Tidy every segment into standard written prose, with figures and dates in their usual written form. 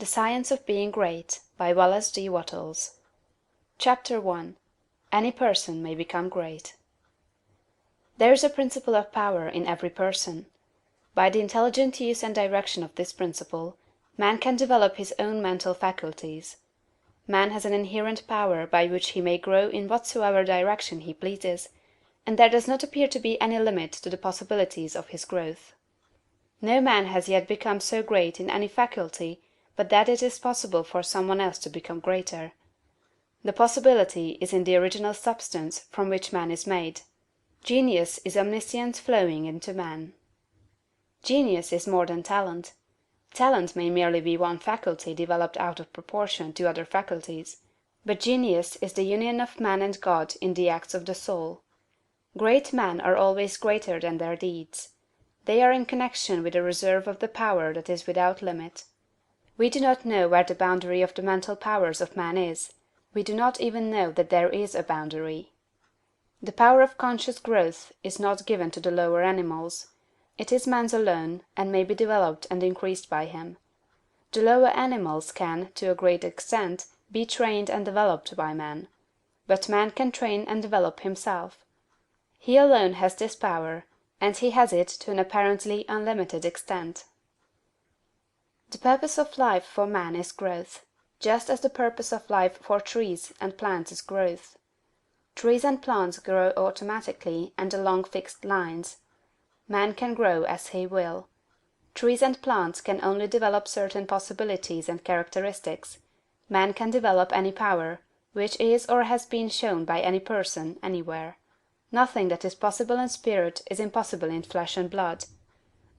The Science of Being Great by Wallace D. Wattles. Chapter 1. Any Person May Become Great. There is a principle of power in every person. By the intelligent use and direction of this principle, man can develop his own mental faculties. Man has an inherent power by which he may grow in whatsoever direction he pleases, and there does not appear to be any limit to the possibilities of his growth. No man has yet become so great in any faculty but that it is possible for some one else to become greater. The possibility is in the original substance from which man is made. Genius is omniscience flowing into man. Genius is more than talent. Talent may merely be one faculty developed out of proportion to other faculties, but genius is the union of man and God in the acts of the soul. Great men are always greater than their deeds. They are in connection with a reserve of the power that is without limit. We do not know where the boundary of the mental powers of man is. We do not even know that there is a boundary. The power of conscious growth is not given to the lower animals. It is man's alone, and may be developed and increased by him. The lower animals can, to a great extent, be trained and developed by man. But man can train and develop himself. He alone has this power, and he has it to an apparently unlimited extent. The purpose of life for man is growth, just as the purpose of life for trees and plants is growth. Trees and plants grow automatically and along fixed lines. Man can grow as he will. Trees and plants can only develop certain possibilities and characteristics. Man can develop any power, which is or has been shown by any person, anywhere. Nothing that is possible in spirit is impossible in flesh and blood.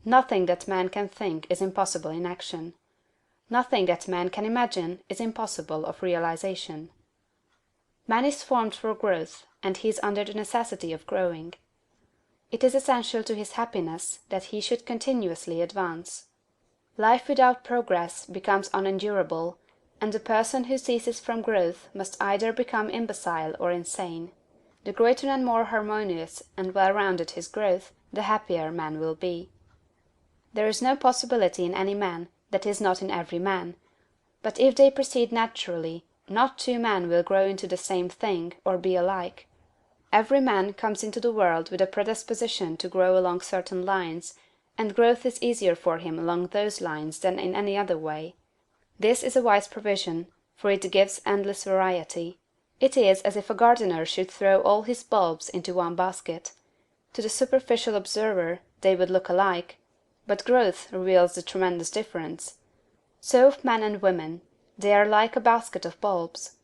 Nothing that man can think is impossible in action. Nothing that man can imagine is impossible of realization. Man is formed for growth, and he is under the necessity of growing. It is essential to his happiness that he should continuously advance. Life without progress becomes unendurable, and the person who ceases from growth must either become imbecile or insane. The greater and more harmonious and well-rounded his growth, the happier man will be. There is no possibility in any man that is not in every man, but if they proceed naturally, not two men will grow into the same thing, or be alike. Every man comes into the world with a predisposition to grow along certain lines, and growth is easier for him along those lines than in any other way. This is a wise provision, for it gives endless variety. It is as if a gardener should throw all his bulbs into one basket. To the superficial observer they would look alike, but growth reveals the tremendous difference. So of men and women, they are like a basket of bulbs.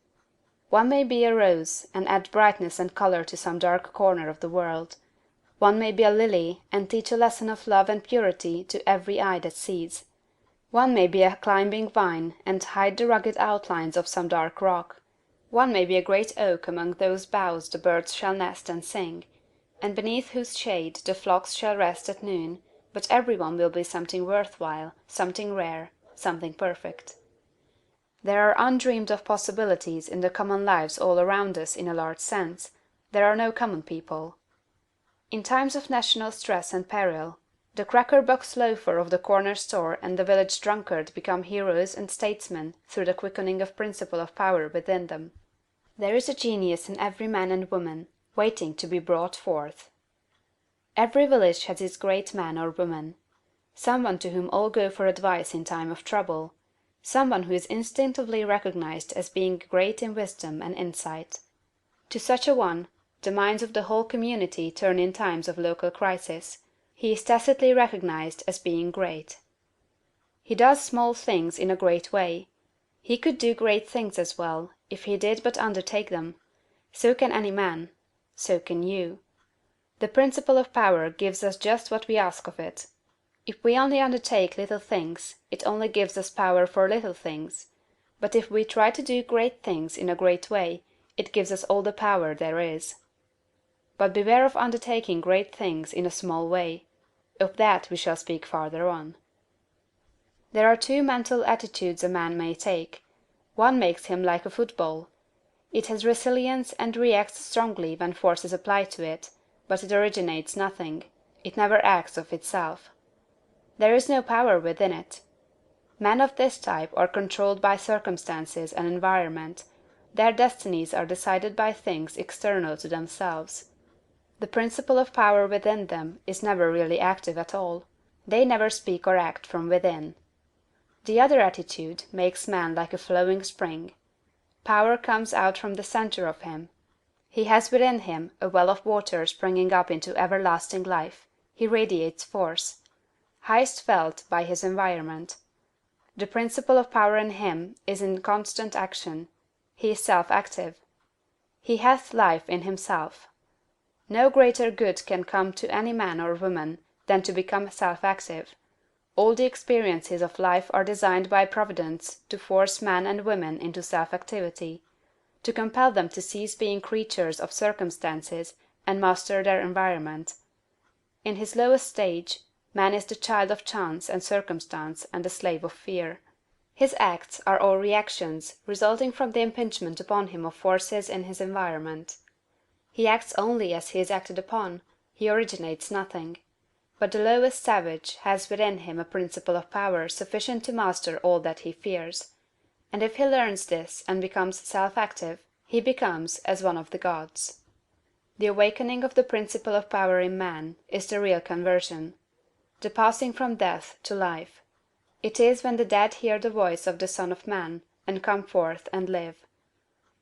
One may be a rose, and add brightness and color to some dark corner of the world. One may be a lily, and teach a lesson of love and purity to every eye that sees. One may be a climbing vine, and hide the rugged outlines of some dark rock. One may be a great oak among whose boughs the birds shall nest and sing, and beneath whose shade the flocks shall rest at noon, but every one will be something worthwhile, something rare, something perfect. There are undreamed of possibilities in the common lives all around us in a large sense. There are no common people. In times of national stress and peril, the cracker-box loafer of the corner store and the village drunkard become heroes and statesmen through the quickening of principle of power within them. There is a genius in every man and woman, waiting to be brought forth. Every village has its great man or woman. Someone to whom all go for advice in time of trouble. Someone who is instinctively recognized as being great in wisdom and insight. To such a one, the minds of the whole community turn in times of local crisis. He is tacitly recognized as being great. He does small things in a great way. He could do great things as well, if he did but undertake them. So can any man. So can you. The principle of power gives us just what we ask of it. If we only undertake little things, it only gives us power for little things. But if we try to do great things in a great way, it gives us all the power there is. But beware of undertaking great things in a small way. Of that we shall speak farther on. There are two mental attitudes a man may take. One makes him like a football. It has resilience and reacts strongly when force is applied to it, but it originates nothing. It never acts of itself. There is no power within it. Men of this type are controlled by circumstances and environment; their destinies are decided by things external to themselves. The principle of power within them is never really active at all; they never speak or act from within. The other attitude makes man like a flowing spring. Power comes out from the centre of him. He has within him a well of water springing up into everlasting life; he radiates force. Highest felt by his environment. The principle of power in him is in constant action; he is self-active. He hath life in himself. No greater good can come to any man or woman than to become self-active. All the experiences of life are designed by Providence to force men and women into self-activity, to compel them to cease being creatures of circumstances and master their environment. In his lowest stage, man is the child of chance and circumstance and the slave of fear. His acts are all reactions resulting from the impingement upon him of forces in his environment. He acts only as he is acted upon; he originates nothing. But the lowest savage has within him a principle of power sufficient to master all that he fears; and if he learns this and becomes self-active, he becomes as one of the gods. The awakening of the principle of power in man is the real conversion, the passing from death to life. It is when the dead hear the voice of the Son of Man, and come forth and live.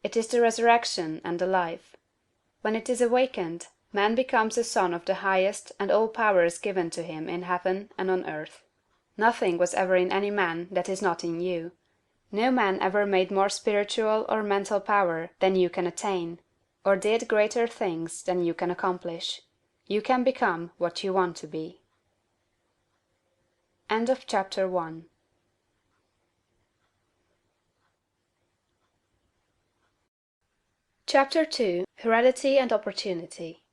It is the resurrection and the life. When it is awakened, man becomes a son of the highest, and all power is given to him in heaven and on earth. Nothing was ever in any man that is not in you. No man ever made more spiritual or mental power than you can attain, or did greater things than you can accomplish. You can become what you want to be. End of Chapter 1. Chapter 2. Heredity and Opportunity.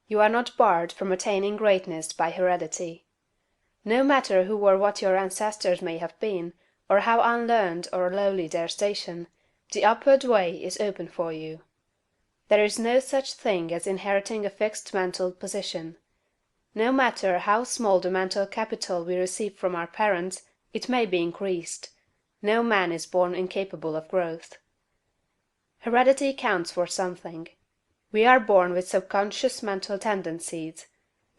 You are not barred from attaining greatness by heredity. No matter who or what your ancestors may have been, or how unlearned or lowly their station, the upward way is open for you. There is no such thing as inheriting a fixed mental position. No matter how small the mental capital we receive from our parents, it may be increased. No man is born incapable of growth. Heredity counts for something. We are born with subconscious mental tendencies,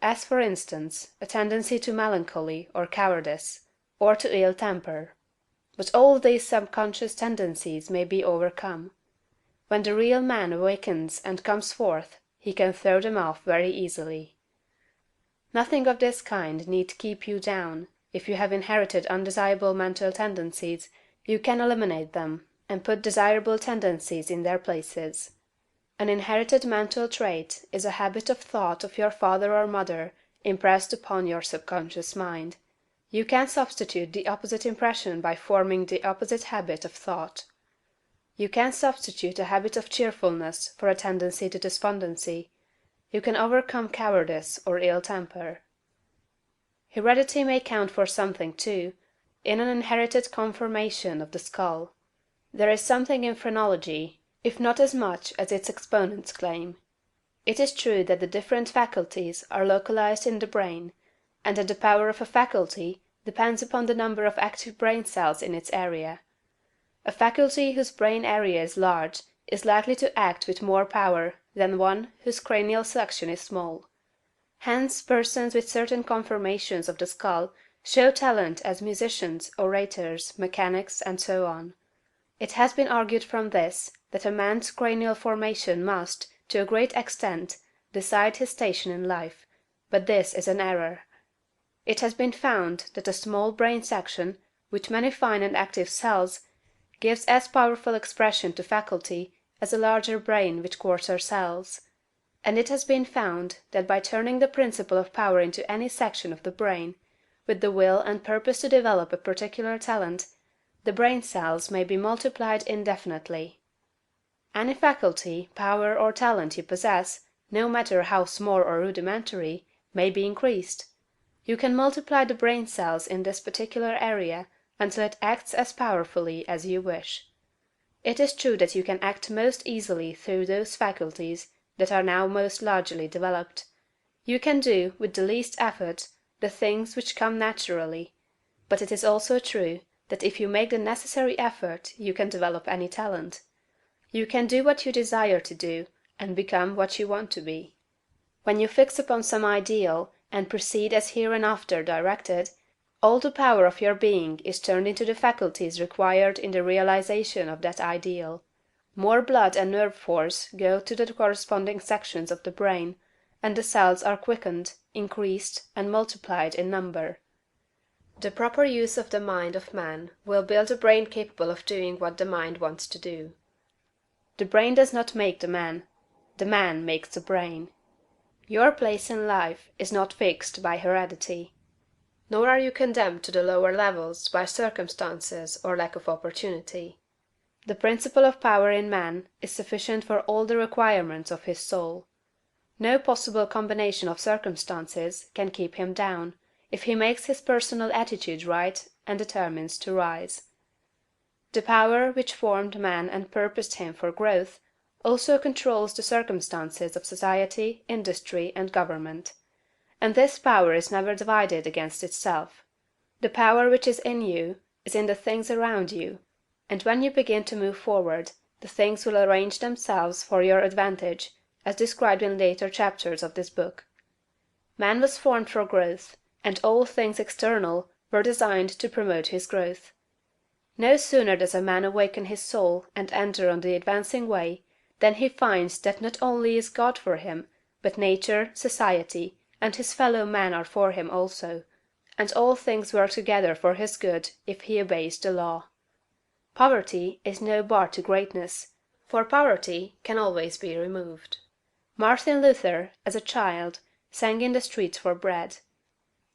as for instance, a tendency to melancholy or cowardice, or to ill temper. But all these subconscious tendencies may be overcome. When the real man awakens and comes forth, he can throw them off very easily. Nothing of this kind need keep you down; if you have inherited undesirable mental tendencies, you can eliminate them, and put desirable tendencies in their places. An inherited mental trait is a habit of thought of your father or mother impressed upon your subconscious mind. You can substitute the opposite impression by forming the opposite habit of thought. You can substitute a habit of cheerfulness for a tendency to despondency. You can overcome cowardice or ill temper. Heredity may count for something, too, in an inherited conformation of the skull. There is something in phrenology, if not as much as its exponents claim. It is true that the different faculties are localized in the brain, and that the power of a faculty depends upon the number of active brain cells in its area. A faculty whose brain area is large is likely to act with more power than one whose cranial section is small. Hence persons with certain conformations of the skull show talent as musicians, orators, mechanics, and so on. It has been argued from this that a man's cranial formation must, to a great extent, decide his station in life, but this is an error. It has been found that a small brain section, with many fine and active cells, gives as powerful expression to faculty as a larger brain with coarser cells; and it has been found that by turning the principle of power into any section of the brain, with the will and purpose to develop a particular talent, the brain cells may be multiplied indefinitely. Any faculty, power, or talent you possess, no matter how small or rudimentary, may be increased. You can multiply the brain cells in this particular area until it acts as powerfully as you wish. It is true that you can act most easily through those faculties that are now most largely developed. You can do, with the least effort, the things which come naturally. but it is also true that if you make the necessary effort you can develop any talent. You can do what you desire to do, and become what you want to be. When you fix upon some ideal, and proceed as hereinafter directed, all the power of your being is turned into the faculties required in the realization of that ideal. More blood and nerve force go to the corresponding sections of the brain, and the cells are quickened, increased, and multiplied in number. The proper use of the mind of man will build a brain capable of doing what the mind wants to do. The brain does not make the man makes the brain. Your place in life is not fixed by heredity. Nor are you condemned to the lower levels by circumstances or lack of opportunity. The principle of power in man is sufficient for all the requirements of his soul. No possible combination of circumstances can keep him down, if he makes his personal attitude right and determines to rise. The power which formed man and purposed him for growth also controls the circumstances of society, industry, and government. And this power is never divided against itself. The power which is in you is in the things around you, and when you begin to move forward, the things will arrange themselves for your advantage, as described in later chapters of this book. Man was formed for growth, and all things external were designed to promote his growth. No sooner does a man awaken his soul and enter on the advancing way, than he finds that not only is God for him, but nature, society, and his fellow men are for him also, and all things work together for his good if he obeys the law. Poverty is no bar to greatness, for poverty can always be removed. Martin Luther, as a child, sang in the streets for bread.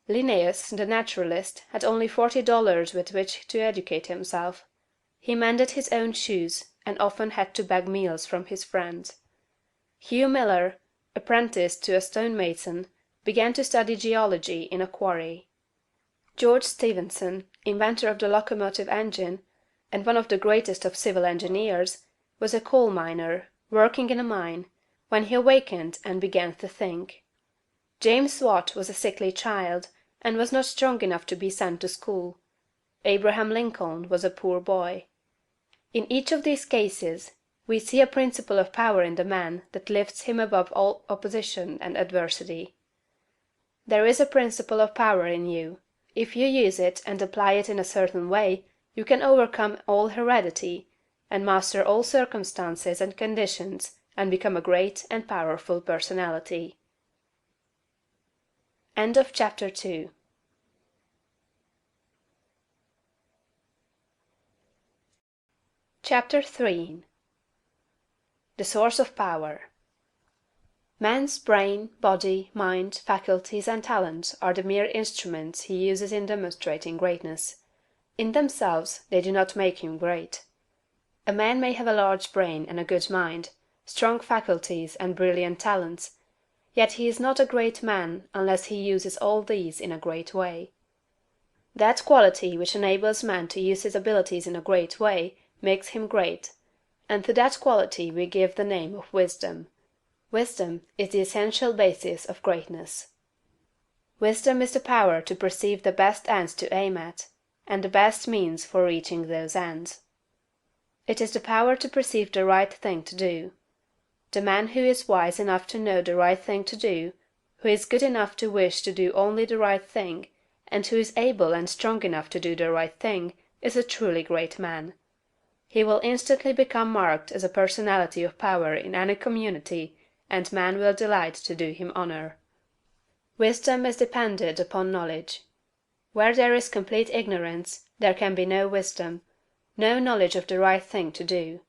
Linnaeus, the naturalist, had only $40 with which to educate himself. He mended his own shoes, and often had to beg meals from his friends. Hugh Miller, apprenticed to a stonemason, began to study geology in a quarry. George Stephenson, inventor of the locomotive engine, and one of the greatest of civil engineers, was a coal miner, working in a mine, when he awakened and began to think. James Watt was a sickly child, and was not strong enough to be sent to school. Abraham Lincoln was a poor boy. In each of these cases, we see a principle of power in the man that lifts him above all opposition and adversity. There is a principle of power in you. If you use it and apply it in a certain way, you can overcome all heredity, and master all circumstances and conditions, and become a great and powerful personality. End of chapter 2. Chapter 3. The source of power. Man's brain, body, mind, faculties, and talents are the mere instruments he uses in demonstrating greatness. In themselves they do not make him great. A man may have a large brain and a good mind, strong faculties and brilliant talents, yet he is not a great man unless he uses all these in a great way. That quality which enables man to use his abilities in a great way makes him great, and to that quality we give the name of wisdom. Wisdom is the essential basis of greatness. Wisdom is the power to perceive the best ends to aim at, and the best means for reaching those ends. It is the power to perceive the right thing to do. The man who is wise enough to know the right thing to do, who is good enough to wish to do only the right thing, and who is able and strong enough to do the right thing, is a truly great man. He will instantly become marked as a personality of power in any community, and man will delight to do him honor. Wisdom is dependent upon knowledge. Where there is complete ignorance, there can be no wisdom, no knowledge of the right thing to do.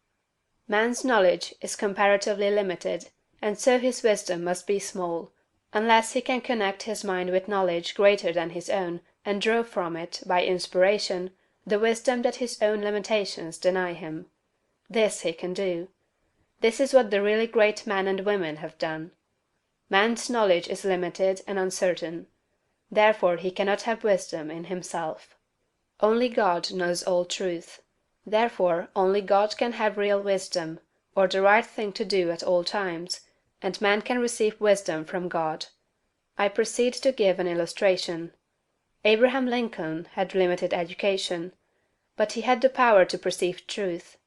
Man's knowledge is comparatively limited, and so his wisdom must be small, unless he can connect his mind with knowledge greater than his own, and draw from it, by inspiration, the wisdom that his own limitations deny him. This he can do. This is what the really great men and women have done. Man's knowledge is limited and uncertain. Therefore he cannot have wisdom in himself. Only God knows all truth. Therefore only God can have real wisdom, or the right thing to do at all times, and man can receive wisdom from God. I proceed to give an illustration. Abraham Lincoln had limited education, but he had the power to perceive truth.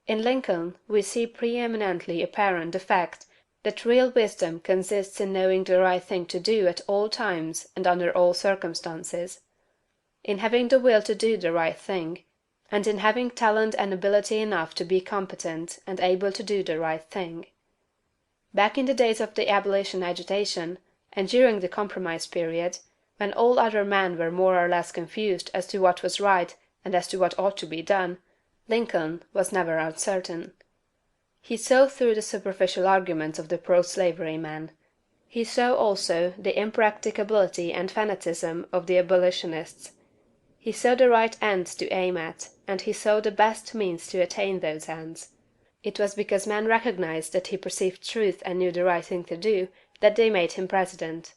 In Lincoln we see preeminently apparent the fact that real wisdom consists in knowing the right thing to do at all times and under all circumstances; in having the will to do the right thing, and in having talent and ability enough to be competent and able to do the right thing. Back in the days of the abolition agitation, and during the compromise period, when all other men were more or less confused as to what was right and as to what ought to be done, Lincoln was never uncertain. He saw through the superficial arguments of the pro-slavery men. He saw also the impracticability and fanaticism of the abolitionists. He saw the right ends to aim at, and he saw the best means to attain those ends. It was because men recognized that he perceived truth and knew the right thing to do that they made him president.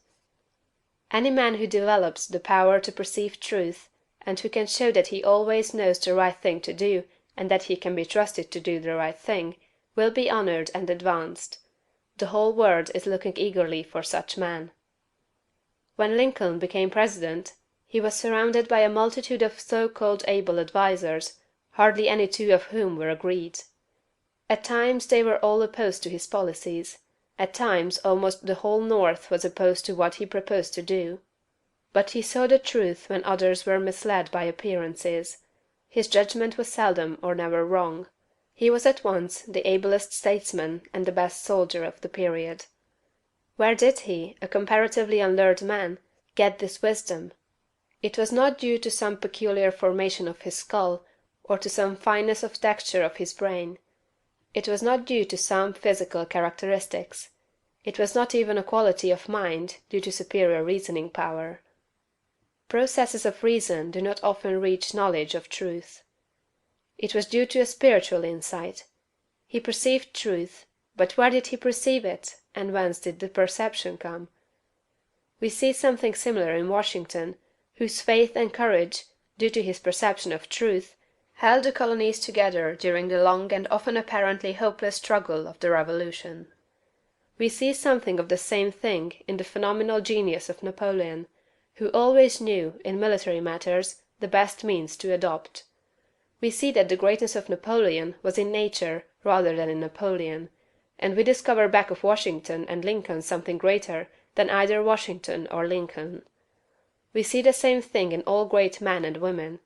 Any man who develops the power to perceive truth, and who can show that he always knows the right thing to do and that he can be trusted to do the right thing, will be honored and advanced. The whole world is looking eagerly for such men. When Lincoln became president, he was surrounded by a multitude of so-called able advisers, hardly any two of whom were agreed. At times they were all opposed to his policies; at times almost the whole North was opposed to what he proposed to do. But he saw the truth when others were misled by appearances. His judgment was seldom or never wrong. He was at once the ablest statesman and the best soldier of the period. Where did he, a comparatively unlearned man, get this wisdom? It was not due to some peculiar formation of his skull, or to some fineness of texture of his brain. It was not due to some physical characteristics. It was not even a quality of mind due to superior reasoning power. Processes of reason do not often reach knowledge of truth. It was due to a spiritual insight. He perceived truth, but where did he perceive it, and whence did the perception come? We see something similar in Washington, whose faith and courage, due to his perception of truth, held the colonies together during the long and often apparently hopeless struggle of the Revolution. We see something of the same thing in the phenomenal genius of Napoleon, who always knew, in military matters, the best means to adopt. We see that the greatness of Napoleon was in nature rather than in Napoleon, and we discover back of Washington and Lincoln something greater than either Washington or Lincoln. We see the same thing in all great men and women.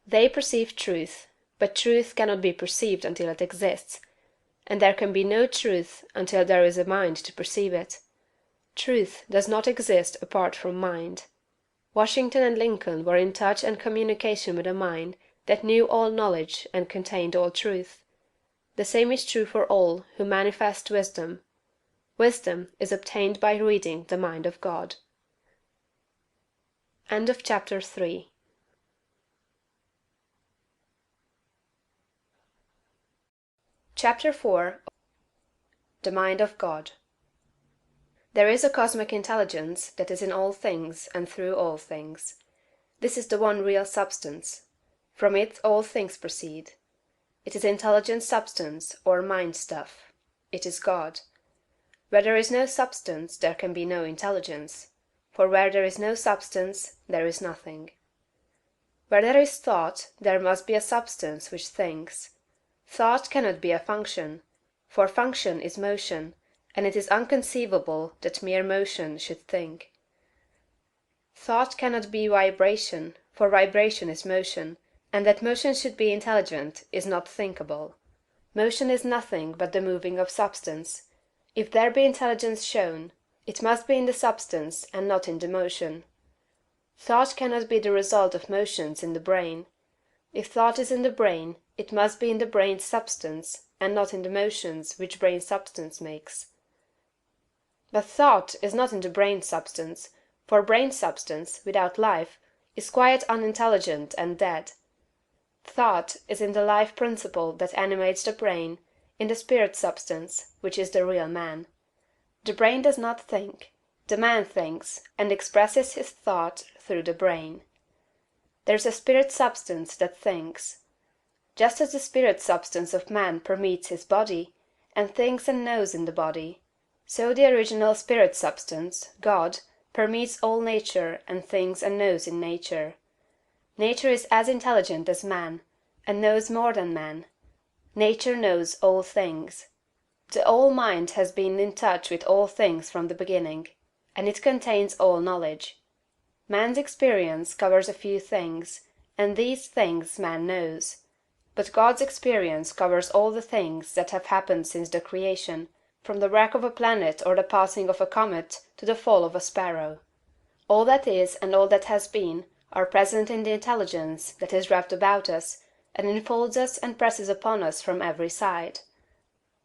They perceive truth, but truth cannot be perceived until it exists, and there can be no truth until there is a mind to perceive it. Truth does not exist apart from mind. Washington and Lincoln were in touch and communication with a mind that knew all knowledge and contained all truth. The same is true for all who manifest wisdom. Wisdom is obtained by reading the mind of God. End of chapter 3. Chapter 4. The Mind of God. There is a cosmic intelligence that is in all things and through all things. This is the one real substance. From it all things proceed. It is intelligent substance, or mind stuff. It is God. Where there is no substance there can be no intelligence, for where there is no substance there is nothing. Where there is thought there must be a substance which thinks. Thought cannot be a function, for function is motion, and it is inconceivable that mere motion should think. Thought cannot be vibration, for vibration is motion, and that motion should be intelligent is not thinkable. Motion is nothing but the moving of substance. If there be intelligence shown, it must be in the substance and not in the motion. Thought cannot be the result of motions in the brain. If thought is in the brain, it must be in the brain's substance, and not in the motions which brain substance makes. But thought is not in the brain substance, for brain substance, without life, is quite unintelligent and dead. Thought is in the life principle that animates the brain, in the spirit substance, which is the real man. The brain does not think. The man thinks, and expresses his thought through the brain. There is a spirit substance that thinks. Just as the spirit substance of man permeates his body, and thinks and knows in the body, so the original spirit substance, God, permeates all nature and things and knows in nature. Nature is as intelligent as man, and knows more than man. Nature knows all things. The All Mind has been in touch with all things from the beginning, and it contains all knowledge. Man's experience covers a few things, and these things man knows. But God's experience covers all the things that have happened since the creation, from the wreck of a planet or the passing of a comet to the fall of a sparrow. All that is and all that has been are present in the intelligence that is wrapped about us and enfolds us and presses upon us from every side.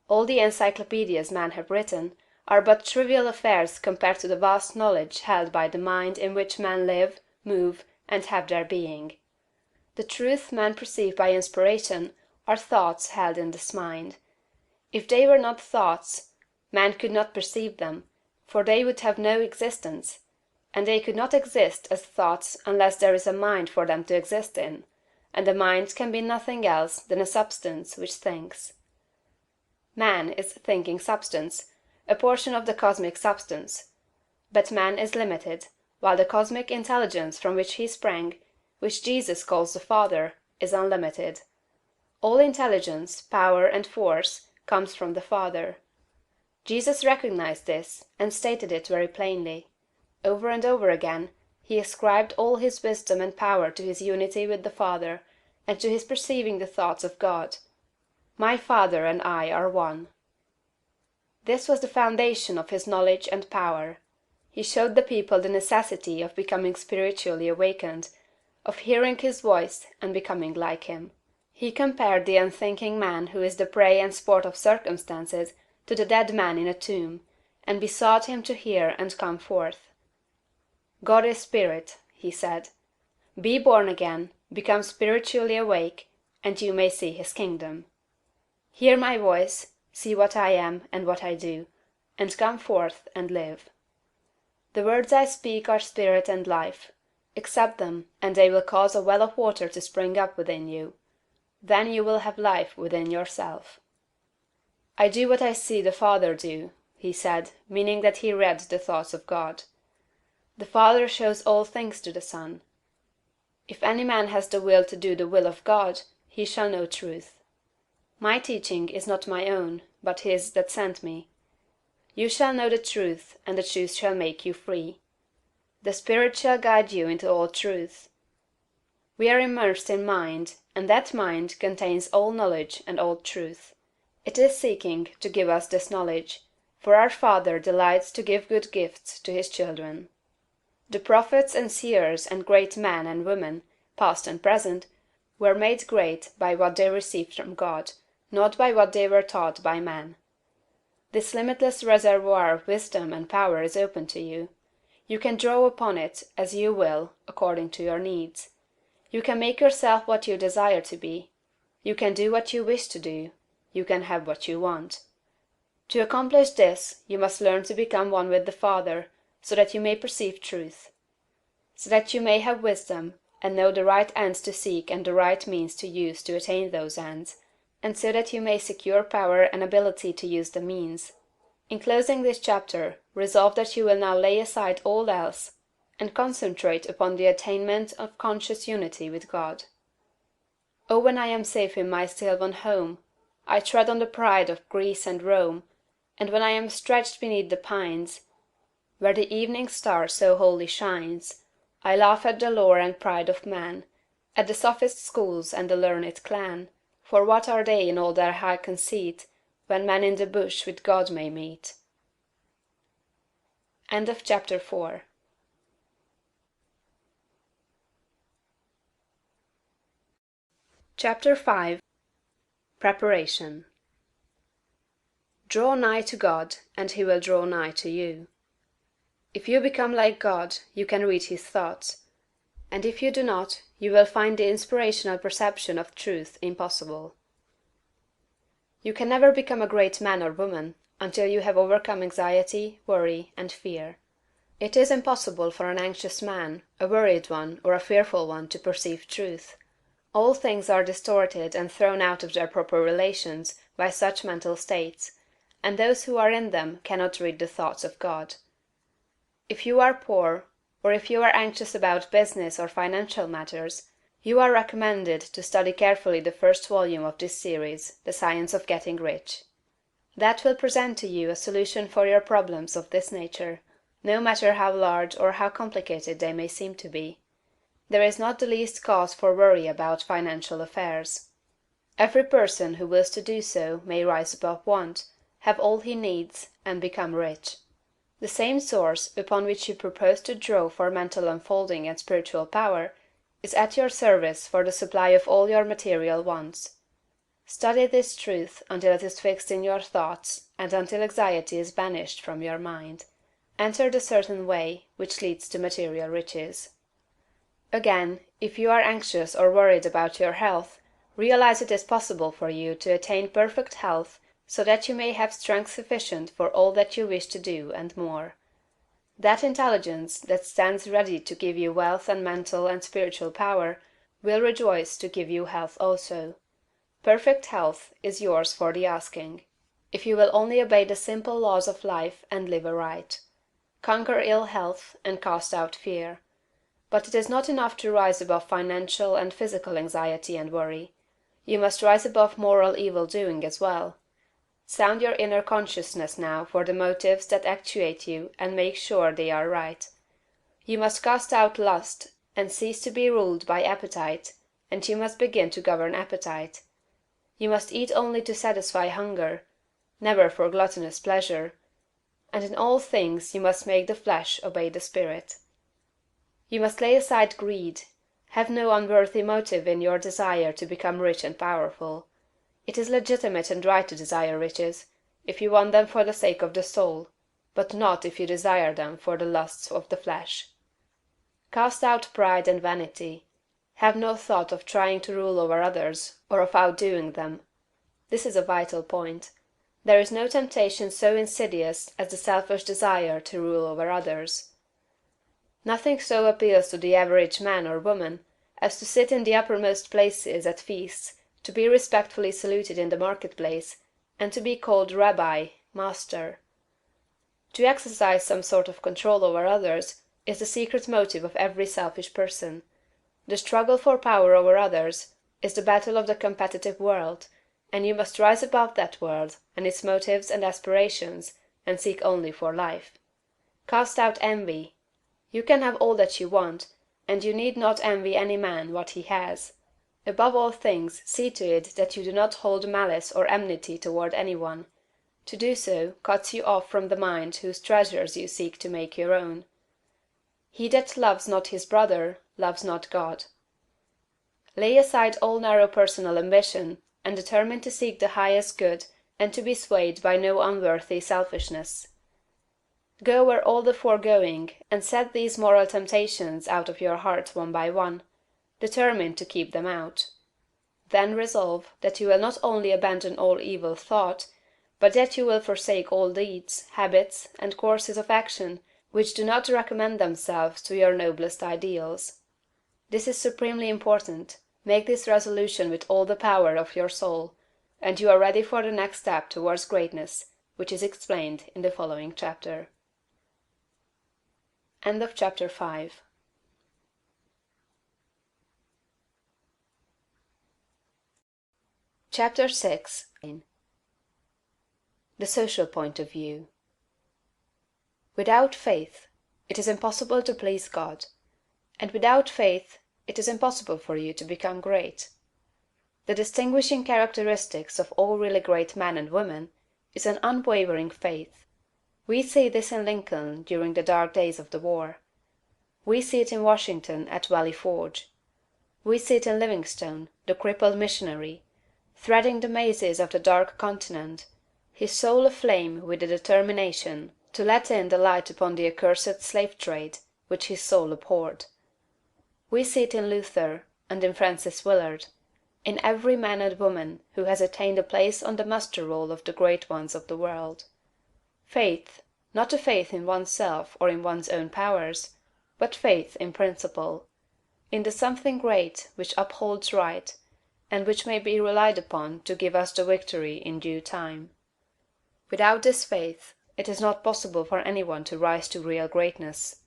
All the encyclopedias men have written are but trivial affairs compared to the vast knowledge held by the mind in which men live, move, and have their being. The truths men perceive by inspiration are thoughts held in this mind. If they were not thoughts, man could not perceive them, for they would have no existence, and they could not exist as thoughts unless there is a mind for them to exist in, and the mind can be nothing else than a substance which thinks. Man is thinking substance, a portion of the cosmic substance. But man is limited, while the cosmic intelligence from which he sprang, which Jesus calls the Father, is unlimited. All intelligence, power, and force comes from the Father. Jesus recognized this, and stated it very plainly. Over and over again, he ascribed all his wisdom and power to his unity with the Father, and to his perceiving the thoughts of God. My Father and I are one. This was the foundation of his knowledge and power. He showed the people the necessity of becoming spiritually awakened, of hearing his voice and becoming like him. He compared the unthinking man who is the prey and sport of circumstances to the dead man in a tomb, and besought him to hear and come forth. God is spirit, he said. Be born again, become spiritually awake, and you may see his kingdom. Hear my voice, see what I am and what I do, and come forth and live. The words I speak are spirit and life. Accept them, and they will cause a well of water to spring up within you. Then you will have life within yourself. I do what I see the Father do, he said, meaning that he read the thoughts of God. The Father shows all things to the Son. If any man has the will to do the will of God, he shall know truth. My teaching is not my own, but his that sent me. You shall know the truth, and the truth shall make you free. The Spirit shall guide you into all truth. We are immersed in mind, and that mind contains all knowledge and all truth. It is seeking to give us this knowledge, for our Father delights to give good gifts to his children. The prophets and seers and great men and women, past and present, were made great by what they received from God, not by what they were taught by men. This limitless reservoir of wisdom and power is open to you. You can draw upon it as you will, according to your needs. You can make yourself what you desire to be. You can do what you wish to do. You can have what you want. To accomplish this, you must learn to become one with the Father, so that you may perceive truth. So that you may have wisdom, and know the right ends to seek and the right means to use to attain those ends, and so that you may secure power and ability to use the means. In closing this chapter, resolve that you will now lay aside all else, and concentrate upon the attainment of conscious unity with God. Oh, when I am safe in my sylvan home, I tread on the pride of Greece and Rome, and when I am stretched beneath the pines, where the evening star so wholly shines, I laugh at the lore and pride of man, at the sophist schools and the learned clan, for what are they in all their high conceit, when man in the bush with God may meet? End of chapter 4. Chapter 5. Preparation. Draw nigh to God, and he will draw nigh to you. If you become like God, you can read his thoughts, and if you do not, you will find the inspirational perception of truth impossible. You can never become a great man or woman until you have overcome anxiety, worry, and fear. It is impossible for an anxious man, a worried one, or a fearful one to perceive truth. All things are distorted and thrown out of their proper relations by such mental states, and those who are in them cannot read the thoughts of God. If you are poor, or if you are anxious about business or financial matters, you are recommended to study carefully the first volume of this series, The Science of Getting Rich. That will present to you a solution for your problems of this nature, no matter how large or how complicated they may seem to be. There is not the least cause for worry about financial affairs. Every person who wills to do so may rise above want, have all he needs, and become rich. The same source upon which you propose to draw for mental unfolding and spiritual power is at your service for the supply of all your material wants. Study this truth until it is fixed in your thoughts and until anxiety is banished from your mind. Enter the certain way which leads to material riches. Again, if you are anxious or worried about your health, realize it is possible for you to attain perfect health so that you may have strength sufficient for all that you wish to do and more. That intelligence that stands ready to give you wealth and mental and spiritual power will rejoice to give you health also. Perfect health is yours for the asking, if you will only obey the simple laws of life and live aright. Conquer ill health and cast out fear. But it is not enough to rise above financial and physical anxiety and worry. You must rise above moral evil doing as well. Sound your inner consciousness now for the motives that actuate you and make sure they are right. You must cast out lust and cease to be ruled by appetite, and you must begin to govern appetite. You must eat only to satisfy hunger, never for gluttonous pleasure, and in all things you must make the flesh obey the spirit. You must lay aside greed. Have no unworthy motive in your desire to become rich and powerful. It is legitimate and right to desire riches, if you want them for the sake of the soul, but not if you desire them for the lusts of the flesh. Cast out pride and vanity. Have no thought of trying to rule over others, or of outdoing them. This is a vital point. There is no temptation so insidious as the selfish desire to rule over others. Nothing so appeals to the average man or woman as to sit in the uppermost places at feasts, to be respectfully saluted in the marketplace, and to be called Rabbi, Master. To exercise some sort of control over others is the secret motive of every selfish person. The struggle for power over others is the battle of the competitive world, and you must rise above that world and its motives and aspirations, and seek only for life. Cast out envy. You can have all that you want, and you need not envy any man what he has. Above all things, see to it that you do not hold malice or enmity toward any one. To do so cuts you off from the mind whose treasures you seek to make your own. He that loves not his brother loves not God. Lay aside all narrow personal ambition, and determine to seek the highest good and to be swayed by no unworthy selfishness. Go over all the foregoing, and set these moral temptations out of your heart one by one, determined to keep them out. Then resolve that you will not only abandon all evil thought, but that you will forsake all deeds, habits, and courses of action which do not recommend themselves to your noblest ideals. This is supremely important. Make this resolution with all the power of your soul, and you are ready for the next step towards greatness, which is explained in the following chapter. End of chapter 5. Chapter 6. The social point of view. Without faith, it is impossible to please God, and without faith, it is impossible for you to become great. The distinguishing characteristics of all really great men and women is an unwavering faith. We see this in Lincoln during the dark days of the war. We see it in Washington at Valley Forge. We see it in Livingstone, the crippled missionary, threading the mazes of the dark continent, his soul aflame with the determination to let in the light upon the accursed slave trade which his soul abhorred. We see it in Luther and in Francis Willard, in every man and woman who has attained a place on the muster roll of the great ones of the world. Faith, not a faith in oneself or in one's own powers, but faith in principle, in the something great which upholds right, and which may be relied upon to give us the victory in due time. Without this faith, it is not possible for anyone to rise to real greatness.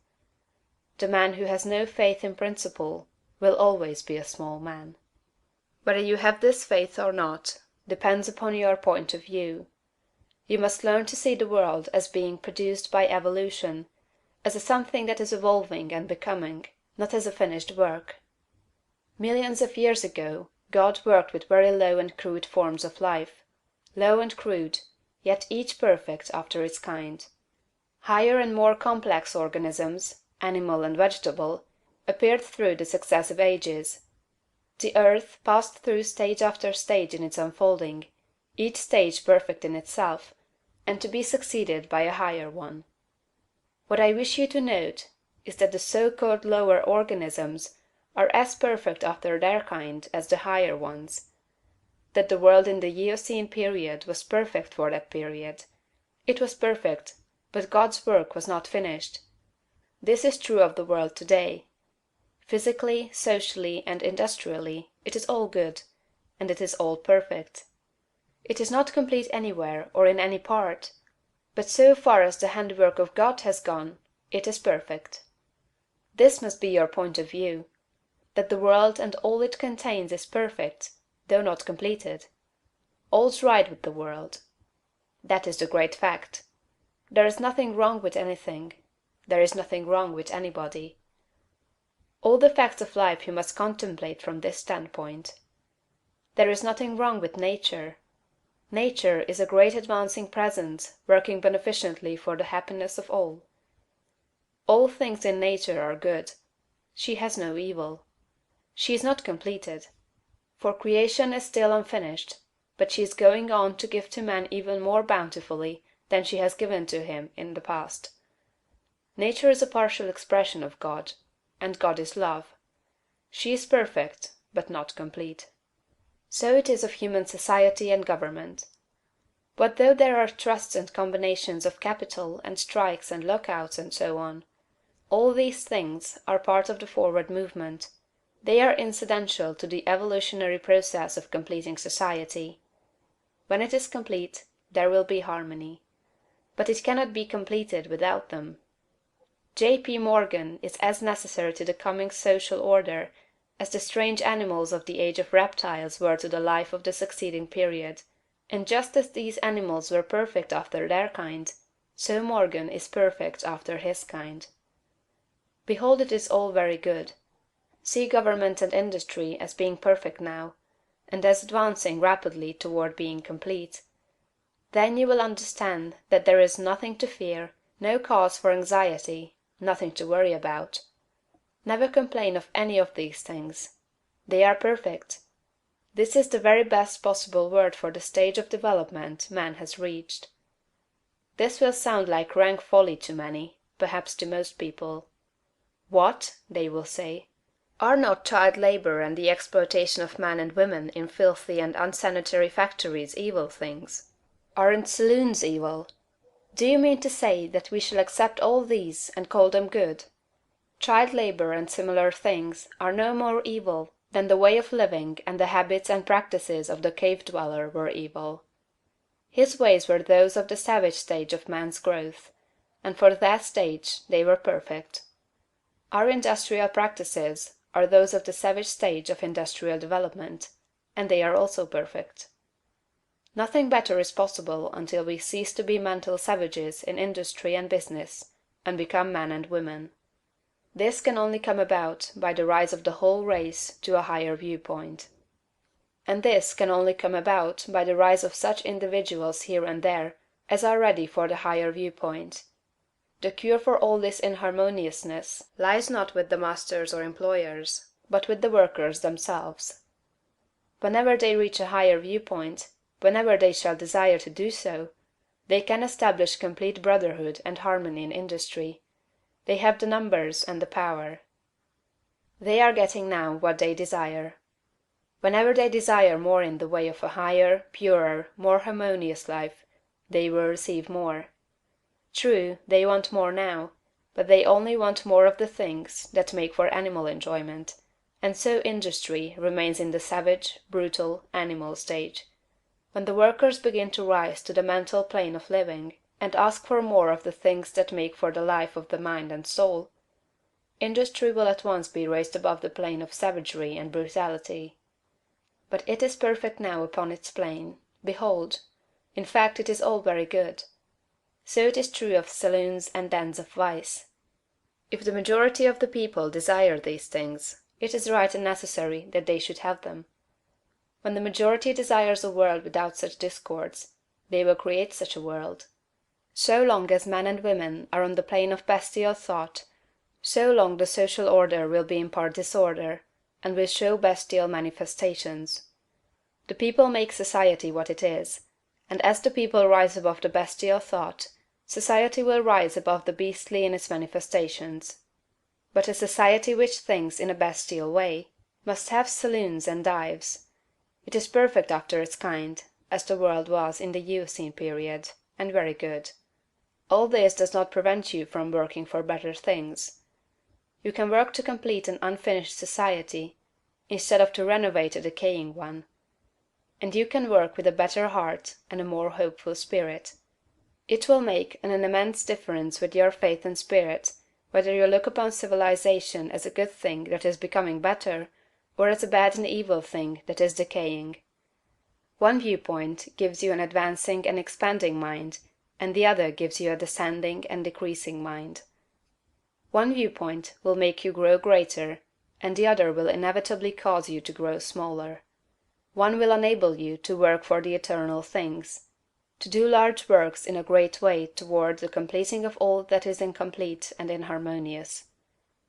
The man who has no faith in principle will always be a small man. Whether you have this faith or not depends upon your point of view. You must learn to see the world as being produced by evolution, as a something that is evolving and becoming, not as a finished work. Millions of years ago God worked with very low and crude forms of life, low and crude, yet each perfect after its kind. Higher and more complex organisms, animal and vegetable, appeared through the successive ages. The earth passed through stage after stage in its unfolding, each stage perfect in itself, and to be succeeded by a higher one. What I wish you to note is that the so-called lower organisms are as perfect after their kind as the higher ones; that the world in the Eocene period was perfect for that period. It was perfect, but God's work was not finished. This is true of the world today. Physically, socially, and industrially, it is all good, and it is all perfect. It is not complete anywhere or in any part, but so far as the handiwork of God has gone, it is perfect. This must be your point of view, that the world and all it contains is perfect, though not completed. All's right with the world. That is the great fact. There is nothing wrong with anything. There is nothing wrong with anybody. All the facts of life you must contemplate from this standpoint. There is nothing wrong with nature. Nature is a great advancing presence working beneficently for the happiness of all. All things in nature are good. She has no evil. She is not completed, for creation is still unfinished, but she is going on to give to man even more bountifully than she has given to him in the past. Nature is a partial expression of God, and God is love. She is perfect, but not complete. So it is of human society and government. What though there are trusts and combinations of capital and strikes and lockouts and so on? All these things are part of the forward movement. They are incidental to the evolutionary process of completing society. When it is complete, there will be harmony. But it cannot be completed without them. J.P. Morgan is as necessary to the coming social order as the strange animals of the age of reptiles were to the life of the succeeding period; and just as these animals were perfect after their kind, so Morgan is perfect after his kind. Behold, it is all very good. See government and industry as being perfect now, and as advancing rapidly toward being complete. Then you will understand that there is nothing to fear, no cause for anxiety, nothing to worry about. Never complain of any of these things. They are perfect. This is the very best possible word for the stage of development man has reached. This will sound like rank folly to many, perhaps to most people. What, they will say, are not child labor and the exploitation of men and women in filthy and unsanitary factories evil things? Aren't saloons evil? Do you mean to say that we shall accept all these and call them good? Child labor and similar things are no more evil than the way of living and the habits and practices of the cave dweller were evil. His ways were those of the savage stage of man's growth, and for that stage they were perfect. Our industrial practices are those of the savage stage of industrial development, and they are also perfect. Nothing better is possible until we cease to be mental savages in industry and business, and become men and women. This can only come about by the rise of the whole race to a higher viewpoint. And this can only come about by the rise of such individuals here and there as are ready for the higher viewpoint. The cure for all this inharmoniousness lies not with the masters or employers, but with the workers themselves. Whenever they reach a higher viewpoint, whenever they shall desire to do so, they can establish complete brotherhood and harmony in industry. They have the numbers and the power. They are getting now what they desire. Whenever they desire more in the way of a higher, purer, more harmonious life, they will receive more. True, they want more now, but they only want more of the things that make for animal enjoyment, and so industry remains in the savage, brutal, animal stage. When the workers begin to rise to the mental plane of living, and ask for more of the things that make for the life of the mind and soul, industry will at once be raised above the plane of savagery and brutality. But it is perfect now upon its plane. Behold! In fact, it is all very good. So it is true of saloons and dens of vice. If the majority of the people desire these things, it is right and necessary that they should have them. When the majority desires a world without such discords, they will create such a world. So long as men and women are on the plane of bestial thought, so long the social order will be in part disorder, and will show bestial manifestations. The people make society what it is, and as the people rise above the bestial thought, society will rise above the beastly in its manifestations. But a society which thinks in a bestial way must have saloons and dives. It is perfect after its kind, as the world was in the Eocene period, and very good. All this does not prevent you from working for better things. You can work to complete an unfinished society, instead of to renovate a decaying one. And you can work with a better heart and a more hopeful spirit. It will make an immense difference with your faith and spirit whether you look upon civilization as a good thing that is becoming better, or as a bad and evil thing that is decaying. One viewpoint gives you an advancing and expanding mind, and the other gives you a descending and decreasing mind. One viewpoint will make you grow greater, and the other will inevitably cause you to grow smaller. One will enable you to work for the eternal things, to do large works in a great way toward the completing of all that is incomplete and inharmonious;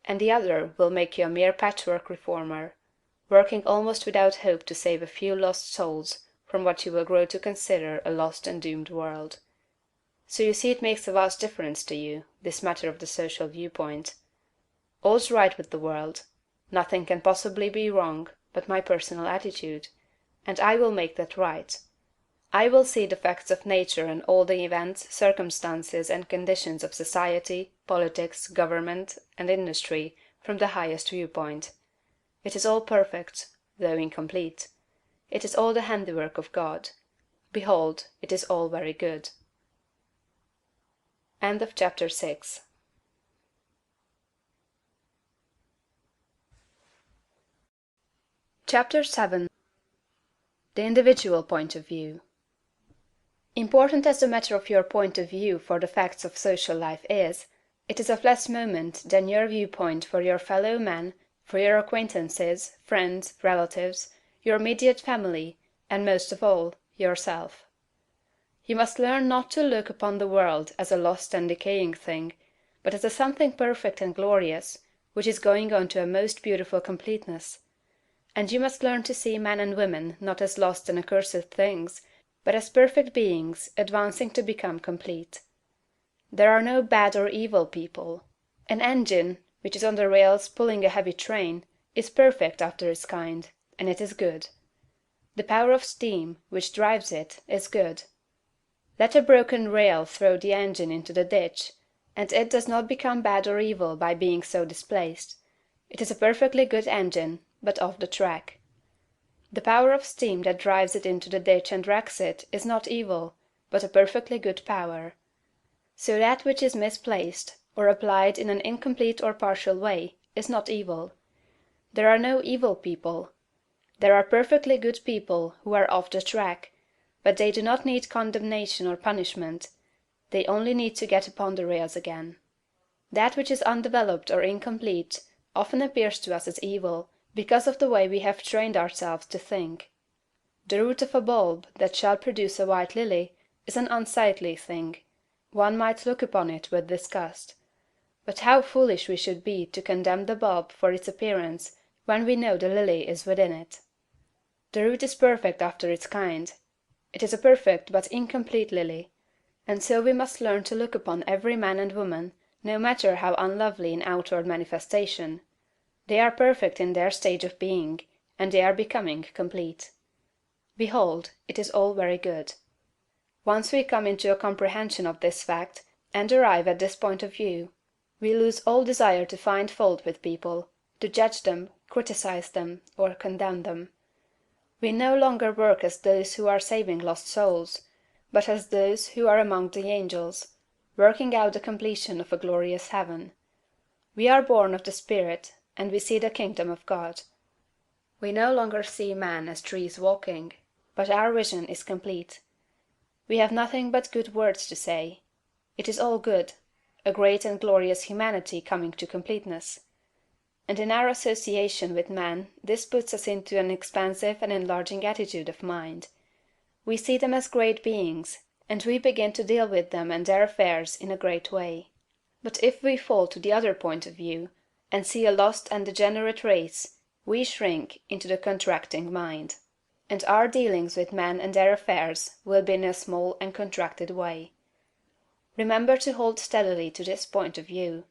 and the other will make you a mere patchwork reformer, working almost without hope to save a few lost souls from what you will grow to consider a lost and doomed world. So you see it makes a vast difference to you, this matter of the social viewpoint. All's right with the world. Nothing can possibly be wrong but my personal attitude, and I will make that right. I will see the facts of nature and all the events, circumstances, and conditions of society, politics, government, and industry from the highest viewpoint. It is all perfect, though incomplete. It is all the handiwork of God. Behold, it is all very good. End of chapter 6. Chapter 7. The individual point of view. Important as the matter of your point of view for the facts of social life is, it is of less moment than your viewpoint for your fellow men, for your acquaintances, friends, relatives, your immediate family, and most of all, yourself. You must learn not to look upon the world as a lost and decaying thing, but as a something perfect and glorious, which is going on to a most beautiful completeness. And you must learn to see men and women not as lost and accursed things, but as perfect beings advancing to become complete. There are no bad or evil people. An engine, which is on the rails pulling a heavy train, is perfect after its kind, and it is good. The power of steam, which drives it, is good. Let a broken rail throw the engine into the ditch, and it does not become bad or evil by being so displaced. It is a perfectly good engine, but off the track. The power of steam that drives it into the ditch and wrecks it is not evil, but a perfectly good power. So that which is misplaced, or applied in an incomplete or partial way, is not evil. There are no evil people. There are perfectly good people who are off the track, but they do not need condemnation or punishment, they only need to get upon the rails again. That which is undeveloped or incomplete often appears to us as evil, because of the way we have trained ourselves to think. The root of a bulb that shall produce a white lily is an unsightly thing. One might look upon it with disgust. But how foolish we should be to condemn the bulb for its appearance when we know the lily is within it. The root is perfect after its kind. It is a perfect but incomplete lily. And so we must learn to look upon every man and woman, no matter how unlovely in outward manifestation. They are perfect in their stage of being, and they are becoming complete. Behold, it is all very good. Once we come into a comprehension of this fact, and arrive at this point of view, we lose all desire to find fault with people, to judge them, criticize them, or condemn them. We no longer work as those who are saving lost souls, but as those who are among the angels, working out the completion of a glorious heaven. We are born of the Spirit, and we see the kingdom of God. We no longer see men as trees walking, but our vision is complete. We have nothing but good words to say. It is all good, a great and glorious humanity coming to completeness. And in our association with men this puts us into an expansive and enlarging attitude of mind. We see them as great beings, and we begin to deal with them and their affairs in a great way. But if we fall to the other point of view, and see a lost and degenerate race, we shrink into the contracting mind, and our dealings with men and their affairs will be in a small and contracted way. Remember to hold steadily to this point of view.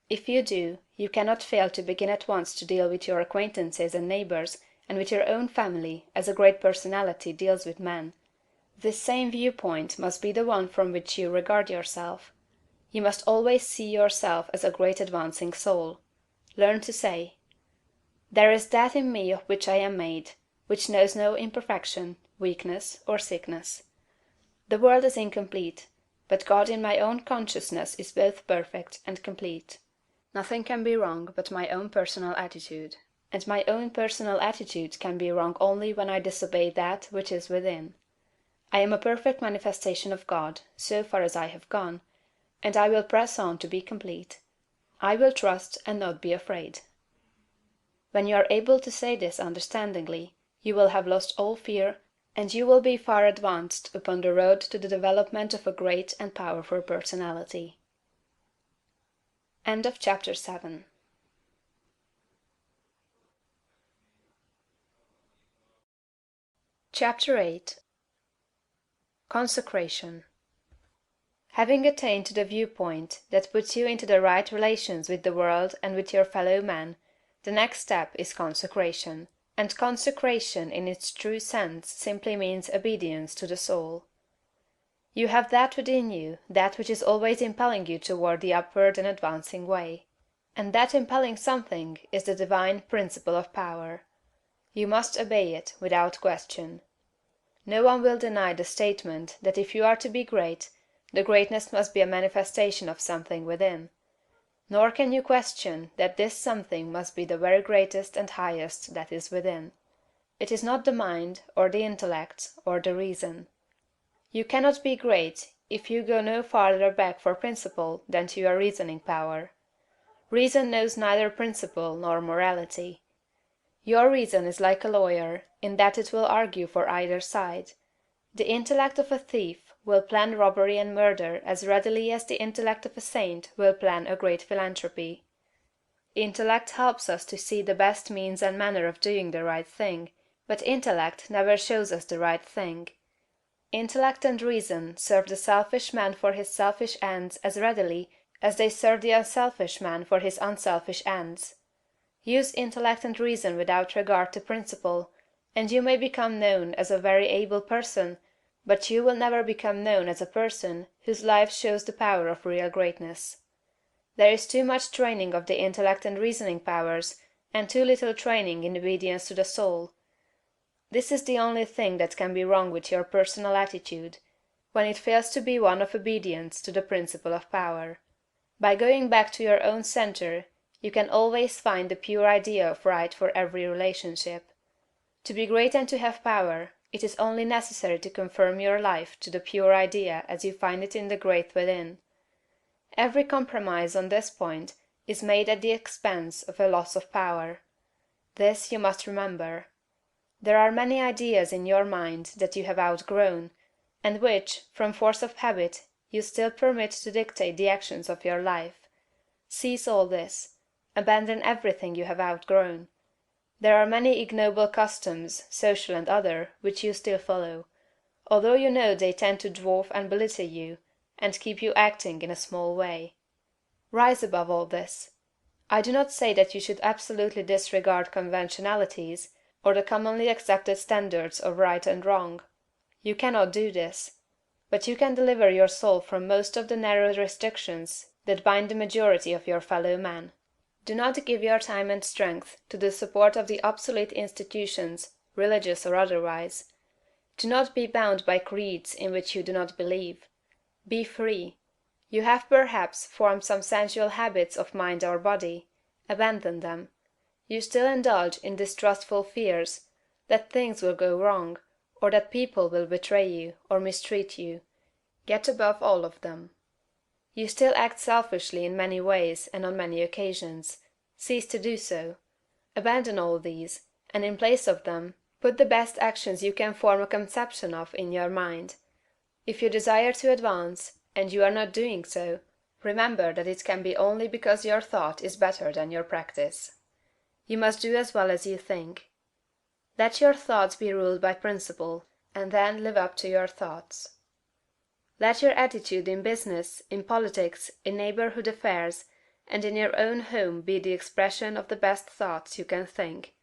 If you do, you cannot fail to begin at once to deal with your acquaintances and neighbors and with your own family as a great personality deals with men. This same viewpoint must be the one from which you regard yourself. You must always see yourself as a great advancing soul. Learn to say, "There is that in me of which I am made, which knows no imperfection, weakness, or sickness. The world is incomplete, but God in my own consciousness is both perfect and complete. Nothing can be wrong but my own personal attitude, and my own personal attitude can be wrong only when I disobey that which is within. I am a perfect manifestation of God, so far as I have gone, and I will press on to be complete. I will trust and not be afraid." When you are able to say this understandingly, you will have lost all fear, and you will be far advanced upon the road to the development of a great and powerful personality. End of chapter 7. Chapter 8. Consecration. Having attained to the viewpoint that puts you into the right relations with the world and with your fellow men, the next step is consecration. And consecration in its true sense simply means obedience to the soul. You have that within you, that which is always impelling you toward the upward and advancing way. And that impelling something is the divine principle of power. You must obey it without question. No one will deny the statement that if you are to be great, the greatness must be a manifestation of something within. Nor can you question that this something must be the very greatest and highest that is within. It is not the mind, or the intellect, or the reason. You cannot be great if you go no farther back for principle than to your reasoning power. Reason knows neither principle nor morality. Your reason is like a lawyer, in that it will argue for either side. The intellect of a thief will plan robbery and murder as readily as the intellect of a saint will plan a great philanthropy. Intellect helps us to see the best means and manner of doing the right thing, but intellect never shows us the right thing. Intellect and reason serve the selfish man for his selfish ends as readily as they serve the unselfish man for his unselfish ends. Use intellect and reason without regard to principle, and you may become known as a very able person, but you will never become known as a person whose life shows the power of real greatness. There is too much training of the intellect and reasoning powers, and too little training in obedience to the soul. This is the only thing that can be wrong with your personal attitude, when it fails to be one of obedience to the principle of power. By going back to your own center, you can always find the pure idea of right for every relationship. To be great and to have power, it is only necessary to conform your life to the pure idea as you find it in the great within. Every compromise on this point is made at the expense of a loss of power. This you must remember. There are many ideas in your mind that you have outgrown, and which, from force of habit, you still permit to dictate the actions of your life. Cease all this. Abandon everything you have outgrown. There are many ignoble customs, social and other, which you still follow, although you know they tend to dwarf and belittle you, and keep you acting in a small way. Rise above all this. I do not say that you should absolutely disregard conventionalities, or the commonly accepted standards of right and wrong. You cannot do this. But you can deliver your soul from most of the narrow restrictions that bind the majority of your fellow men. Do not give your time and strength to the support of the obsolete institutions, religious or otherwise. Do not be bound by creeds in which you do not believe. Be free. You have perhaps formed some sensual habits of mind or body: abandon them. You still indulge in distrustful fears that things will go wrong, or that people will betray you, or mistreat you: get above all of them. You still act selfishly in many ways and on many occasions: cease to do so. Abandon all these, and in place of them put the best actions you can form a conception of in your mind. If you desire to advance, and you are not doing so, remember that it can be only because your thought is better than your practice. You must do as well as you think. Let your thoughts be ruled by principle, and then live up to your thoughts. Let your attitude in business, in politics, in neighborhood affairs, and in your own home be the expression of the best thoughts you can think.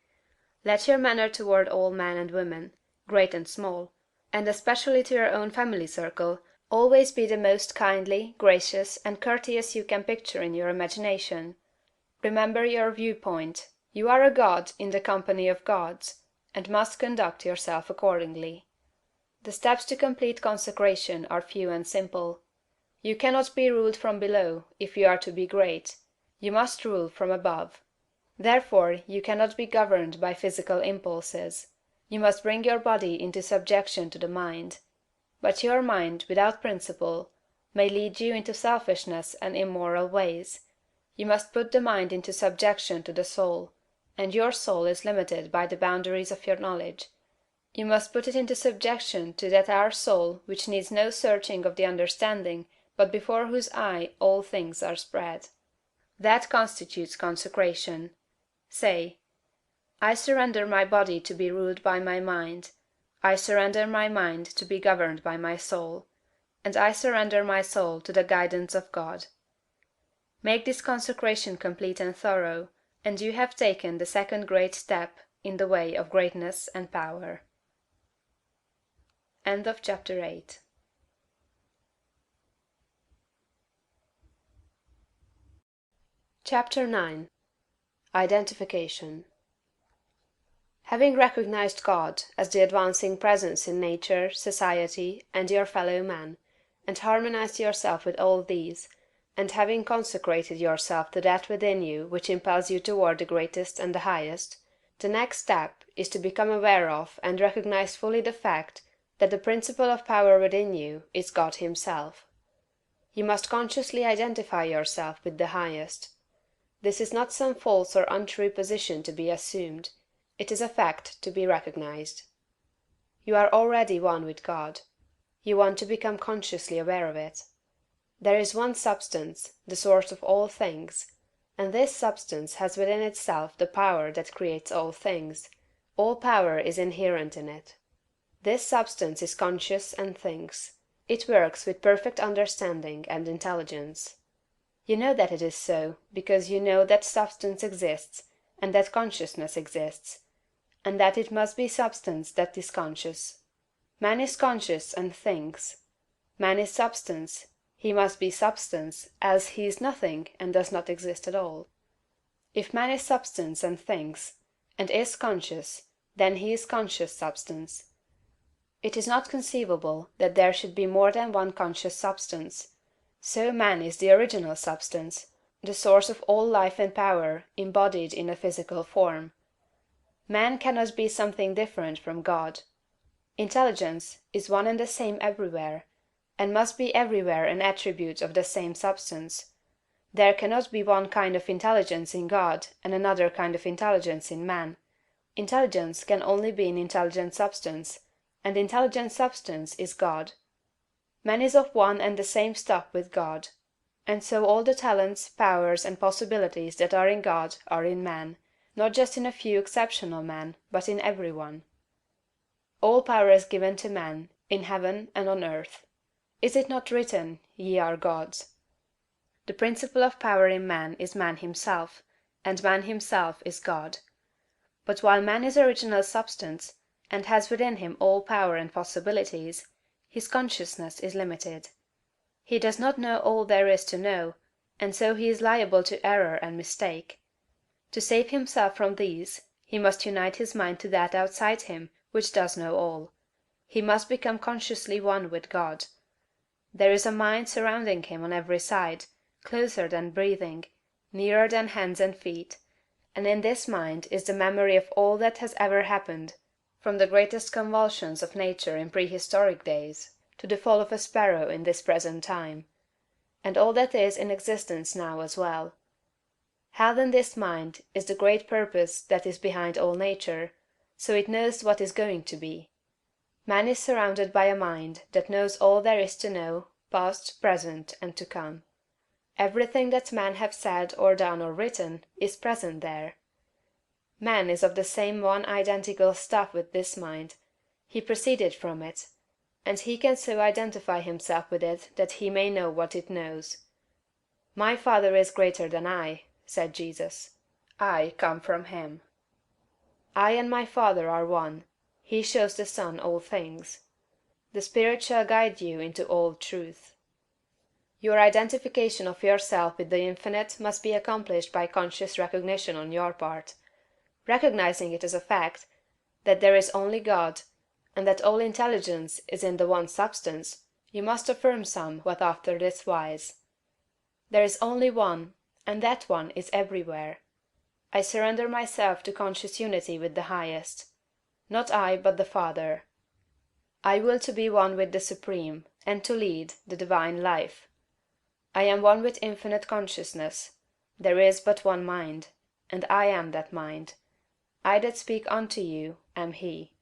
Let your manner toward all men and women, great and small, and especially to your own family circle, always be the most kindly, gracious, and courteous you can picture in your imagination. Remember your viewpoint: you are a god in the company of gods, and must conduct yourself accordingly. The steps to complete consecration are few and simple. You cannot be ruled from below, if you are to be great: you must rule from above. Therefore you cannot be governed by physical impulses. You must bring your body into subjection to the mind. But your mind, without principle, may lead you into selfishness and immoral ways. You must put the mind into subjection to the soul, and your soul is limited by the boundaries of your knowledge. You must put it into subjection to that our soul which needs no searching of the understanding, but before whose eye all things are spread. That constitutes consecration. Say: I surrender my body to be ruled by my mind. I surrender my mind to be governed by my soul. And I surrender my soul to the guidance of God. Make this consecration complete and thorough, and you have taken the second great step in the way of greatness and power. End of Chapter 8. Chapter 9. Identification. Having recognized God as the advancing presence in nature, society, and your fellow men, and harmonized yourself with all these, and having consecrated yourself to that within you which impels you toward the greatest and the highest, the next step is to become aware of and recognize fully the fact that the principle of power within you is God himself. You must consciously identify yourself with the highest. This is not some false or untrue position to be assumed: it is a fact to be recognized. You are already one with God. You want to become consciously aware of it. There is one substance, the source of all things, and this substance has within itself the power that creates all things. All power is inherent in it. This substance is conscious and thinks. It works with perfect understanding and intelligence. You know that it is so, because you know that substance exists, and that consciousness exists, and that it must be substance that is conscious. Man is conscious and thinks. Man is substance: he must be substance, else he is nothing and does not exist at all. If man is substance and thinks, and is conscious, then he is conscious substance. It is not conceivable that there should be more than one conscious substance. So man is the original substance, the source of all life and power, embodied in a physical form. Man cannot be something different from God. Intelligence is one and the same everywhere, and must be everywhere an attribute of the same substance. There cannot be one kind of intelligence in God and another kind of intelligence in man. Intelligence can only be in intelligent substance, and intelligent substance is God. Man is of one and the same stock with God, and so all the talents, powers, and possibilities that are in God are in man, not just in a few exceptional men, but in every one. All power is given to man, in heaven and on earth. Is it not written, "Ye are gods"? The principle of power in man is man himself, and man himself is God. But while man is original substance, and has within him all power and possibilities, his consciousness is limited. He does not know all there is to know, and so he is liable to error and mistake. To save himself from these, he must unite his mind to that outside him which does know all. He must become consciously one with God. There is a mind surrounding him on every side, closer than breathing, nearer than hands and feet, and in this mind is the memory of all that has ever happened, from the greatest convulsions of nature in prehistoric days to the fall of a sparrow in this present time, and all that is in existence now as well. Held in this mind is the great purpose that is behind all nature, so it knows what is going to be. Man is surrounded by a mind that knows all there is to know, past, present, and to come. Everything that men have said or done or written is present there. Man is of the same one identical stuff with this mind, he proceeded from it, and he can so identify himself with it that he may know what it knows. My Father is greater than I, said Jesus. I come from him. I and my Father are one. He shows the Son all things. The Spirit shall guide you into all truth. Your identification of yourself with the infinite must be accomplished by conscious recognition on your part. Recognizing it as a fact, that there is only God, and that all intelligence is in the one substance, you must affirm somewhat after this wise. There is only one, and that one is everywhere. I surrender myself to conscious unity with the Highest. Not I, but the Father. I will to be one with the Supreme, and to lead the divine life. I am one with infinite consciousness. There is but one mind, and I am that mind. I that speak unto you am He.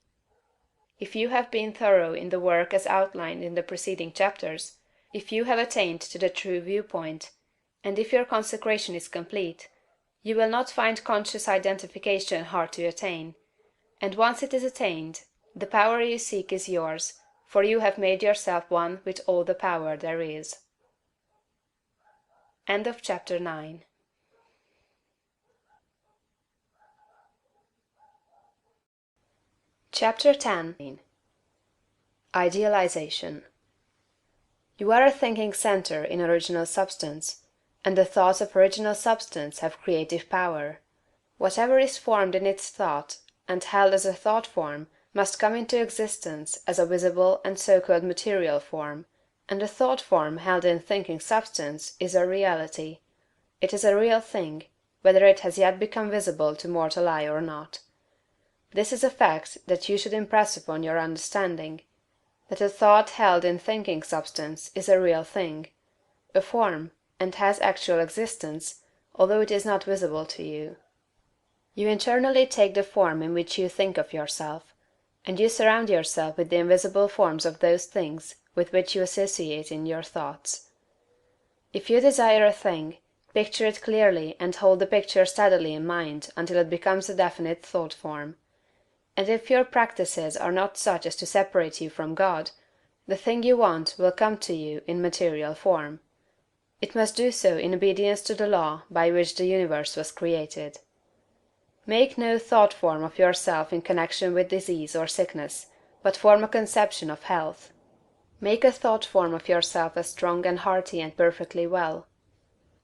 If you have been thorough in the work as outlined in the preceding chapters, if you have attained to the true viewpoint, and if your consecration is complete, you will not find conscious identification hard to attain, and once it is attained, the power you seek is yours, for you have made yourself one with all the power there is. End of chapter 9. Chapter 10. Idealization. You are a thinking centre in original substance, and the thoughts of original substance have creative power. Whatever is formed in its thought, and held as a thought form, must come into existence as a visible and so-called material form, and a thought form held in thinking substance is a reality. It is a real thing, whether it has yet become visible to mortal eye or not. This is a fact that you should impress upon your understanding, that a thought held in thinking substance is a real thing, a form, and has actual existence, although it is not visible to you. You internally take the form in which you think of yourself, and you surround yourself with the invisible forms of those things with which you associate in your thoughts. If you desire a thing, picture it clearly and hold the picture steadily in mind until it becomes a definite thought form. And if your practices are not such as to separate you from God, the thing you want will come to you in material form. It must do so in obedience to the law by which the universe was created. Make no thought form of yourself in connection with disease or sickness, but form a conception of health. Make a thought form of yourself as strong and hearty and perfectly well.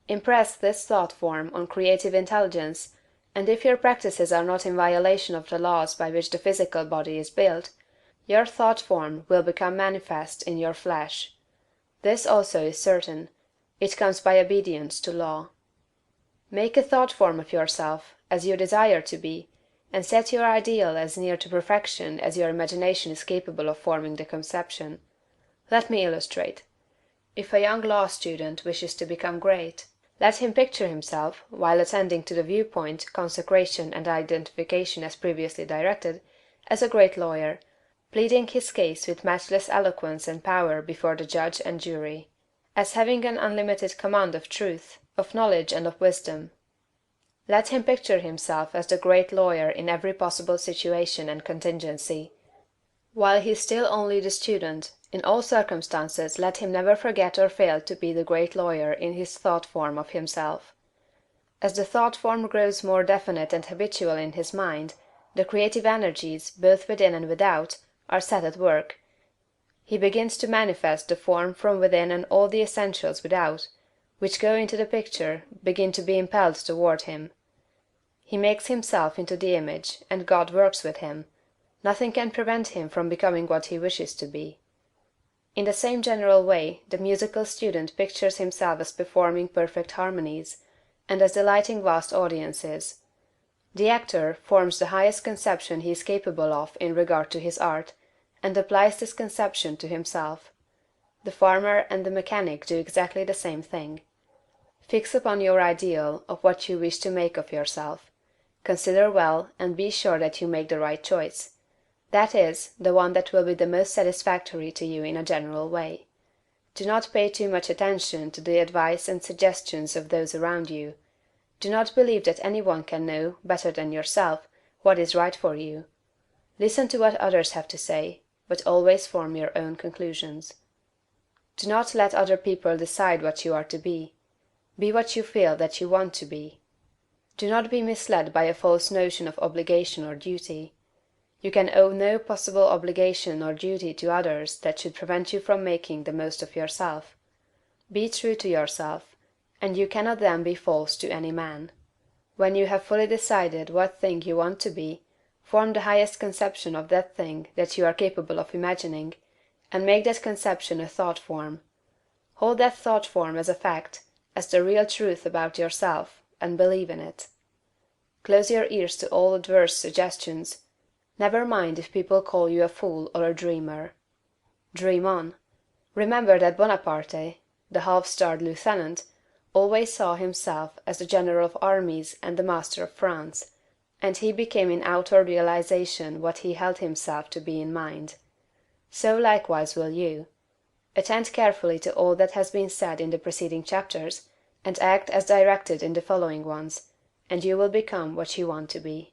Impress this thought form on creative intelligence, and if your practices are not in violation of the laws by which the physical body is built, your thought form will become manifest in your flesh. This also is certain: it comes by obedience to law. Make a thought form of yourself, as you desire to be, and set your ideal as near to perfection as your imagination is capable of forming the conception. Let me illustrate. If a young law student wishes to become great, let him picture himself, while attending to the viewpoint, consecration, and identification as previously directed, as a great lawyer, pleading his case with matchless eloquence and power before the judge and jury, as having an unlimited command of truth, of knowledge, and of wisdom. Let him picture himself as the great lawyer in every possible situation and contingency. While he is still only the student, in all circumstances let him never forget or fail to be the great lawyer in his thought form of himself. As the thought form grows more definite and habitual in his mind, the creative energies, both within and without, are set at work. He begins to manifest the form from within, and all the essentials without, which go into the picture, begin to be impelled toward him. He makes himself into the image, and God works with him. Nothing can prevent him from becoming what he wishes to be. In the same general way the musical student pictures himself as performing perfect harmonies, and as delighting vast audiences. The actor forms the highest conception he is capable of in regard to his art, and applies this conception to himself. The farmer and the mechanic do exactly the same thing. Fix upon your ideal of what you wish to make of yourself. Consider well, and be sure that you make the right choice. That is, the one that will be the most satisfactory to you in a general way. Do not pay too much attention to the advice and suggestions of those around you. Do not believe that any one can know, better than yourself, what is right for you. Listen to what others have to say, but always form your own conclusions. Do not let other people decide what you are to be. Be what you feel that you want to be. Do not be misled by a false notion of obligation or duty. You can owe no possible obligation or duty to others that should prevent you from making the most of yourself. Be true to yourself, and you cannot then be false to any man. When you have fully decided what thing you want to be, form the highest conception of that thing that you are capable of imagining, and make that conception a thought form. Hold that thought form as a fact, as the real truth about yourself, and believe in it. Close your ears to all adverse suggestions. Never mind if people call you a fool or a dreamer. Dream on. Remember that Bonaparte, the half-starved lieutenant, always saw himself as the general of armies and the master of France, and he became in outward realization what he held himself to be in mind. So likewise will you. Attend carefully to all that has been said in the preceding chapters, and act as directed in the following ones, and you will become what you want to be.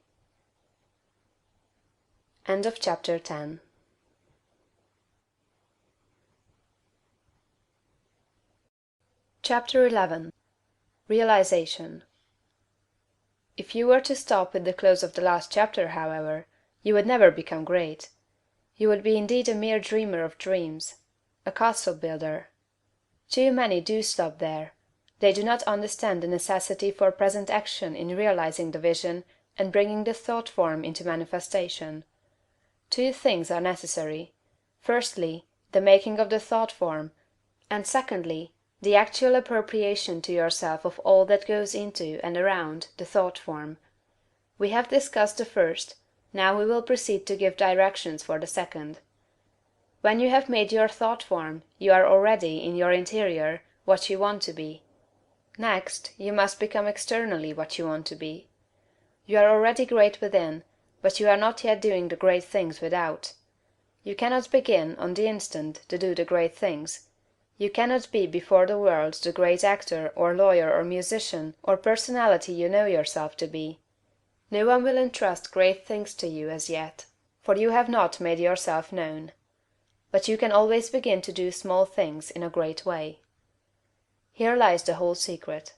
End of chapter 10. Chapter 11. Realization. If you were to stop with the close of the last chapter, however, you would never become great. You would be indeed a mere dreamer of dreams, a castle builder. Too many do stop there. They do not understand the necessity for present action in realizing the vision and bringing the thought form into manifestation. Two things are necessary: firstly, the making of the thought form, and secondly, the actual appropriation to yourself of all that goes into and around the thought form. We have discussed the first, now we will proceed to give directions for the second. When you have made your thought form, you are already, in your interior, what you want to be. Next, you must become externally what you want to be. You are already great within, but you are not yet doing the great things without. You cannot begin, on the instant, to do the great things. You cannot be before the world the great actor or lawyer or musician or personality you know yourself to be. No one will entrust great things to you as yet, for you have not made yourself known. But you can always begin to do small things in a great way. Here lies the whole secret.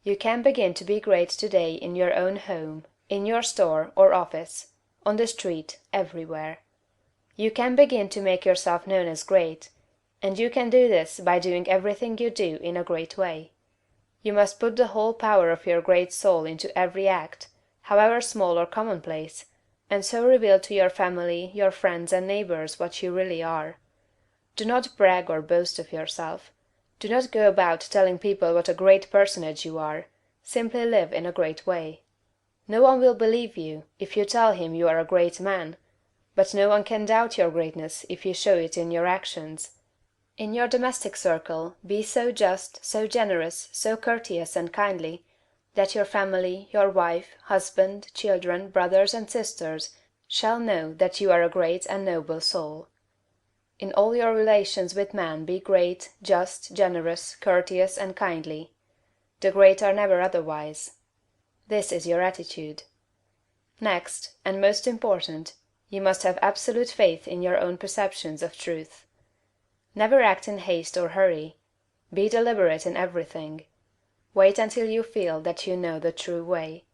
You can begin to be great today in your own home, in your store or office, on the street, everywhere. You can begin to make yourself known as great, and you can do this by doing everything you do in a great way. You must put the whole power of your great soul into every act, however small or commonplace, and so reveal to your family, your friends and neighbors what you really are. Do not brag or boast of yourself. Do not go about telling people what a great personage you are. Simply live in a great way. No one will believe you if you tell him you are a great man, but no one can doubt your greatness if you show it in your actions. In your domestic circle be so just, so generous, so courteous and kindly, that your family, your wife, husband, children, brothers and sisters shall know that you are a great and noble soul. In all your relations with men be great, just, generous, courteous and kindly. The great are never otherwise. This is your attitude. Next, and most important, you must have absolute faith in your own perceptions of truth. Never act in haste or hurry. Be deliberate in everything. Wait until you feel that you know the true way.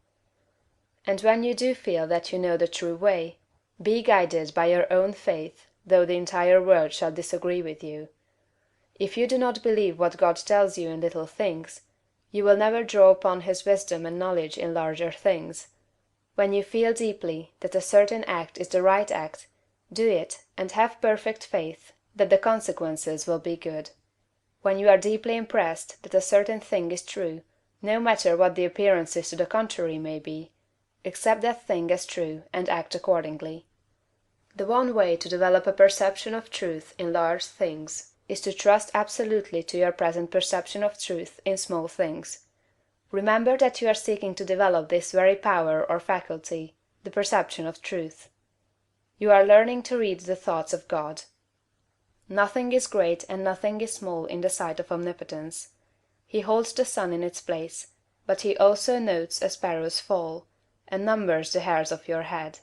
And when you do feel that you know the true way, be guided by your own faith, though the entire world shall disagree with you. If you do not believe what God tells you in little things, you will never draw upon his wisdom and knowledge in larger things. When you feel deeply that a certain act is the right act, do it and have perfect faith that the consequences will be good. When you are deeply impressed that a certain thing is true, no matter what the appearances to the contrary may be, accept that thing as true and act accordingly. The one way to develop a perception of truth in large things is to trust absolutely to your present perception of truth in small things. Remember that you are seeking to develop this very power or faculty, the perception of truth. You are learning to read the thoughts of God. Nothing is great and nothing is small in the sight of Omnipotence. He holds the sun in its place, but he also notes a sparrow's fall, and numbers the hairs of your head.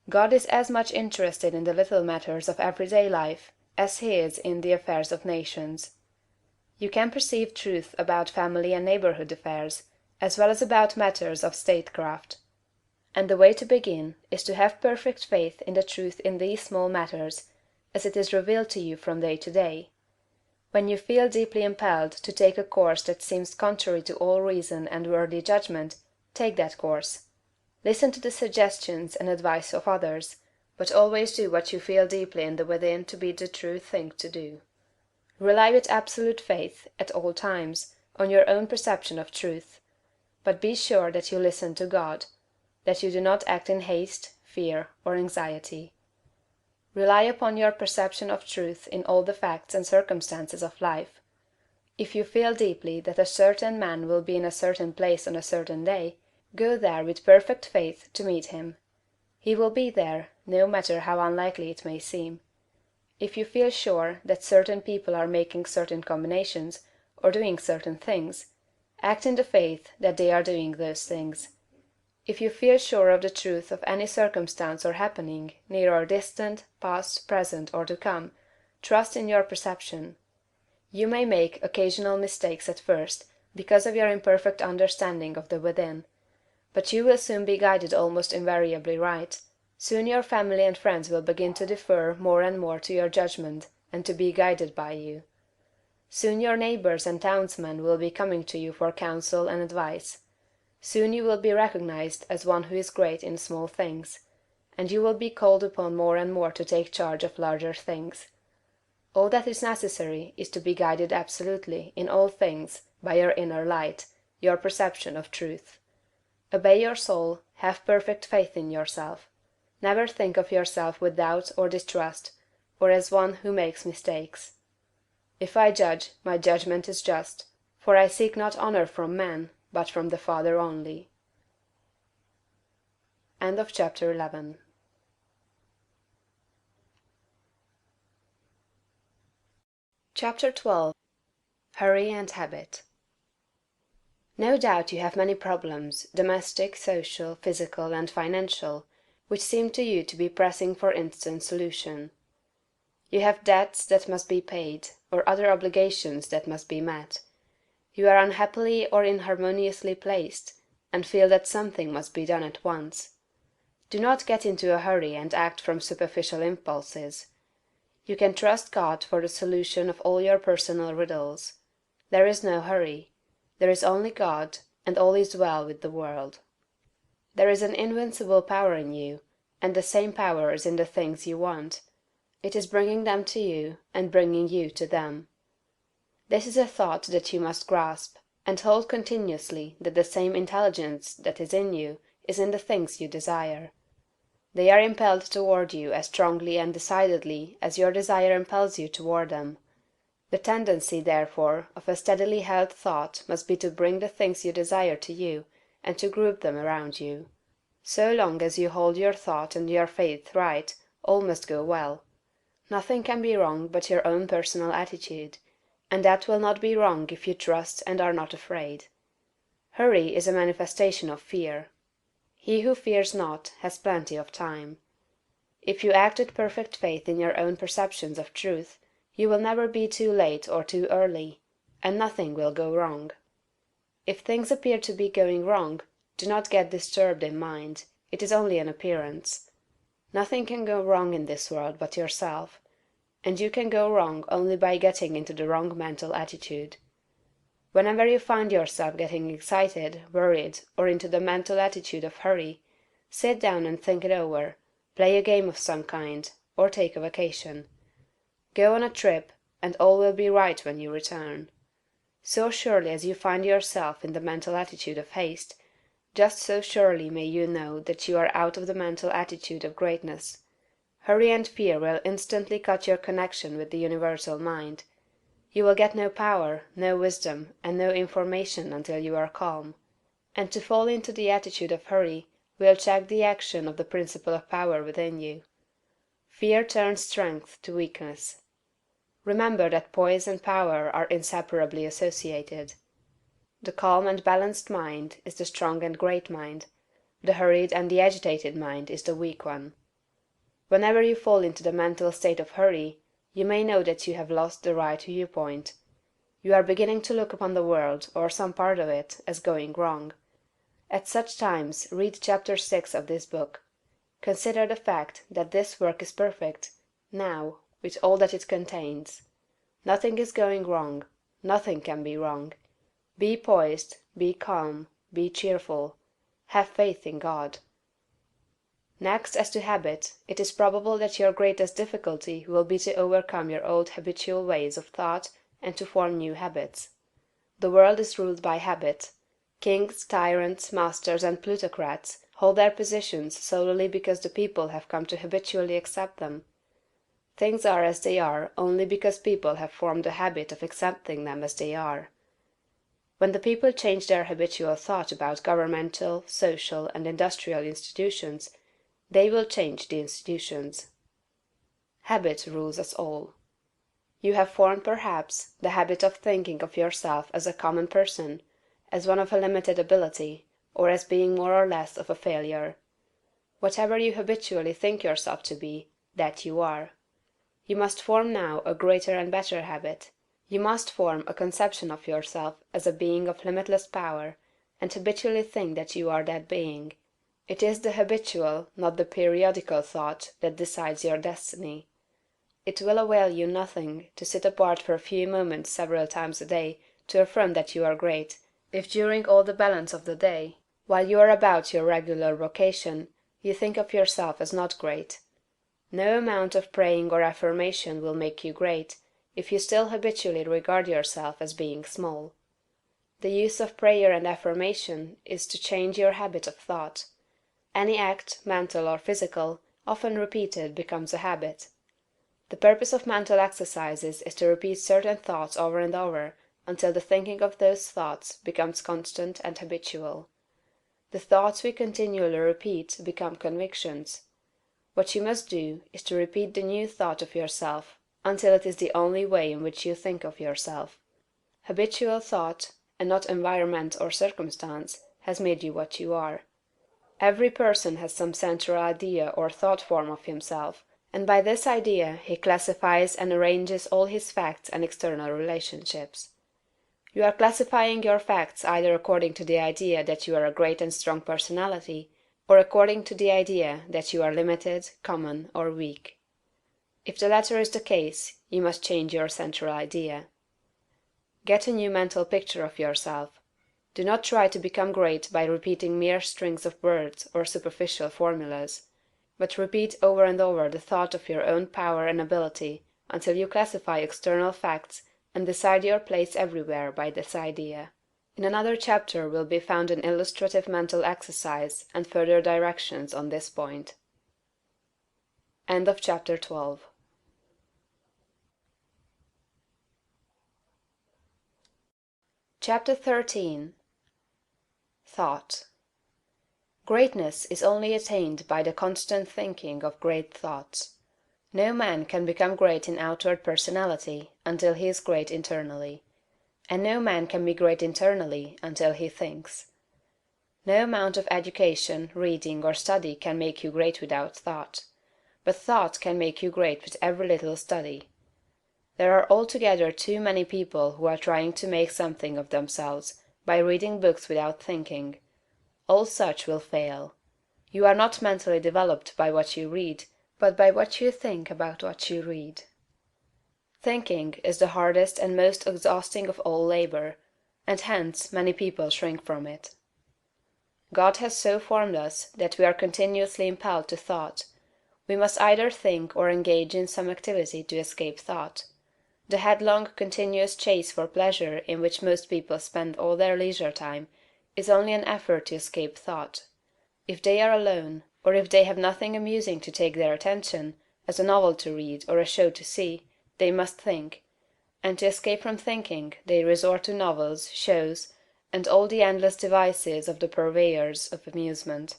God is as much interested in the little matters of everyday life as he is in the affairs of nations. You can perceive truth about family and neighborhood affairs, as well as about matters of statecraft. And the way to begin is to have perfect faith in the truth in these small matters, as it is revealed to you from day to day. When you feel deeply impelled to take a course that seems contrary to all reason and worthy judgment, take that course. Listen to the suggestions and advice of others, but always do what you feel deeply in the within to be the true thing to do. Rely with absolute faith, at all times, on your own perception of truth, but be sure that you listen to God, that you do not act in haste, fear, or anxiety. Rely upon your perception of truth in all the facts and circumstances of life. If you feel deeply that a certain man will be in a certain place on a certain day, go there with perfect faith to meet him. He will be there, no matter how unlikely it may seem. If you feel sure that certain people are making certain combinations, or doing certain things, act in the faith that they are doing those things. If you feel sure of the truth of any circumstance or happening, near or distant, past, present, or to come, trust in your perception. You may make occasional mistakes at first, because of your imperfect understanding of the within. But you will soon be guided almost invariably right. Soon your family and friends will begin to defer more and more to your judgment, and to be guided by you. Soon your neighbors and townsmen will be coming to you for counsel and advice. Soon you will be recognized as one who is great in small things, and you will be called upon more and more to take charge of larger things. All that is necessary is to be guided absolutely, in all things, by your inner light, your perception of truth. Obey your soul, have perfect faith in yourself. Never think of yourself with doubt or distrust, or as one who makes mistakes. If I judge, my judgment is just, for I seek not honor from man, but from the Father only. End of chapter 11. Chapter 12. Hurry and Habit. No doubt you have many problems, domestic, social, physical, and financial, which seem to you to be pressing for instant solution. You have debts that must be paid, or other obligations that must be met. You are unhappily or inharmoniously placed, and feel that something must be done at once. Do not get into a hurry and act from superficial impulses. You can trust God for the solution of all your personal riddles. There is no hurry. There is only God, and all is well with the world. There is an invincible power in you, and the same power is in the things you want. It is bringing them to you, and bringing you to them. This is a thought that you must grasp, and hold continuously that the same intelligence that is in you is in the things you desire. They are impelled toward you as strongly and decidedly as your desire impels you toward them. The tendency, therefore, of a steadily held thought must be to bring the things you desire to you, and to group them around you. So long as you hold your thought and your faith right, all must go well. Nothing can be wrong but your own personal attitude, and that will not be wrong if you trust and are not afraid. Hurry is a manifestation of fear. He who fears not has plenty of time. If you act with perfect faith in your own perceptions of truth, you will never be too late or too early, and nothing will go wrong. If things appear to be going wrong, do not get disturbed in mind, it is only an appearance. Nothing can go wrong in this world but yourself, and you can go wrong only by getting into the wrong mental attitude. Whenever you find yourself getting excited, worried, or into the mental attitude of hurry, sit down and think it over, play a game of some kind, or take a vacation. Go on a trip, and all will be right when you return. So surely as you find yourself in the mental attitude of haste, just so surely may you know that you are out of the mental attitude of greatness. Hurry and fear will instantly cut your connection with the universal mind. You will get no power, no wisdom, and no information until you are calm. And to fall into the attitude of hurry will check the action of the principle of power within you. Fear turns strength to weakness. Remember that poise and power are inseparably associated. The calm and balanced mind is the strong and great mind, the hurried and the agitated mind is the weak one. Whenever you fall into the mental state of hurry, you may know that you have lost the right viewpoint. You are beginning to look upon the world, or some part of it, as going wrong. At such times read chapter 6 of this book. Consider the fact that this work is perfect, now, with all that it contains. Nothing is going wrong, nothing can be wrong. Be poised, be calm, be cheerful. Have faith in God. Next, as to habit, it is probable that your greatest difficulty will be to overcome your old habitual ways of thought and to form new habits. The world is ruled by habit. Kings, tyrants, masters, and plutocrats hold their positions solely because the people have come to habitually accept them. Things are as they are only because people have formed the habit of accepting them as they are. When the people change their habitual thought about governmental, social, and industrial institutions, they will change the institutions. Habit rules us all. You have formed, perhaps, the habit of thinking of yourself as a common person, as one of a limited ability, or as being more or less of a failure. Whatever you habitually think yourself to be, that you are. You must form now a greater and better habit. You must form a conception of yourself as a being of limitless power, and habitually think that you are that being. It is the habitual, not the periodical thought that decides your destiny. It will avail you nothing to sit apart for a few moments several times a day to affirm that you are great, if during all the balance of the day, while you are about your regular vocation, you think of yourself as not great. No amount of praying or affirmation will make you great, if you still habitually regard yourself as being small. The use of prayer and affirmation is to change your habit of thought. Any act, mental or physical, often repeated becomes a habit. The purpose of mental exercises is to repeat certain thoughts over and over until the thinking of those thoughts becomes constant and habitual. The thoughts we continually repeat become convictions. What you must do is to repeat the new thought of yourself until it is the only way in which you think of yourself. Habitual thought, and not environment or circumstance, has made you what you are. Every person has some central idea or thought form of himself, and by this idea he classifies and arranges all his facts and external relationships. You are classifying your facts either according to the idea that you are a great and strong personality, or according to the idea that you are limited, common, or weak. If the latter is the case, you must change your central idea. Get a new mental picture of yourself. Do not try to become great by repeating mere strings of words or superficial formulas, but repeat over and over the thought of your own power and ability until you classify external facts and decide your place everywhere by this idea. In another chapter will be found an illustrative mental exercise and further directions on this point. End of chapter 12. Chapter 13. Thought. Greatness is only attained by the constant thinking of great thoughts. No man can become great in outward personality until he is great internally, and no man can be great internally until he thinks. No amount of education, reading, or study can make you great without thought, but thought can make you great with every little study. There are altogether too many people who are trying to make something of themselves by reading books without thinking. All such will fail. You are not mentally developed by what you read, but by what you think about what you read. Thinking is the hardest and most exhausting of all labor. and hence many people shrink from it. God has so formed us that we are continuously impelled to thought. We must either think or engage in some activity to escape thought. The headlong, continuous chase for pleasure in which most people spend all their leisure time is only an effort to escape thought. If they are alone, or if they have nothing amusing to take their attention, as a novel to read or a show to see, they must think; and to escape from thinking they resort to novels, shows, and all the endless devices of the purveyors of amusement.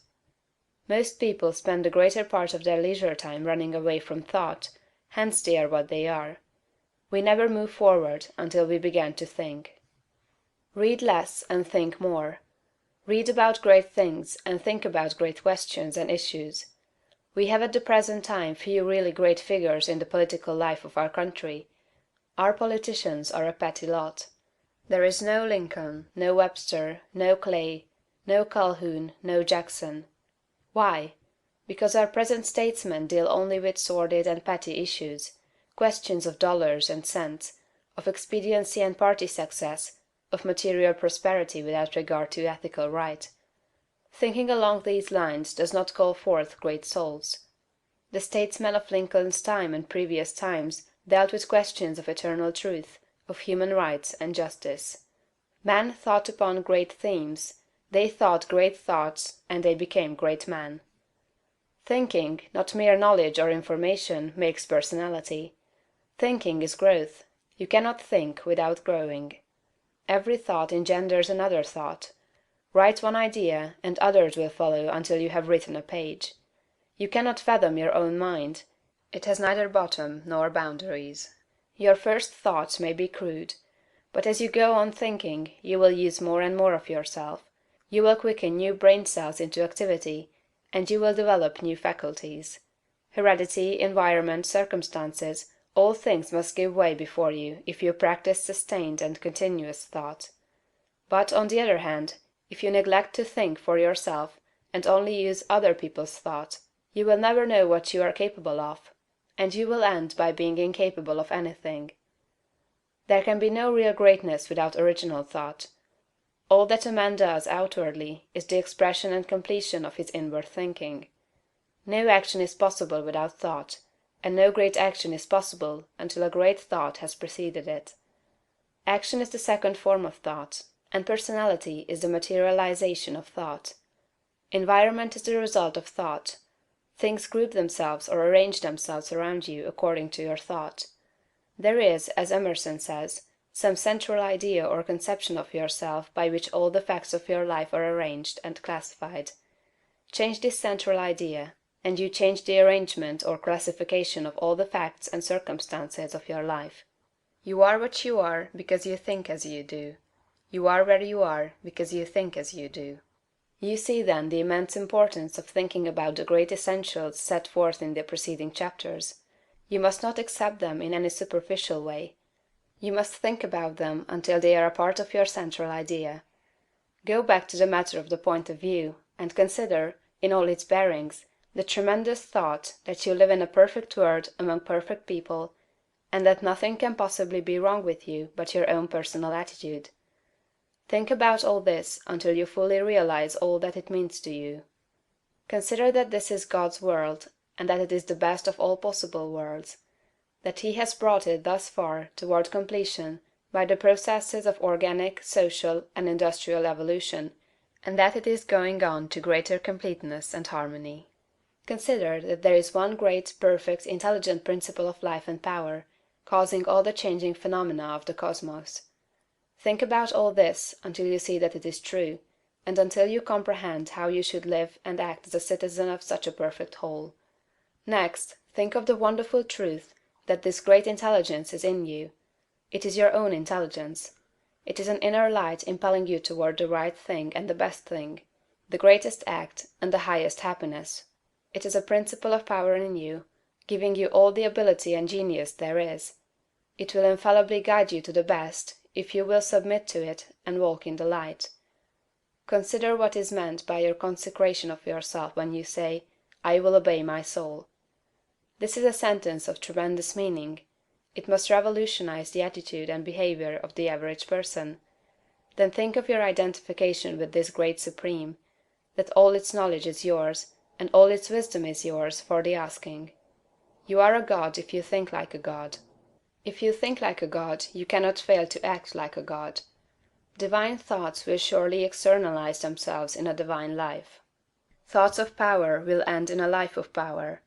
Most people spend the greater part of their leisure time running away from thought, hence they are what they are. We never move forward until we begin to think. Read less and think more. Read about great things and think about great questions and issues. We have at the present time few really great figures in the political life of our country. Our politicians are a petty lot. There is no Lincoln, no Webster, no Clay, no Calhoun, no Jackson. Why? Because our present statesmen deal only with sordid and petty issues, questions of dollars and cents, of expediency and party success, of material prosperity without regard to ethical right. Thinking along these lines does not call forth great souls. The statesmen of Lincoln's time and previous times dealt with questions of eternal truth, of human rights and justice. Men thought upon great themes, they thought great thoughts, and they became great men. Thinking, not mere knowledge or information, makes personality. Thinking is growth. You cannot think without growing. Every thought engenders another thought. Write one idea, and others will follow until you have written a page. You cannot fathom your own mind. It has neither bottom nor boundaries. Your first thoughts may be crude, but as you go on thinking you will use more and more of yourself. You will quicken new brain cells into activity, and you will develop new faculties. Heredity, environment, circumstances, all things must give way before you if you practice sustained and continuous thought. But, on the other hand, if you neglect to think for yourself, and only use other people's thought, you will never know what you are capable of, and you will end by being incapable of anything. There can be no real greatness without original thought. All that a man does outwardly is the expression and completion of his inward thinking. No action is possible without thought, and no great action is possible until a great thought has preceded it. Action is the second form of thought, and personality is the materialization of thought. Environment is the result of thought. Things group themselves or arrange themselves around you according to your thought. There is, as Emerson says, some central idea or conception of yourself by which all the facts of your life are arranged and classified. Change this central idea, and you change the arrangement or classification of all the facts and circumstances of your life. You are what you are because you think as you do. You are where you are because you think as you do. You see then the immense importance of thinking about the great essentials set forth in the preceding chapters. You must not accept them in any superficial way. You must think about them until they are a part of your central idea. Go back to the matter of the point of view, and consider, in all its bearings, the tremendous thought that you live in a perfect world among perfect people, and that nothing can possibly be wrong with you but your own personal attitude. Think about all this until you fully realize all that it means to you. Consider that this is God's world, and that it is the best of all possible worlds; that He has brought it thus far toward completion by the processes of organic, social, and industrial evolution, and that it is going on to greater completeness and harmony. Consider that there is one great, perfect, intelligent principle of life and power, causing all the changing phenomena of the cosmos. Think about all this until you see that it is true, and until you comprehend how you should live and act as a citizen of such a perfect whole. Next, think of the wonderful truth that this great intelligence is in you. It is your own intelligence. It is an inner light impelling you toward the right thing and the best thing, the greatest act and the highest happiness. It is a principle of power in you, giving you all the ability and genius there is. It will infallibly guide you to the best, if you will submit to it and walk in the light. Consider what is meant by your consecration of yourself when you say, "I will obey my soul." This is a sentence of tremendous meaning. It must revolutionize the attitude and behavior of the average person. Then think of your identification with this Great Supreme, that all its knowledge is yours, and all its wisdom is yours for the asking. You are a god if you think like a god. If you think like a god, you cannot fail to act like a god. Divine thoughts will surely externalize themselves in a divine life. Thoughts of power will end in a life of power.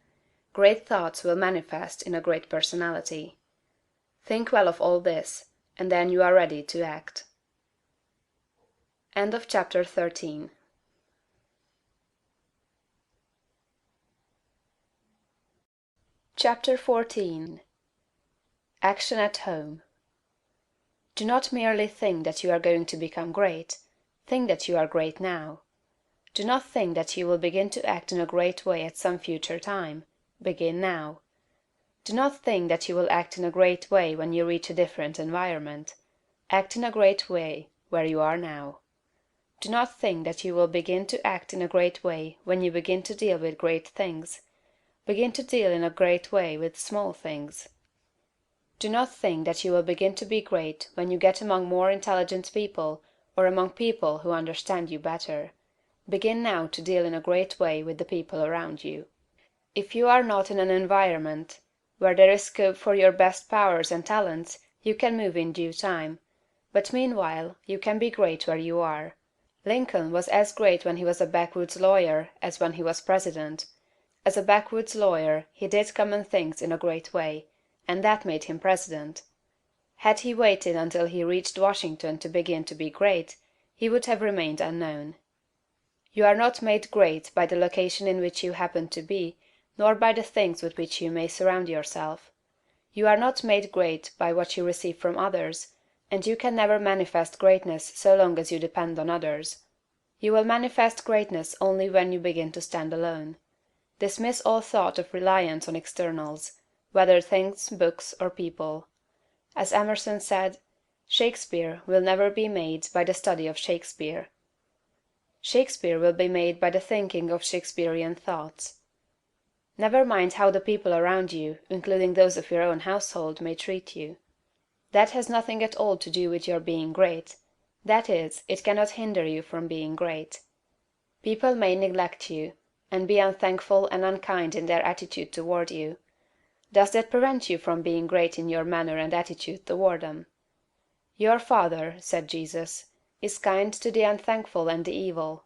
Great thoughts will manifest in a great personality. Think well of all this, and then you are ready to act. End of chapter 13. Chapter 14. Action at Home. Do not merely think that you are going to become great, think that you are great now. Do not think that you will begin to act in a great way at some future time. Begin now. Do not think that you will act in a great way when you reach a different environment. Act in a great way where you are now. Do not think that you will begin to act in a great way when you begin to deal with great things. Begin to deal in a great way with small things. Do not think that you will begin to be great when you get among more intelligent people or among people who understand you better. Begin now to deal in a great way with the people around you. If you are not in an environment where there is scope for your best powers and talents, you can move in due time, but meanwhile you can be great where you are. Lincoln was as great when he was a backwoods lawyer as when he was president. As a backwoods lawyer he did common things in a great way, and that made him president. Had he waited until he reached Washington to begin to be great, he would have remained unknown. You are not made great by the location in which you happen to be, nor by the things with which you may surround yourself. You are not made great by what you receive from others, and you can never manifest greatness so long as you depend on others. You will manifest greatness only when you begin to stand alone. Dismiss all thought of reliance on externals, whether things, books, or people. As Emerson said, Shakespeare will never be made by the study of Shakespeare. Shakespeare will be made by the thinking of Shakespearean thoughts. Never mind how the people around you, including those of your own household, may treat you. That has nothing at all to do with your being great. That is, it cannot hinder you from being great. People may neglect you, and be unthankful and unkind in their attitude toward you. Does that prevent you from being great in your manner and attitude toward them? Your Father, said Jesus, is kind to the unthankful and the evil.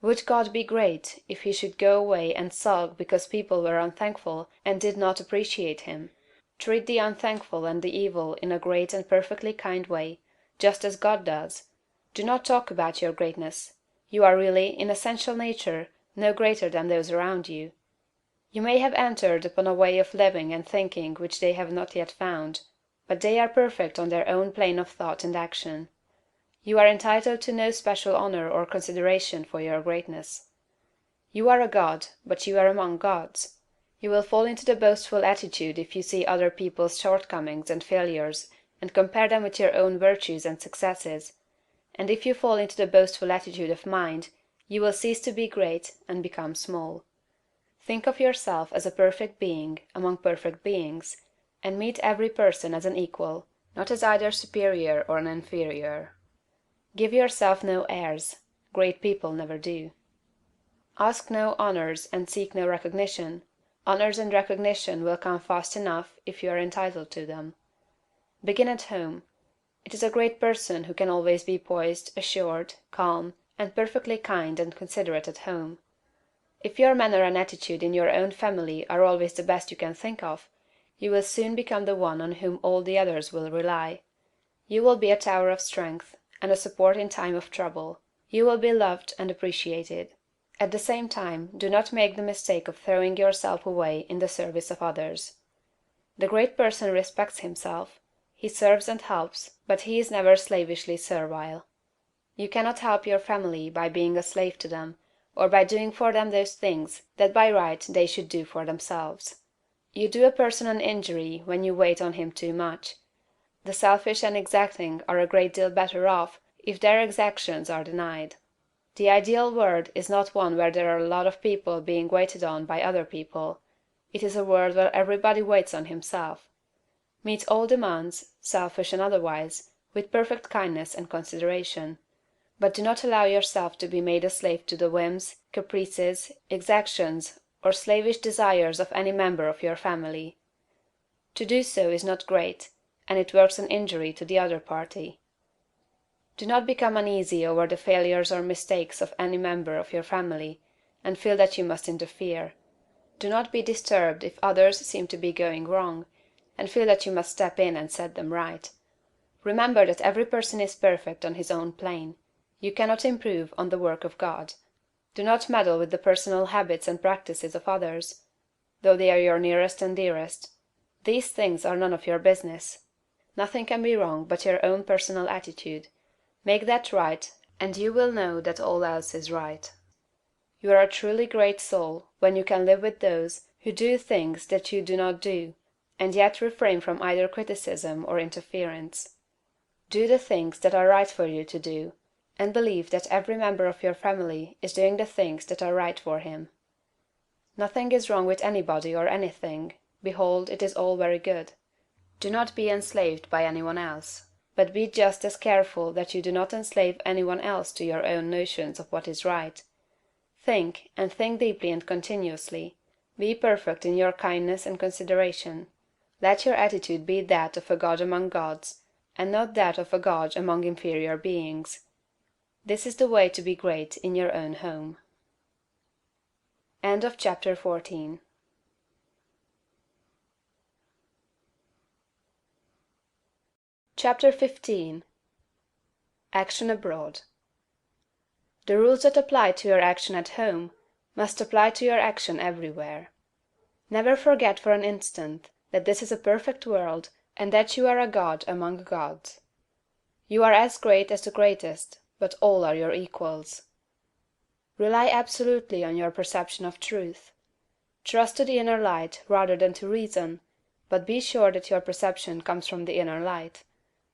Would God be great if he should go away and sulk because people were unthankful and did not appreciate him? Treat the unthankful and the evil in a great and perfectly kind way, just as God does. Do not talk about your greatness. You are really, in essential nature, no greater than those around you. You may have entered upon a way of living and thinking which they have not yet found, but they are perfect on their own plane of thought and action. You are entitled to no special honor or consideration for your greatness. You are a god, but you are among gods. You will fall into the boastful attitude if you see other people's shortcomings and failures and compare them with your own virtues and successes, and if you fall into the boastful attitude of mind, you will cease to be great and become small. Think of yourself as a perfect being among perfect beings, and meet every person as an equal, not as either superior or an inferior. Give yourself no airs. Great people never do. Ask no honors and seek no recognition. Honors and recognition will come fast enough if you are entitled to them. Begin at home. It is a great person who can always be poised, assured, calm, and perfectly kind and considerate at home. If your manner and attitude in your own family are always the best you can think of, you will soon become the one on whom all the others will rely. You will be a tower of strength, and a support in time of trouble. You will be loved and appreciated. At the same time, do not make the mistake of throwing yourself away in the service of others. The great person respects himself. He serves and helps, but he is never slavishly servile. You cannot help your family by being a slave to them, or by doing for them those things that by right they should do for themselves. You do a person an injury when you wait on him too much. The selfish and exacting are a great deal better off if their exactions are denied. The ideal world is not one where there are a lot of people being waited on by other people. It is a world where everybody waits on himself. Meet all demands, selfish and otherwise, with perfect kindness and consideration. But do not allow yourself to be made a slave to the whims, caprices, exactions, or slavish desires of any member of your family. To do so is not great, and it works an injury to the other party. Do not become uneasy over the failures or mistakes of any member of your family, and feel that you must interfere. Do not be disturbed if others seem to be going wrong, and feel that you must step in and set them right. Remember that every person is perfect on his own plane. You cannot improve on the work of God. Do not meddle with the personal habits and practices of others, though they are your nearest and dearest. These things are none of your business. Nothing can be wrong but your own personal attitude. Make that right, and you will know that all else is right. You are a truly great soul when you can live with those who do things that you do not do, and yet refrain from either criticism or interference. Do the things that are right for you to do, and believe that every member of your family is doing the things that are right for him. Nothing is wrong with anybody or anything. Behold, it is all very good. Do not be enslaved by anyone else, but be just as careful that you do not enslave anyone else to your own notions of what is right. Think, and think deeply and continuously. Be perfect in your kindness and consideration. Let your attitude be that of a god among gods, and not that of a god among inferior beings. This is the way to be great in your own home. End of chapter 14. Chapter 15. Action abroad. The rules that apply to your action at home must apply to your action everywhere. Never forget for an instant that this is a perfect world, and that you are a god among gods. You are as great as the greatest, but all are your equals. Rely absolutely on your perception of truth. Trust to the inner light rather than to reason, but be sure that your perception comes from the inner light.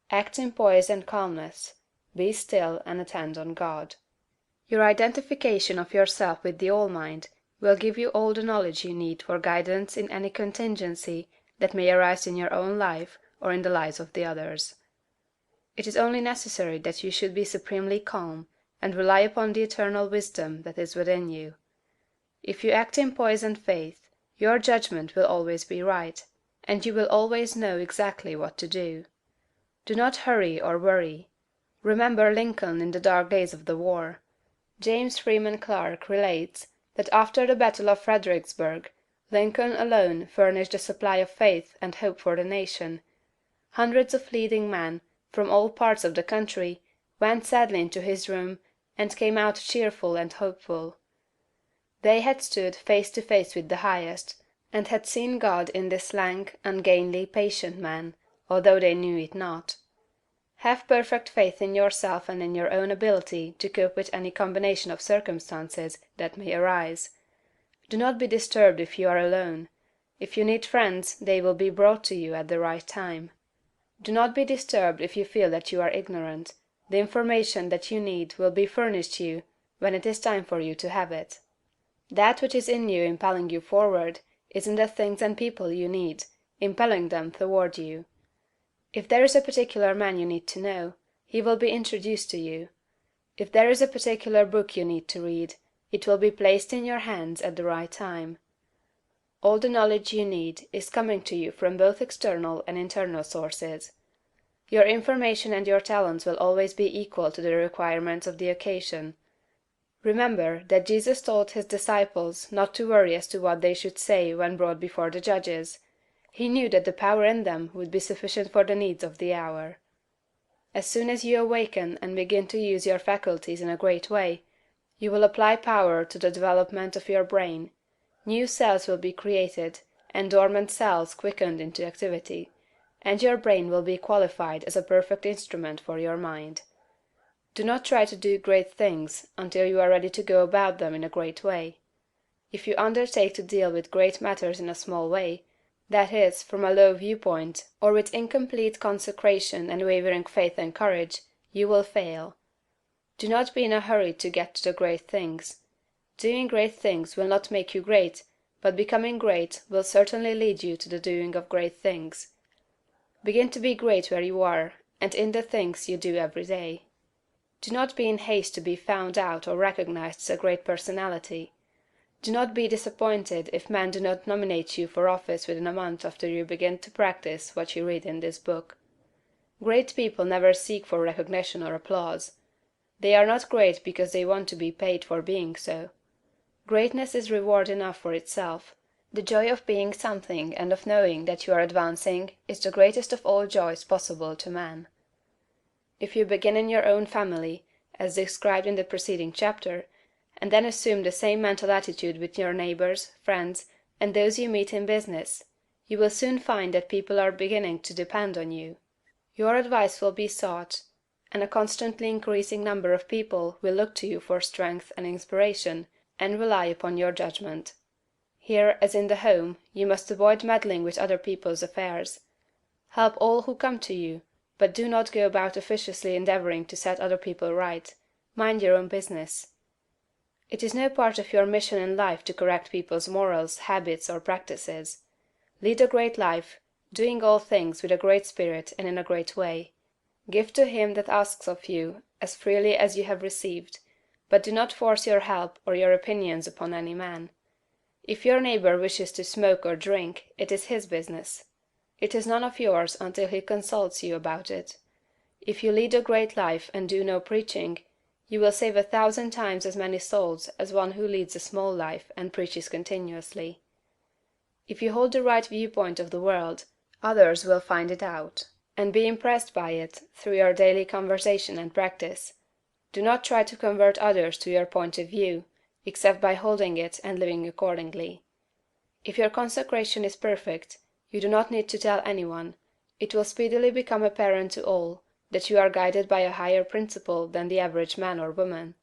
Act in poise and calmness. Be still and attend on God. Your identification of yourself with the All-Mind will give you all the knowledge you need for guidance in any contingency that may arise in your own life or in the lives of the others. It is only necessary that you should be supremely calm, and rely upon the eternal wisdom that is within you. If you act in poise and faith, your judgment will always be right, and you will always know exactly what to do. Do not hurry or worry. Remember Lincoln in the dark days of the war. James Freeman Clarke relates that after the Battle of Fredericksburg, Lincoln alone furnished a supply of faith and hope for the nation. Hundreds of leading men, from all parts of the country, went sadly into his room, and came out cheerful and hopeful. They had stood face to face with the Highest, and had seen God in this lank, ungainly, patient man, although they knew it not. Have perfect faith in yourself and in your own ability to cope with any combination of circumstances that may arise. Do not be disturbed if you are alone. If you need friends, they will be brought to you at the right time. Do not be disturbed if you feel that you are ignorant. The information that you need will be furnished you when it is time for you to have it. That which is in you impelling you forward is in the things and people you need, impelling them toward you. If there is a particular man you need to know, he will be introduced to you. If there is a particular book you need to read, it will be placed in your hands at the right time. All the knowledge you need is coming to you from both external and internal sources. Your information and your talents will always be equal to the requirements of the occasion. Remember that Jesus told his disciples not to worry as to what they should say when brought before the judges. He knew that the power in them would be sufficient for the needs of the hour. As soon as you awaken and begin to use your faculties in a great way, you will apply power to the development of your brain. New cells will be created, and dormant cells quickened into activity, and your brain will be qualified as a perfect instrument for your mind. Do not try to do great things until you are ready to go about them in a great way. If you undertake to deal with great matters in a small way, that is, from a low viewpoint, or with incomplete consecration and wavering faith and courage, you will fail. Do not be in a hurry to get to the great things. Doing great things will not make you great, but becoming great will certainly lead you to the doing of great things. Begin to be great where you are, and in the things you do every day. Do not be in haste to be found out or recognized as a great personality. Do not be disappointed if men do not nominate you for office within a month after you begin to practice what you read in this book. Great people never seek for recognition or applause. They are not great because they want to be paid for being so. Greatness is reward enough for itself. The joy of being something and of knowing that you are advancing is the greatest of all joys possible to man. If you begin in your own family, as described in the preceding chapter, and then assume the same mental attitude with your neighbors, friends, and those you meet in business, you will soon find that people are beginning to depend on you. Your advice will be sought, and a constantly increasing number of people will look to you for strength and inspiration, and rely upon your judgment. Here, as in the home, you must avoid meddling with other people's affairs. Help all who come to you, but do not go about officiously endeavoring to set other people right. Mind your own business. It is no part of your mission in life to correct people's morals, habits, or practices. Lead a great life, doing all things with a great spirit and in a great way. Give to him that asks of you as freely as you have received, but do not force your help or your opinions upon any man. If your neighbor wishes to smoke or drink, it is his business. It is none of yours until he consults you about it. If you lead a great life and do no preaching, you will save 1,000 times as many souls as one who leads a small life and preaches continuously. If you hold the right viewpoint of the world, others will find it out, and be impressed by it through your daily conversation and practice. Do not try to convert others to your point of view, except by holding it and living accordingly. If your consecration is perfect, you do not need to tell anyone. It will speedily become apparent to all that you are guided by a higher principle than the average man or woman.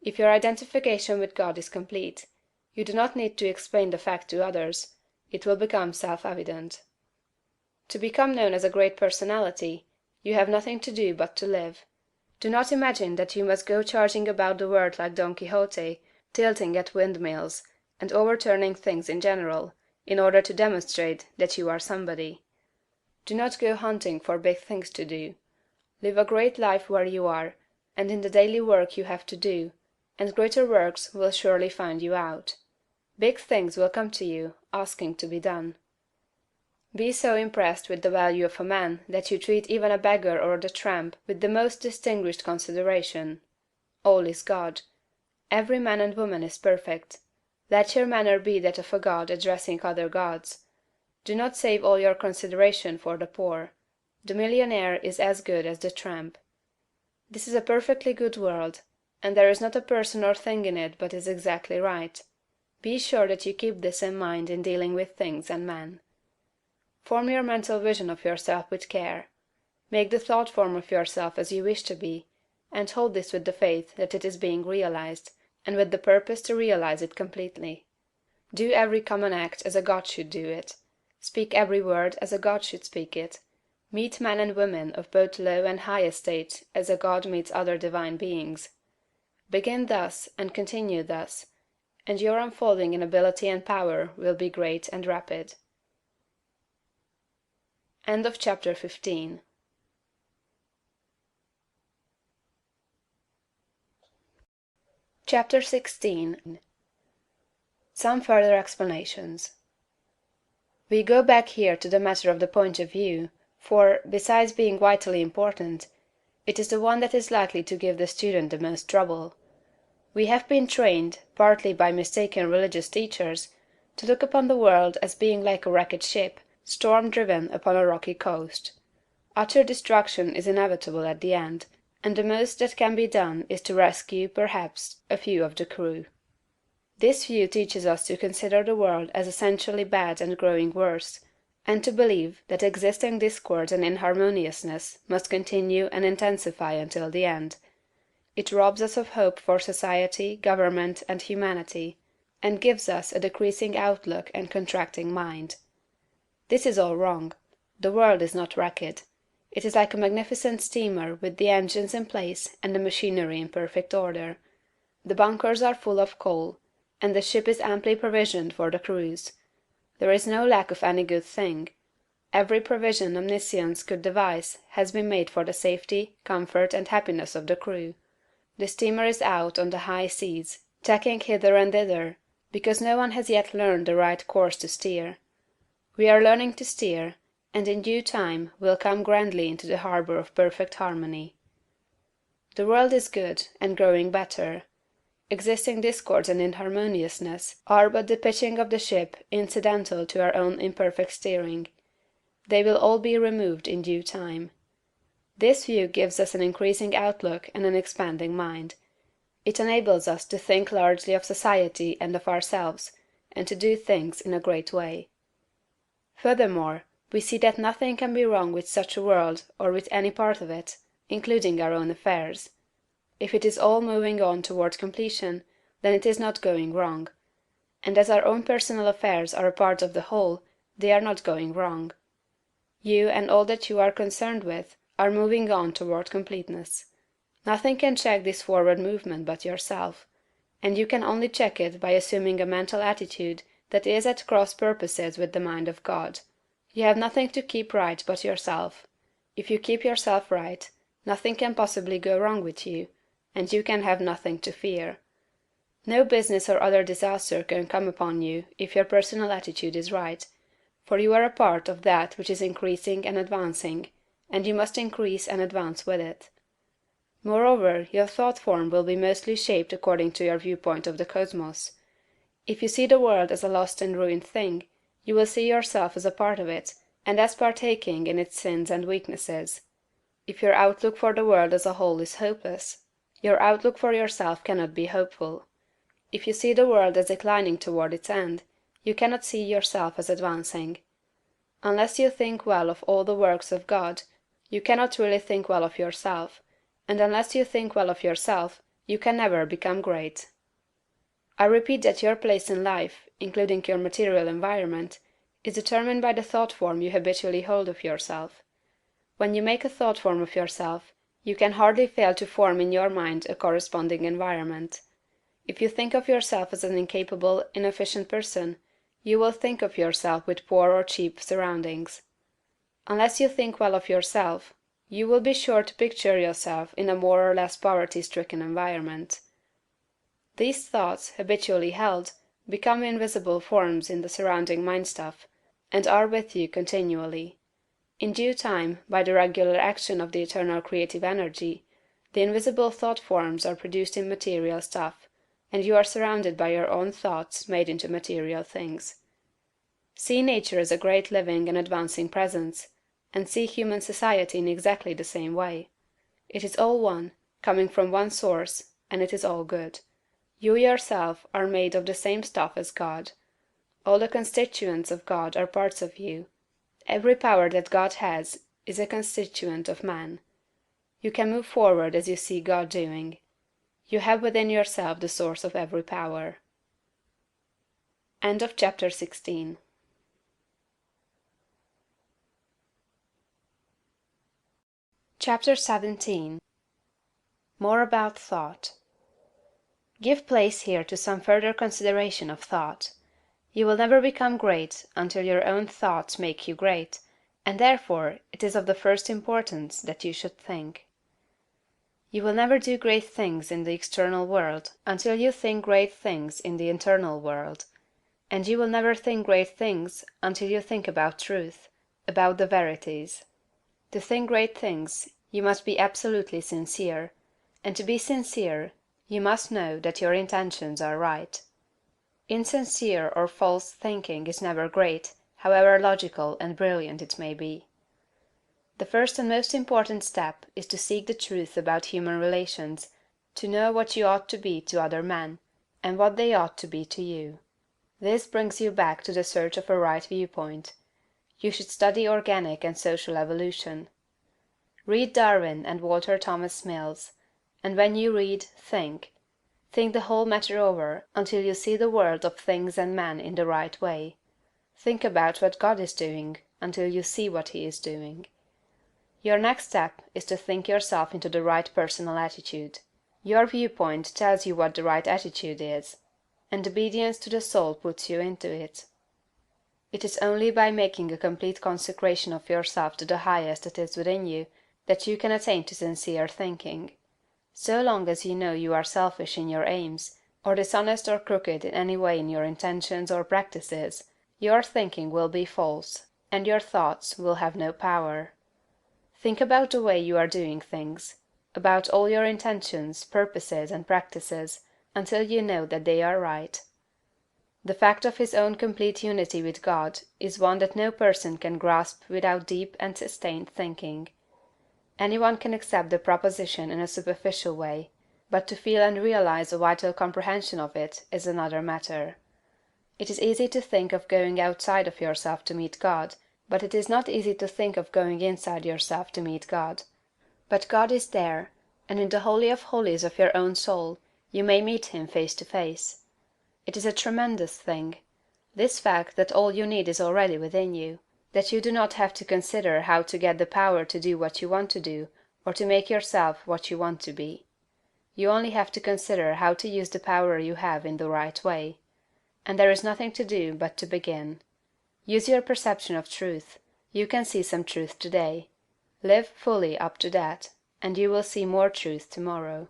If your identification with God is complete, you do not need to explain the fact to others. It will become self-evident. To become known as a great personality, you have nothing to do but to live. Do not imagine that you must go charging about the world like Don Quixote, tilting at windmills, and overturning things in general, in order to demonstrate that you are somebody. Do not go hunting for big things to do. Live a great life where you are, and in the daily work you have to do, and greater works will surely find you out. Big things will come to you, asking to be done. Be so impressed with the value of a man that you treat even a beggar or the tramp with the most distinguished consideration. All is God. Every man and woman is perfect. Let your manner be that of a god addressing other gods. Do not save all your consideration for the poor. The millionaire is as good as the tramp. This is a perfectly good world, and there is not a person or thing in it but is exactly right. Be sure that you keep this in mind in dealing with things and men. Form your mental vision of yourself with care. Make the thought form of yourself as you wish to be, and hold this with the faith that it is being realized, and with the purpose to realize it completely. Do every common act as a god should do it. Speak every word as a god should speak it. Meet men and women of both low and high estate as a god meets other divine beings. Begin thus and continue thus, and your unfolding in ability and power will be great and rapid. End of chapter 15. Chapter 16. Some further explanations. We go back here to the matter of the point of view, for, besides being vitally important, it is the one that is likely to give the student the most trouble. We have been trained, partly by mistaken religious teachers, to look upon the world as being like a wrecked ship, storm-driven upon a rocky coast. Utter destruction is inevitable at the end, and the most that can be done is to rescue, perhaps, a few of the crew. This view teaches us to consider the world as essentially bad and growing worse, and to believe that existing discord and inharmoniousness must continue and intensify until the end. It robs us of hope for society, government, and humanity, and gives us a decreasing outlook and contracting mind. This is all wrong. The world is not wrecked. It is like a magnificent steamer with the engines in place and the machinery in perfect order. The bunkers are full of coal, and the ship is amply provisioned for the cruise. There is no lack of any good thing. Every provision omniscience could devise has been made for the safety, comfort, and happiness of the crew. The steamer is out on the high seas, tacking hither and thither, because no one has yet learned the right course to steer. We are learning to steer, and in due time will come grandly into the harbor of perfect harmony. The world is good, and growing better. Existing discords and inharmoniousness are but the pitching of the ship incidental to our own imperfect steering. They will all be removed in due time. This view gives us an increasing outlook and an expanding mind. It enables us to think largely of society and of ourselves, and to do things in a great way. Furthermore, we see that nothing can be wrong with such a world or with any part of it, including our own affairs. If it is all moving on toward completion, then it is not going wrong. And as our own personal affairs are a part of the whole, they are not going wrong. You and all that you are concerned with are moving on toward completeness. Nothing can check this forward movement but yourself, and you can only check it by assuming a mental attitude that is at cross purposes with the mind of God. You have nothing to keep right but yourself. If you keep yourself right, nothing can possibly go wrong with you, and you can have nothing to fear. No business or other disaster can come upon you if your personal attitude is right, for you are a part of that which is increasing and advancing, and you must increase and advance with it. Moreover, your thought form will be mostly shaped according to your viewpoint of the cosmos. If you see the world as a lost and ruined thing, you will see yourself as a part of it, and as partaking in its sins and weaknesses. If your outlook for the world as a whole is hopeless, your outlook for yourself cannot be hopeful. If you see the world as declining toward its end, you cannot see yourself as advancing. Unless you think well of all the works of God, you cannot really think well of yourself, and unless you think well of yourself, you can never become great. I repeat that your place in life, including your material environment, is determined by the thought form you habitually hold of yourself. When you make a thought form of yourself, you can hardly fail to form in your mind a corresponding environment. If you think of yourself as an incapable, inefficient person, you will think of yourself with poor or cheap surroundings. Unless you think well of yourself, you will be sure to picture yourself in a more or less poverty-stricken environment. These thoughts, habitually held, become invisible forms in the surrounding mind-stuff, and are with you continually. In due time, by the regular action of the eternal creative energy, the invisible thought forms are produced in material stuff, and you are surrounded by your own thoughts made into material things. See nature as a great living and advancing presence, and see human society in exactly the same way. It is all one, coming from one source, and it is all good. You yourself are made of the same stuff as God. All the constituents of God are parts of you. Every power that God has is a constituent of man. You can move forward as you see God doing. You have within yourself the source of every power. End of chapter 16. Chapter 17. More about thought. Give place here to some further consideration of thought. You will never become great until your own thoughts make you great, and therefore it is of the first importance that you should think. You will never do great things in the external world until you think great things in the internal world, and you will never think great things until you think about truth, about the verities. To think great things, you must be absolutely sincere, and to be sincere, you must know that your intentions are right. Insincere or false thinking is never great, however logical and brilliant it may be. The first and most important step is to seek the truth about human relations, to know what you ought to be to other men, and what they ought to be to you. This brings you back to the search of a right viewpoint. You should study organic and social evolution. Read Darwin and Walter Thomas Mills, and when you read, think. Think the whole matter over until you see the world of things and men in the right way. Think about what God is doing until you see what He is doing. Your next step is to think yourself into the right personal attitude. Your viewpoint tells you what the right attitude is, and obedience to the soul puts you into it. It is only by making a complete consecration of yourself to the highest that is within you that you can attain to sincere thinking. So long as you know you are selfish in your aims, or dishonest or crooked in any way in your intentions or practices, your thinking will be false, and your thoughts will have no power. Think about the way you are doing things, about all your intentions, purposes, and practices, until you know that they are right. The fact of his own complete unity with God is one that no person can grasp without deep and sustained thinking. Any one can accept the proposition in a superficial way, but to feel and realize a vital comprehension of it is another matter. It is easy to think of going outside of yourself to meet God, but it is not easy to think of going inside yourself to meet God. But God is there, and in the holy of holies of your own soul you may meet him face to face. It is a tremendous thing, this fact that all you need is already within you, that you do not have to consider how to get the power to do what you want to do, or to make yourself what you want to be. You only have to consider how to use the power you have in the right way. And there is nothing to do but to begin. Use your perception of truth. You can see some truth today. Live fully up to that, and you will see more truth tomorrow.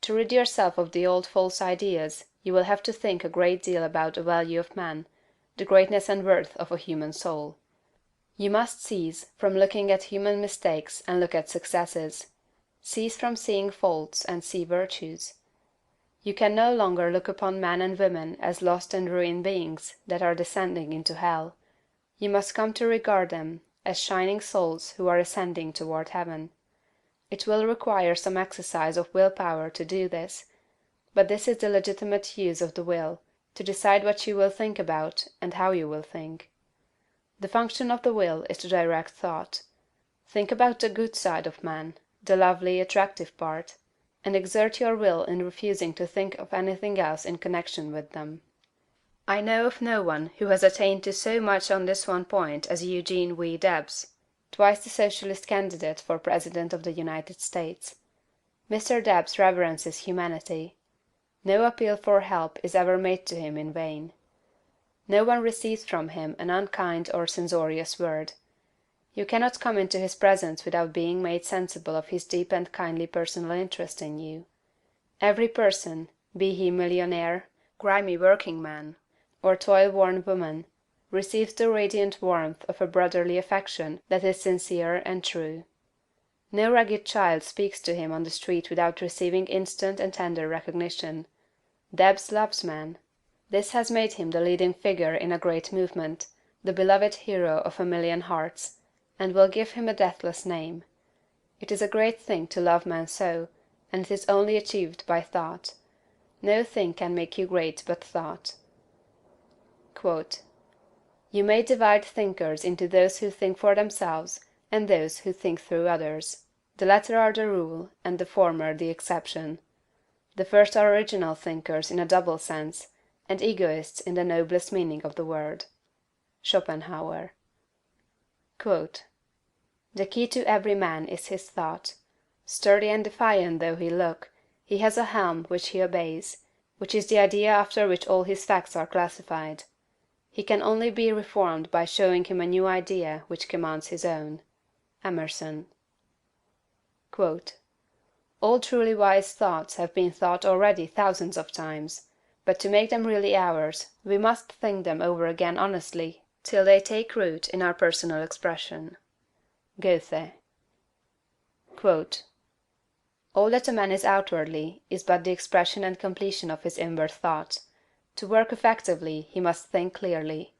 To rid yourself of the old false ideas, you will have to think a great deal about the value of man, the greatness and worth of a human soul. You must cease from looking at human mistakes and look at successes. Cease from seeing faults and see virtues. You can no longer look upon men and women as lost and ruined beings that are descending into hell. You must come to regard them as shining souls who are ascending toward heaven. It will require some exercise of will power to do this, but this is the legitimate use of the will, to decide what you will think about and how you will think. The function of the will is to direct thought. Think about the good side of man, the lovely, attractive part, and exert your will in refusing to think of anything else in connection with them. I know of no one who has attained to so much on this one point as Eugene V. Debs, twice the Socialist candidate for President of the United States. Mr. Debs reverences humanity. No appeal for help is ever made to him in vain. No one receives from him an unkind or censorious word. You cannot come into his presence without being made sensible of his deep and kindly personal interest in you. Every person, be he millionaire, grimy working-man, or toil-worn woman, receives the radiant warmth of a brotherly affection that is sincere and true. No ragged child speaks to him on the street without receiving instant and tender recognition. Debs loves man. This has made him the leading figure in a great movement, the beloved hero of a million hearts, and will give him a deathless name. It is a great thing to love man so, and it is only achieved by thought. No thing can make you great but thought. You may divide thinkers into those who think for themselves and those who think through others. The latter are the rule, and the former the exception. The first are original thinkers in a double sense, and egoists in the noblest meaning of the word. Schopenhauer. The key to every man is his thought. Sturdy and defiant though he look, he has a helm which he obeys, which is the idea after which all his facts are classified. He can only be reformed by showing him a new idea which commands his own. Emerson. All truly wise thoughts have been thought already thousands of times, but to make them really ours, we must think them over again honestly till they take root in our personal expression. Goethe. All that a man is outwardly is but the expression and completion of his inward thought. To work effectively he must think clearly.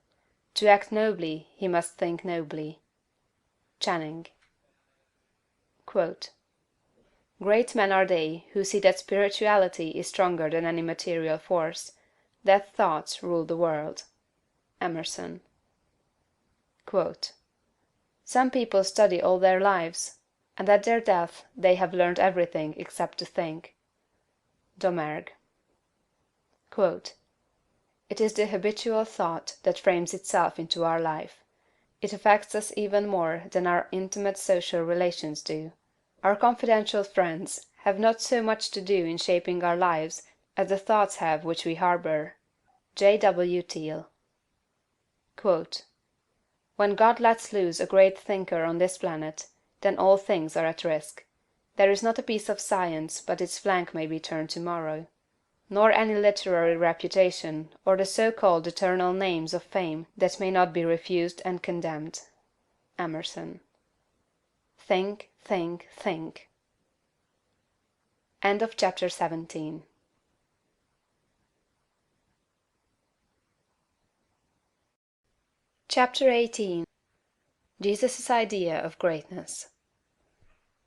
To act nobly he must think nobly. Channing. Great men are they who see that spirituality is stronger than any material force, that thoughts rule the world. Emerson. Some people study all their lives, and at their death they have learned everything except to think. Domergue. It is the habitual thought that frames itself into our life. It affects us even more than our intimate social relations do. Our confidential friends have not so much to do in shaping our lives as the thoughts have which we harbor. J. W. Teal. When God lets loose a great thinker on this planet, then all things are at risk. There is not a piece of science but its flank may be turned to-morrow. Nor any literary reputation, or the so-called eternal names of fame that may not be refused and condemned. Emerson. Think, think, think. End of chapter 17. Chapter 18. Jesus' Idea of Greatness.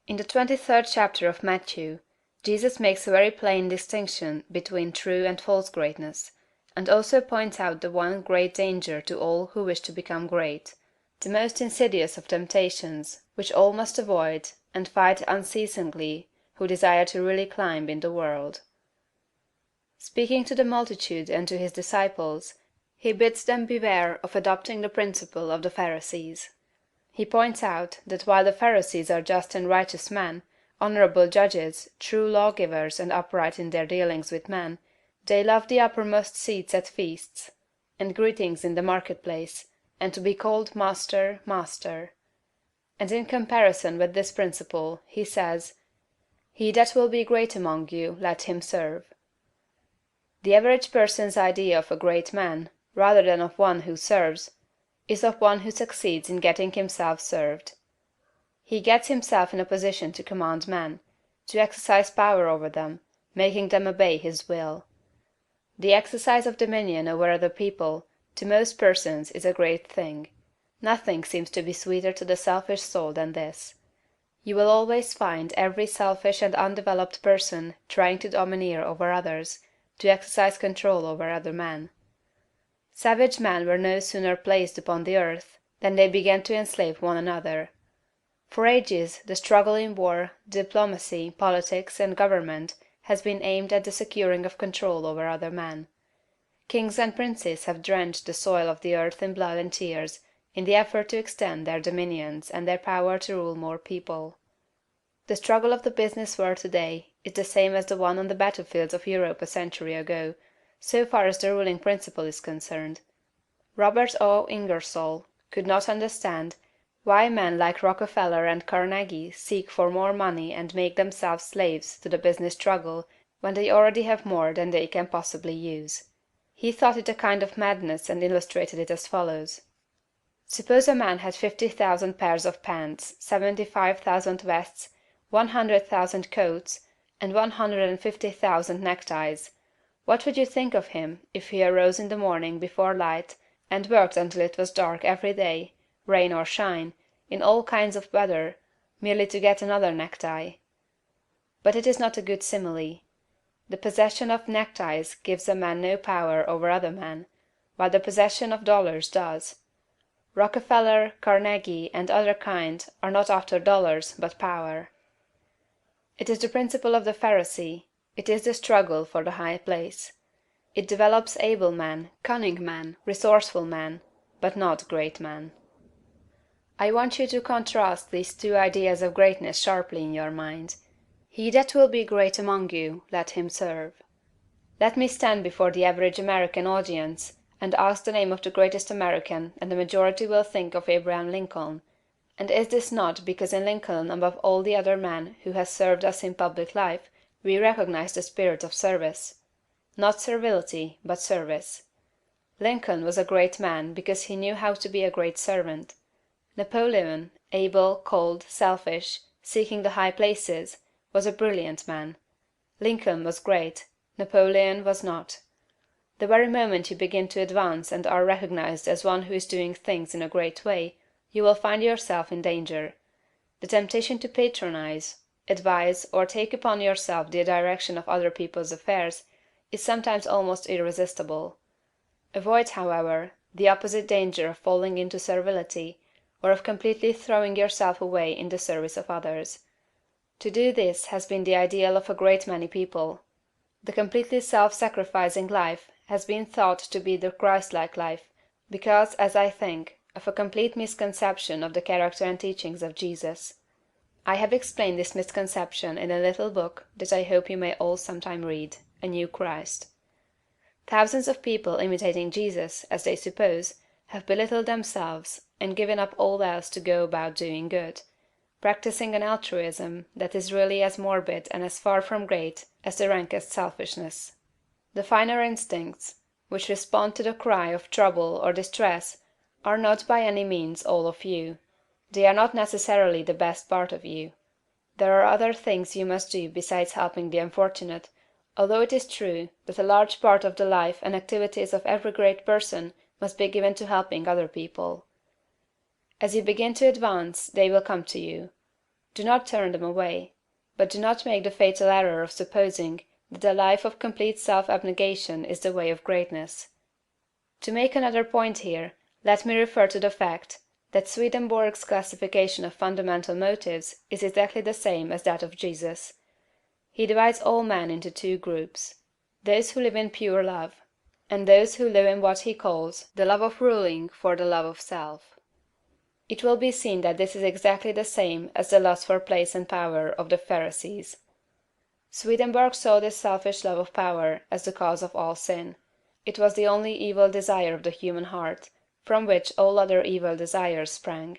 In the 23rd chapter of Matthew, Jesus makes a very plain distinction between true and false greatness, and also points out the one great danger to all who wish to become great, the most insidious of temptations, which all must avoid and fight unceasingly who desire to really climb in the world. Speaking to the multitude and to his disciples, he bids them beware of adopting the principle of the Pharisees. He points out that while the Pharisees are just and righteous men, honorable judges, true lawgivers and upright in their dealings with men, they love the uppermost seats at feasts, and greetings in the marketplace, and to be called Master, Master. And in comparison with this principle, he says, "He that will be great among you, let him serve." The average person's idea of a great man, rather than of one who serves, is of one who succeeds in getting himself served. He gets himself in a position to command men, to exercise power over them, making them obey his will. The exercise of dominion over other people, to most persons, is a great thing. Nothing seems to be sweeter to the selfish soul than this. You will always find every selfish and undeveloped person trying to domineer over others, to exercise control over other men. Savage men were no sooner placed upon the earth than they began to enslave one another. For ages the struggle in war, diplomacy, politics, and government has been aimed at the securing of control over other men. Kings and princes have drenched the soil of the earth in blood and tears in the effort to extend their dominions and their power to rule more people. The struggle of the business world today is the same as the one on the battlefields of Europe a century ago, so far as the ruling principle is concerned. Robert O. Ingersoll could not understand why men like Rockefeller and Carnegie seek for more money and make themselves slaves to the business struggle when they already have more than they can possibly use. He thought it a kind of madness and illustrated it as follows. Suppose a man had 50,000 pairs of pants, 75,000 vests, 100,000 coats, and 150,000 neckties. What would you think of him if he arose in the morning before light and worked until it was dark every day, rain or shine, in all kinds of weather, merely to get another necktie? But it is not a good simile. The possession of neckties gives a man no power over other men, while the possession of dollars does. Rockefeller, Carnegie, and other kind are not after dollars but power. It is the principle of the Pharisee. It is the struggle for the high place. It develops able men, cunning men, resourceful men, but not great men. I want you to contrast these two ideas of greatness sharply in your mind. He that will be great among you, let him serve. Let me stand before the average American audience and ask the name of the greatest American, and the majority will think of Abraham Lincoln. And is this not because in Lincoln, above all the other men who has served us in public life, we recognize the spirit of service? Not servility, but service. Lincoln was a great man because he knew how to be a great servant. Napoleon, able, cold, selfish, seeking the high places, was a brilliant man. Lincoln was great, Napoleon was not. The very moment you begin to advance and are recognized as one who is doing things in a great way, you will find yourself in danger. The temptation to patronize, advise, or take upon yourself the direction of other people's affairs is sometimes almost irresistible. Avoid, however, the opposite danger of falling into servility, or of completely throwing yourself away in the service of others. To do this has been the ideal of a great many people. The completely self-sacrificing life has been thought to be the Christ-like life, because, as I think, of a complete misconception of the character and teachings of Jesus. I have explained this misconception in a little book that I hope you may all sometime read, A New Christ. Thousands of people imitating Jesus, as they suppose, have belittled themselves, and given up all else to go about doing good, practicing an altruism that is really as morbid and as far from great as the rankest selfishness. The finer instincts, which respond to the cry of trouble or distress, are not by any means all of you. They are not necessarily the best part of you. There are other things you must do besides helping the unfortunate, although it is true that a large part of the life and activities of every great person must be given to helping other people. As you begin to advance, they will come to you. Do not turn them away, but do not make the fatal error of supposing that a life of complete self-abnegation is the way of greatness. To make another point here, let me refer to the fact that Swedenborg's classification of fundamental motives is exactly the same as that of Jesus. He divides all men into two groups: those who live in pure love, and those who live in what he calls the love of ruling for the love of self. It will be seen that this is exactly the same as the lust for place and power of the Pharisees. Swedenborg saw this selfish love of power as the cause of all sin. It was the only evil desire of the human heart, from which all other evil desires sprang.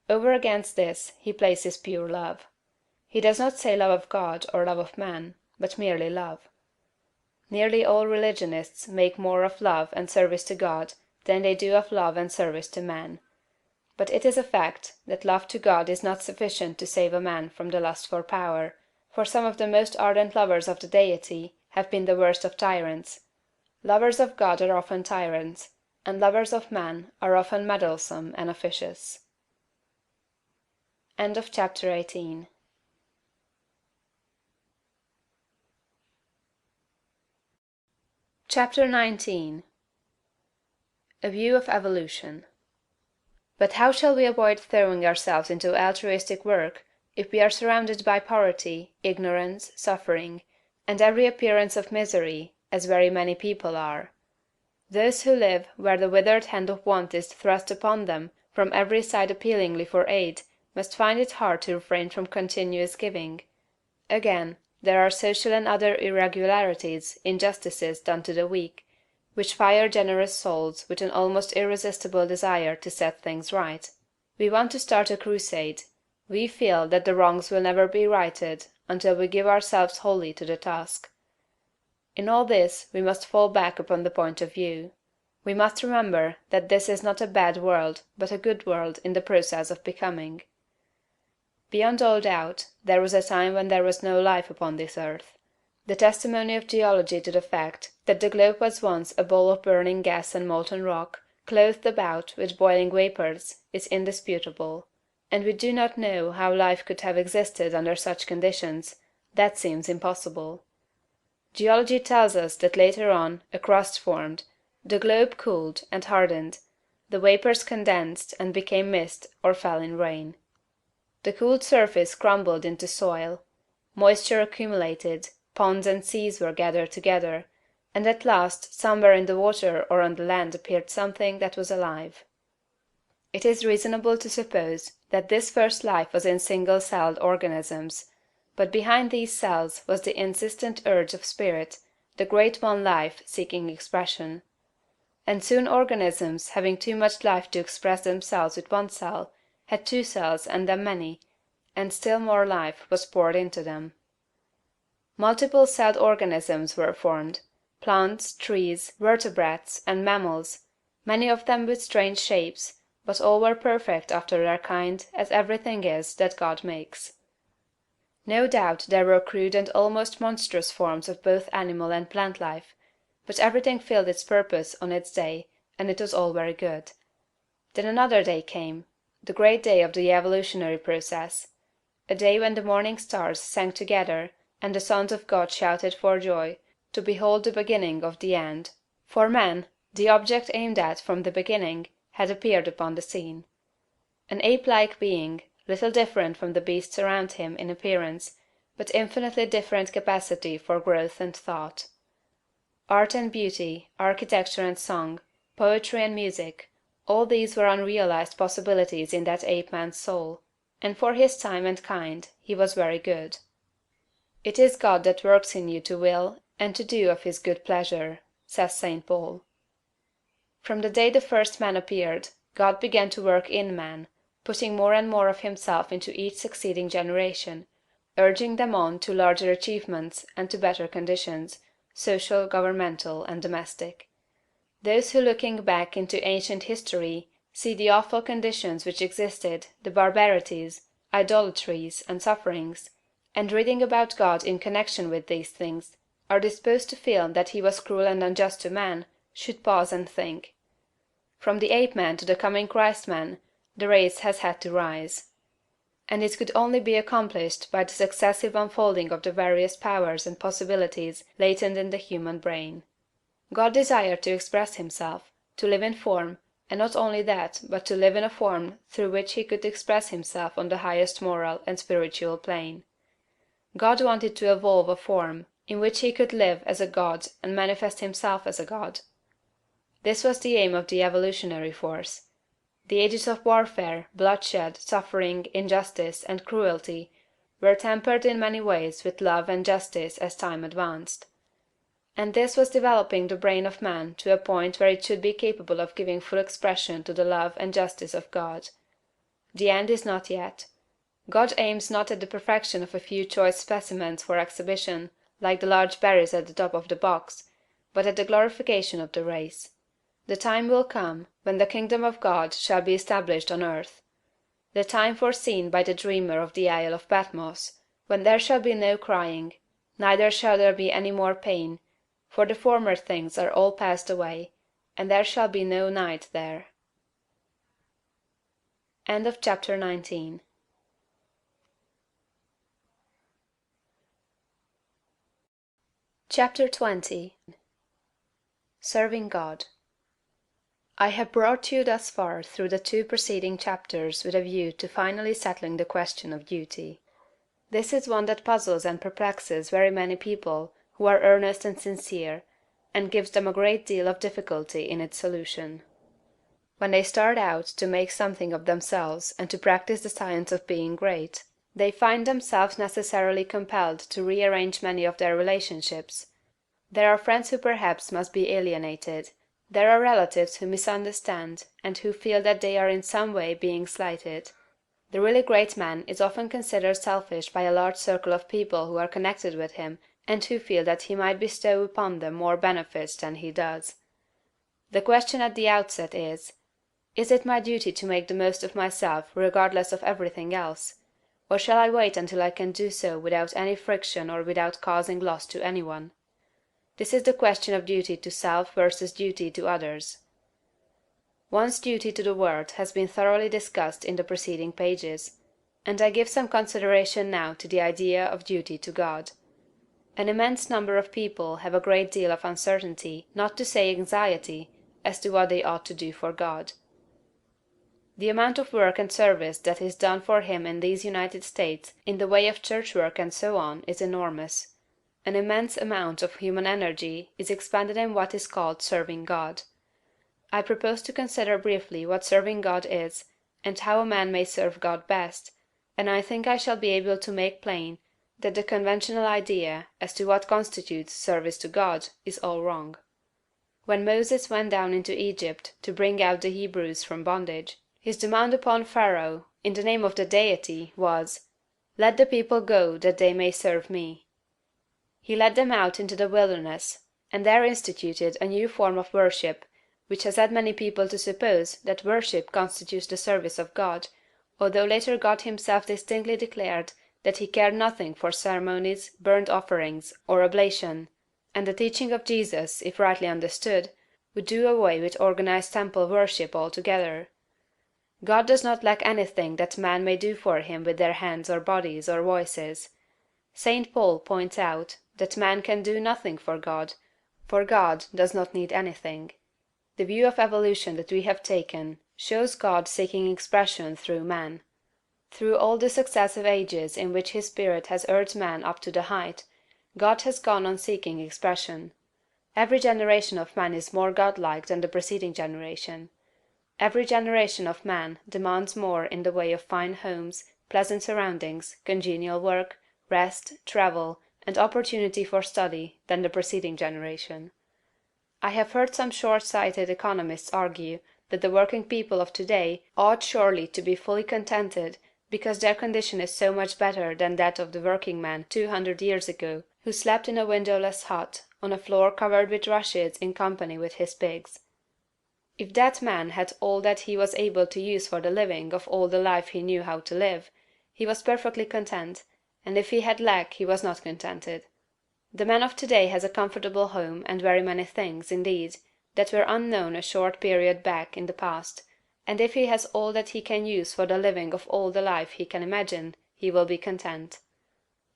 Over against this he places pure love. He does not say love of God or love of man, but merely love. Nearly all religionists make more of love and service to God than they do of love and service to man. But it is a fact that love to God is not sufficient to save a man from the lust for power, for some of the most ardent lovers of the Deity have been the worst of tyrants. Lovers of God are often tyrants, and lovers of man are often meddlesome and officious. End of chapter 18. Chapter 19. A view of evolution. But how shall we avoid throwing ourselves into altruistic work if we are surrounded by poverty, ignorance, suffering, and every appearance of misery, as very many people are? Those who live where the withered hand of want is thrust upon them from every side appealingly for aid must find it hard to refrain from continuous giving. Again, there are social and other irregularities, injustices done to the weak, which fire generous souls with an almost irresistible desire to set things right. We want to start a crusade. We feel that the wrongs will never be righted until we give ourselves wholly to the task. In all this we must fall back upon the point of view. We must remember that this is not a bad world, but a good world in the process of becoming. Beyond all doubt, there was a time when there was no life upon this earth. The testimony of geology to the fact that the globe was once a ball of burning gas and molten rock, clothed about with boiling vapors, is indisputable. And we do not know how life could have existed under such conditions. That seems impossible. Geology tells us that later on a crust formed, the globe cooled and hardened, the vapors condensed and became mist or fell in rain. The cooled surface crumbled into soil, moisture accumulated, ponds and seas were gathered together, and at last somewhere in the water or on the land appeared something that was alive. It is reasonable to suppose that this first life was in single-celled organisms, but behind these cells was the insistent urge of spirit, the great one life seeking expression. And soon organisms having too much life to express themselves with one cell, had two cells and then many, and still more life was poured into them. Multiple-celled organisms were formed, plants, trees, vertebrates, and mammals, many of them with strange shapes, but all were perfect after their kind, as everything is that God makes. No doubt there were crude and almost monstrous forms of both animal and plant life, but everything filled its purpose on its day, and it was all very good. Then another day came, the great day of the evolutionary process, a day when the morning stars sang together, and the sons of God shouted for joy to behold the beginning of the end. For man, the object aimed at from the beginning, had appeared upon the scene. An ape-like being, little different from the beasts around him in appearance, but infinitely different capacity for growth and thought. Art and beauty, architecture and song, poetry and music, all these were unrealized possibilities in that ape-man's soul, and for his time and kind he was very good. It is God that works in you to will and to do of his good pleasure, says St. Paul. From the day the first man appeared, God began to work in man, putting more and more of himself into each succeeding generation, urging them on to larger achievements and to better conditions, social, governmental, and domestic. Those who looking back into ancient history see the awful conditions which existed, the barbarities, idolatries, and sufferings, and reading about God in connection with these things, are disposed to feel that he was cruel and unjust to man, should pause and think. From the ape-man to the coming Christ-man, the race has had to rise. And it could only be accomplished by the successive unfolding of the various powers and possibilities latent in the human brain. God desired to express himself, to live in form, and not only that, but to live in a form through which he could express himself on the highest moral and spiritual plane. God wanted to evolve a form in which he could live as a God and manifest himself as a God. This was the aim of the evolutionary force. The ages of warfare, bloodshed, suffering, injustice, and cruelty were tempered in many ways with love and justice as time advanced. And this was developing the brain of man to a point where it should be capable of giving full expression to the love and justice of God. The end is not yet. God aims not at the perfection of a few choice specimens for exhibition, like the large berries at the top of the box, but at the glorification of the race. The time will come when the kingdom of God shall be established on earth. The time foreseen by the dreamer of the Isle of Patmos, when there shall be no crying, neither shall there be any more pain, for the former things are all passed away, and there shall be no night there. End of chapter 19. Chapter 20. Serving God. I have brought you thus far through the 2 preceding chapters with a view to finally settling the question of duty. This is one that puzzles and perplexes very many people who are earnest and sincere, and gives them a great deal of difficulty in its solution. When they start out to make something of themselves and to practice the science of being great, they find themselves necessarily compelled to rearrange many of their relationships. There are friends who perhaps must be alienated. There are relatives who misunderstand, and who feel that they are in some way being slighted. The really great man is often considered selfish by a large circle of people who are connected with him, and who feel that he might bestow upon them more benefits than he does. The question at the outset is it my duty to make the most of myself regardless of everything else? Or shall I wait until I can do so without any friction or without causing loss to any one? This is the question of duty to self versus duty to others. One's duty to the world has been thoroughly discussed in the preceding pages, and I give some consideration now to the idea of duty to God. An immense number of people have a great deal of uncertainty, not to say anxiety, as to what they ought to do for God. The amount of work and service that is done for him in these United States in the way of church work and so on is enormous. An immense amount of human energy is expended in what is called serving God. I propose to consider briefly what serving God is, and how a man may serve God best, and I think I shall be able to make plain that the conventional idea as to what constitutes service to God is all wrong. When Moses went down into Egypt to bring out the Hebrews from bondage, his demand upon Pharaoh, in the name of the Deity, was, "Let the people go that they may serve me." He led them out into the wilderness, and there instituted a new form of worship, which has led many people to suppose that worship constitutes the service of God, although later God himself distinctly declared that he cared nothing for ceremonies, burnt offerings, or oblation, and the teaching of Jesus, if rightly understood, would do away with organized temple worship altogether. God does not lack anything that man may do for him with their hands or bodies or voices. St. Paul points out that man can do nothing for God does not need anything. The view of evolution that we have taken shows God seeking expression through man. Through all the successive ages in which his Spirit has urged man up to the height, God has gone on seeking expression. Every generation of man is more godlike than the preceding generation. Every generation of man demands more in the way of fine homes, pleasant surroundings, congenial work, rest, travel, and opportunity for study than the preceding generation. I have heard some short-sighted economists argue that the working people of today ought surely to be fully contented because their condition is so much better than that of the working man 200 years ago, who slept in a windowless hut on a floor covered with rushes in company with his pigs. If that man had all that he was able to use for the living of all the life he knew how to live, he was perfectly content, and if he had lack he was not contented. The man of today has a comfortable home and very many things, indeed, that were unknown a short period back in the past, and if he has all that he can use for the living of all the life he can imagine, he will be content.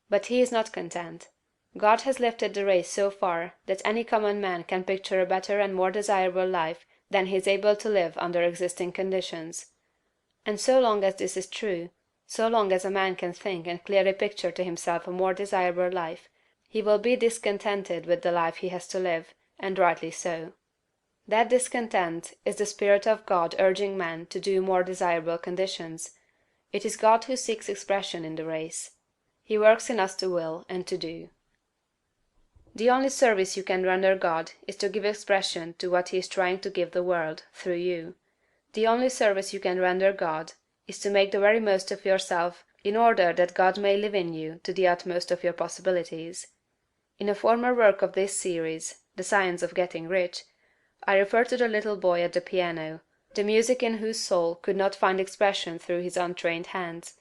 But he is not content. God has lifted the race so far that any common man can picture a better and more desirable life than he is able to live under existing conditions. And so long as this is true, so long as a man can think and clearly picture to himself a more desirable life, he will be discontented with the life he has to live, and rightly so. That discontent is the Spirit of God urging man to do more desirable conditions. It is God who seeks expression in the race. He works in us to will and to do. The only service you can render God is to give expression to what he is trying to give the world, through you. The only service you can render God is to make the very most of yourself in order that God may live in you to the utmost of your possibilities. In a former work of this series, The Science of Getting Rich, I refer to the little boy at the piano, the music in whose soul could not find expression through his untrained hands.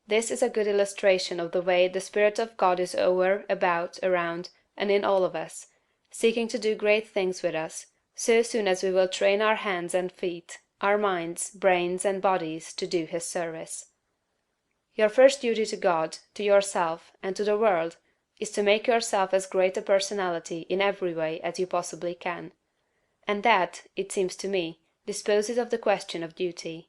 This is a good illustration of the way the Spirit of God is over, about, around, and in all of us, seeking to do great things with us, so soon as we will train our hands and feet, our minds, brains, and bodies to do his service. Your first duty to God, to yourself, and to the world is to make yourself as great a personality in every way as you possibly can. And that, it seems to me, disposes of the question of duty.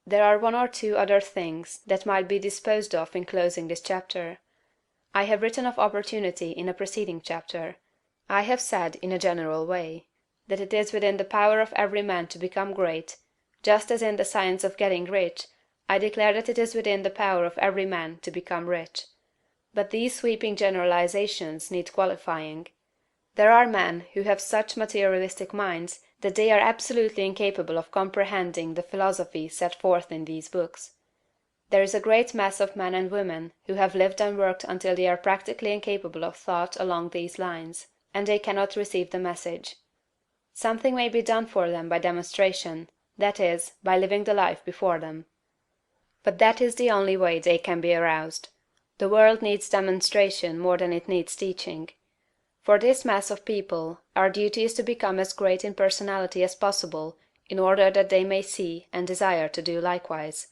There are one or two other things that might be disposed of in closing this chapter. I have written of opportunity in a preceding chapter. I have said, in a general way, that it is within the power of every man to become great, just as in the science of getting rich, I declare that it is within the power of every man to become rich. But these sweeping generalizations need qualifying. There are men who have such materialistic minds that they are absolutely incapable of comprehending the philosophy set forth in these books. There is a great mass of men and women who have lived and worked until they are practically incapable of thought along these lines, and they cannot receive the message. Something may be done for them by demonstration, that is, by living the life before them. But that is the only way they can be aroused. The world needs demonstration more than it needs teaching. For this mass of people, our duty is to become as great in personality as possible in order that they may see and desire to do likewise.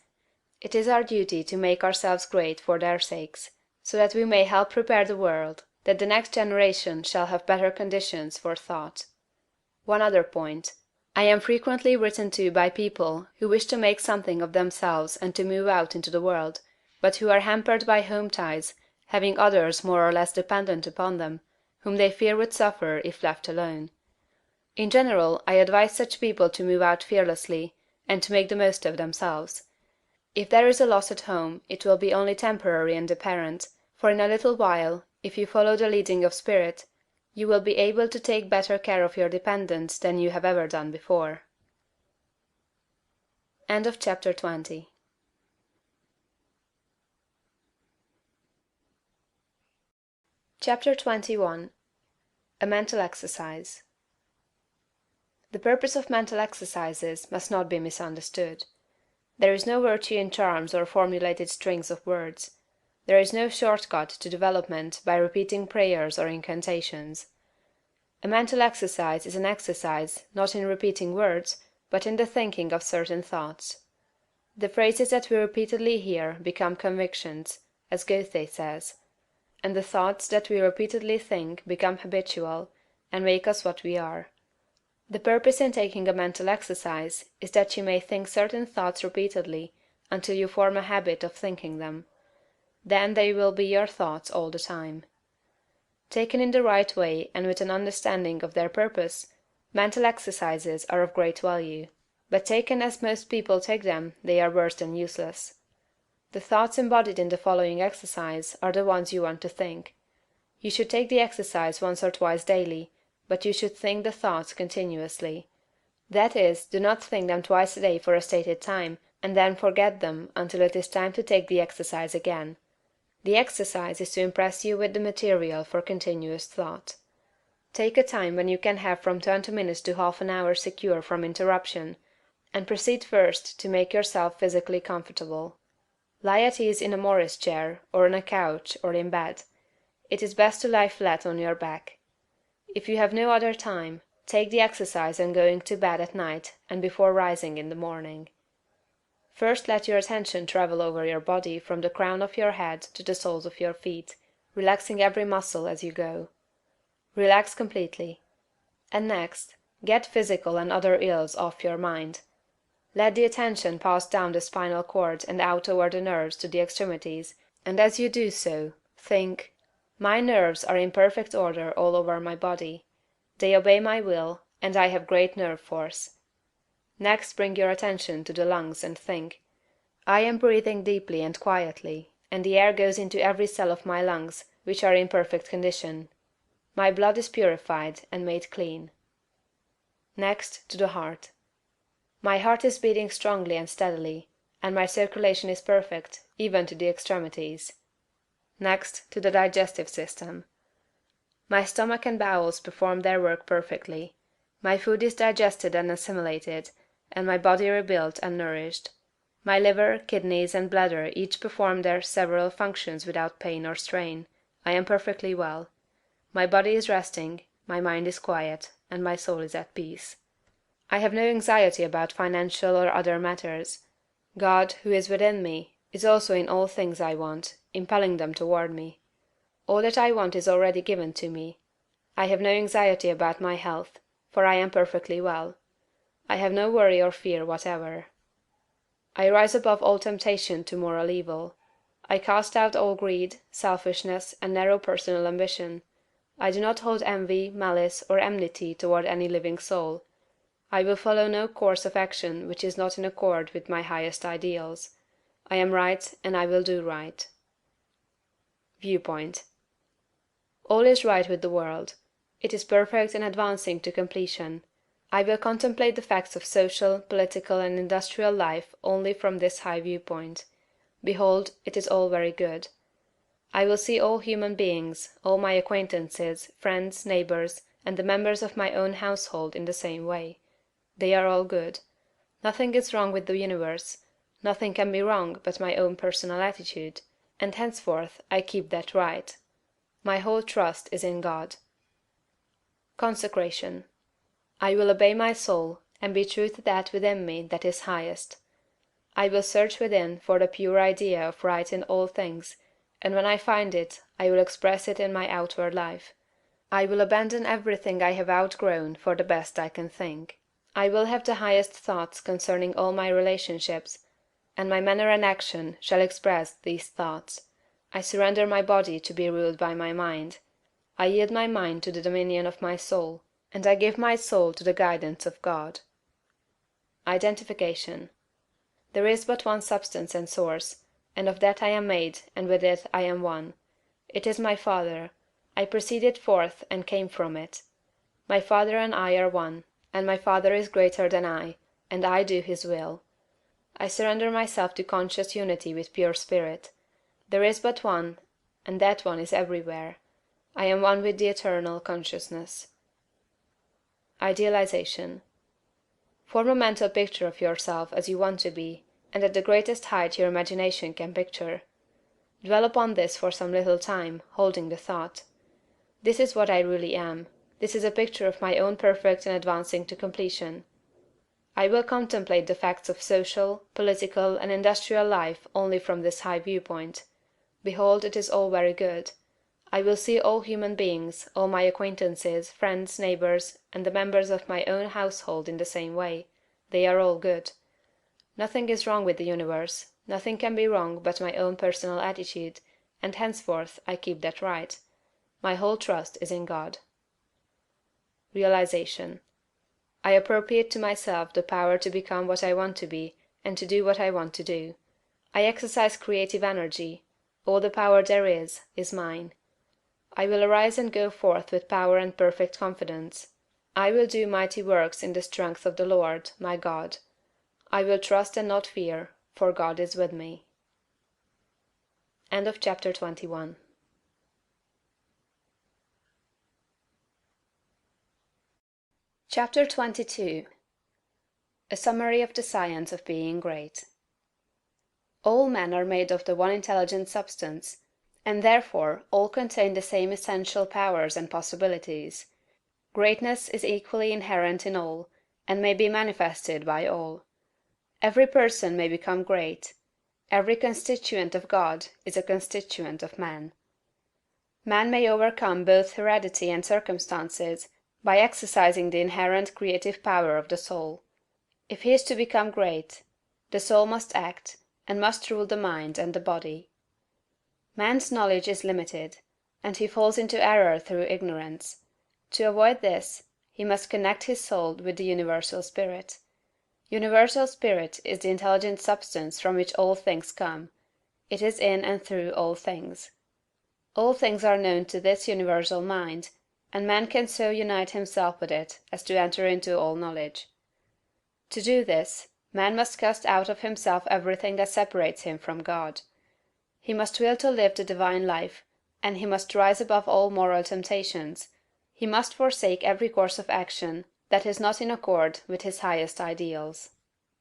It is our duty to make ourselves great for their sakes, so that we may help prepare the world, that the next generation shall have better conditions for thought. One other point. I am frequently written to by people who wish to make something of themselves and to move out into the world, but who are hampered by home ties, having others more or less dependent upon them, whom they fear would suffer if left alone. In general, I advise such people to move out fearlessly, and to make the most of themselves. If there is a loss at home, it will be only temporary and apparent, for in a little while, if you follow the leading of Spirit, you will be able to take better care of your dependents than you have ever done before. End of chapter 20. Chapter 21. A mental exercise. The purpose of mental exercises must not be misunderstood. There is no virtue in charms or formulated strings of words. There is no short-cut to development by repeating prayers or incantations. A mental exercise is an exercise, not in repeating words, but in the thinking of certain thoughts. The phrases that we repeatedly hear become convictions, as Goethe says, and the thoughts that we repeatedly think become habitual, and make us what we are. The purpose in taking a mental exercise is that you may think certain thoughts repeatedly until you form a habit of thinking them. Then they will be your thoughts all the time. Taken in the right way and with an understanding of their purpose, mental exercises are of great value, but taken as most people take them, they are worse than useless. The thoughts embodied in the following exercise are the ones you want to think. You should take the exercise once or twice daily, but you should think the thoughts continuously. That is, do not think them twice a day for a stated time, and then forget them until it is time to take the exercise again. The exercise is to impress you with the material for continuous thought. Take a time when you can have from 20 minutes to half an hour secure from interruption, and proceed first to make yourself physically comfortable. Lie at ease in a Morris chair, or on a couch, or in bed. It is best to lie flat on your back. If you have no other time, take the exercise on going to bed at night and before rising in the morning. First let your attention travel over your body from the crown of your head to the soles of your feet, relaxing every muscle as you go. Relax completely. And next, get physical and other ills off your mind. Let the attention pass down the spinal cord and out over the nerves to the extremities, and as you do so, think, "My nerves are in perfect order all over my body. They obey my will, and I have great nerve force." Next bring your attention to the lungs and think, "I am breathing deeply and quietly, and the air goes into every cell of my lungs, which are in perfect condition. My blood is purified and made clean." Next, to the heart. "My heart is beating strongly and steadily, and my circulation is perfect, even to the extremities." Next, to the digestive system. "My stomach and bowels perform their work perfectly. My food is digested and assimilated, and my body rebuilt and nourished. My liver, kidneys, and bladder each perform their several functions without pain or strain. I am perfectly well. My body is resting, my mind is quiet, and my soul is at peace. I have no anxiety about financial or other matters. God, who is within me, is also in all things I want, impelling them toward me. All that I want is already given to me. I have no anxiety about my health, for I am perfectly well. I have no worry or fear whatever. I rise above all temptation to moral evil. I cast out all greed, selfishness, and narrow personal ambition. I do not hold envy, malice, or enmity toward any living soul. I will follow no course of action which is not in accord with my highest ideals. I am right, and I will do right. Viewpoint. All is right with the world. It is perfect and advancing to completion. I will contemplate the facts of social, political, and industrial life only from this high viewpoint. Behold, it is all very good. I will see all human beings, all my acquaintances, friends, neighbors, and the members of my own household in the same way. They are all good. Nothing is wrong with the universe. Nothing can be wrong but my own personal attitude, and henceforth I keep that right. My whole trust is in God. Consecration. I will obey my soul, and be true to that within me that is highest. I will search within for the pure idea of right in all things, and when I find it, I will express it in my outward life. I will abandon everything I have outgrown for the best I can think. I will have the highest thoughts concerning all my relationships, and my manner and action shall express these thoughts. I surrender my body to be ruled by my mind. I yield my mind to the dominion of my soul, and I give my soul to the guidance of God. Identification. There is but one substance and source, and of that I am made, and with it I am one. It is my Father. I proceeded forth and came from it. My Father and I are one, and my Father is greater than I, and I do his will. I surrender myself to conscious unity with pure spirit. There is but one, and that one is everywhere. I am one with the eternal consciousness. Idealization. Form a mental picture of yourself as you want to be, and at the greatest height your imagination can picture. Dwell upon this for some little time, holding the thought. This is what I really am. This is a picture of my own perfect and advancing to completion. I will contemplate the facts of social, political, and industrial life only from this high viewpoint. Behold, it is all very good. I will see all human beings, all my acquaintances, friends, neighbors, and the members of my own household in the same way. They are all good. Nothing is wrong with the universe. Nothing can be wrong but my own personal attitude, and henceforth I keep that right. My whole trust is in God. Realization. I appropriate to myself the power to become what I want to be, and to do what I want to do. I exercise creative energy. All the power there is mine. I will arise and go forth with power and perfect confidence. I will do mighty works in the strength of the Lord, my God. I will trust and not fear, for God is with me. End of chapter 21. Chapter 22. A summary of the science of being great. All men are made of the one intelligent substance, and therefore all contain the same essential powers and possibilities. Greatness is equally inherent in all, and may be manifested by all. Every person may become great. Every constituent of God is a constituent of man. Man may overcome both heredity and circumstances by exercising the inherent creative power of the soul. If he is to become great, the soul must act, and must rule the mind and the body. Man's knowledge is limited, and he falls into error through ignorance. To avoid this, he must connect his soul with the universal spirit. Universal spirit is the intelligent substance from which all things come. It is in and through all things. All things are known to this universal mind, and man can so unite himself with it as to enter into all knowledge. To do this, man must cast out of himself everything that separates him from God. He must will to live the divine life, and he must rise above all moral temptations. He must forsake every course of action that is not in accord with his highest ideals.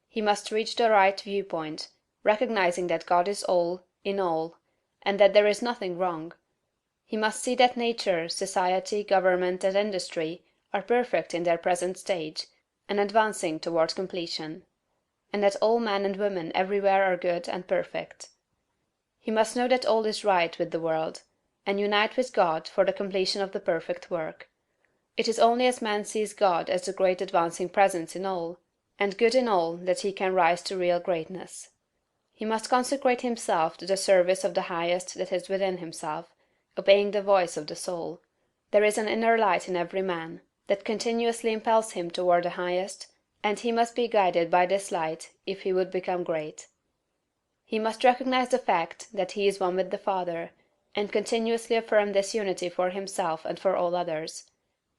He must reach the right viewpoint, recognizing that God is all, in all, and that there is nothing wrong. He must see that nature, society, government, and industry are perfect in their present stage, and advancing toward completion, and that all men and women everywhere are good and perfect. He must know that all is right with the world, and unite with God for the completion of the perfect work. It is only as man sees God as the great advancing presence in all, and good in all, that he can rise to real greatness. He must consecrate himself to the service of the highest that is within himself, obeying the voice of the soul. There is an inner light in every man, that continuously impels him toward the highest, and he must be guided by this light if he would become great. He must recognize the fact that he is one with the Father, and continuously affirm this unity for himself and for all others.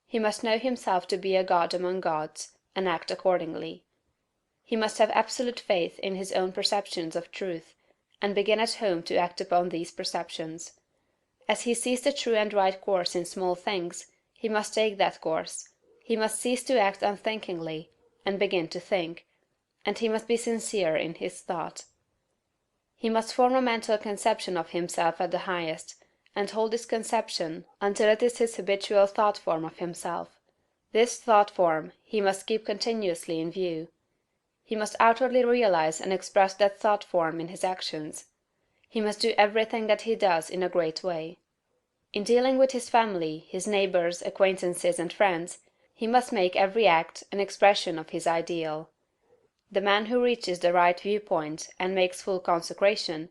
He must know himself to be a God among gods, and act accordingly. He must have absolute faith in his own perceptions of truth, and begin at home to act upon these perceptions. As he sees the true and right course in small things, he must take that course. He must cease to act unthinkingly, and begin to think, and he must be sincere in his thought. He must form a mental conception of himself at the highest, and hold this conception until it is his habitual thought form of himself. This thought form he must keep continuously in view. He must outwardly realize and express that thought form in his actions. He must do everything that he does in a great way. In dealing with his family, his neighbors, acquaintances, and friends, he must make every act an expression of his ideal. The man who reaches the right viewpoint and makes full consecration,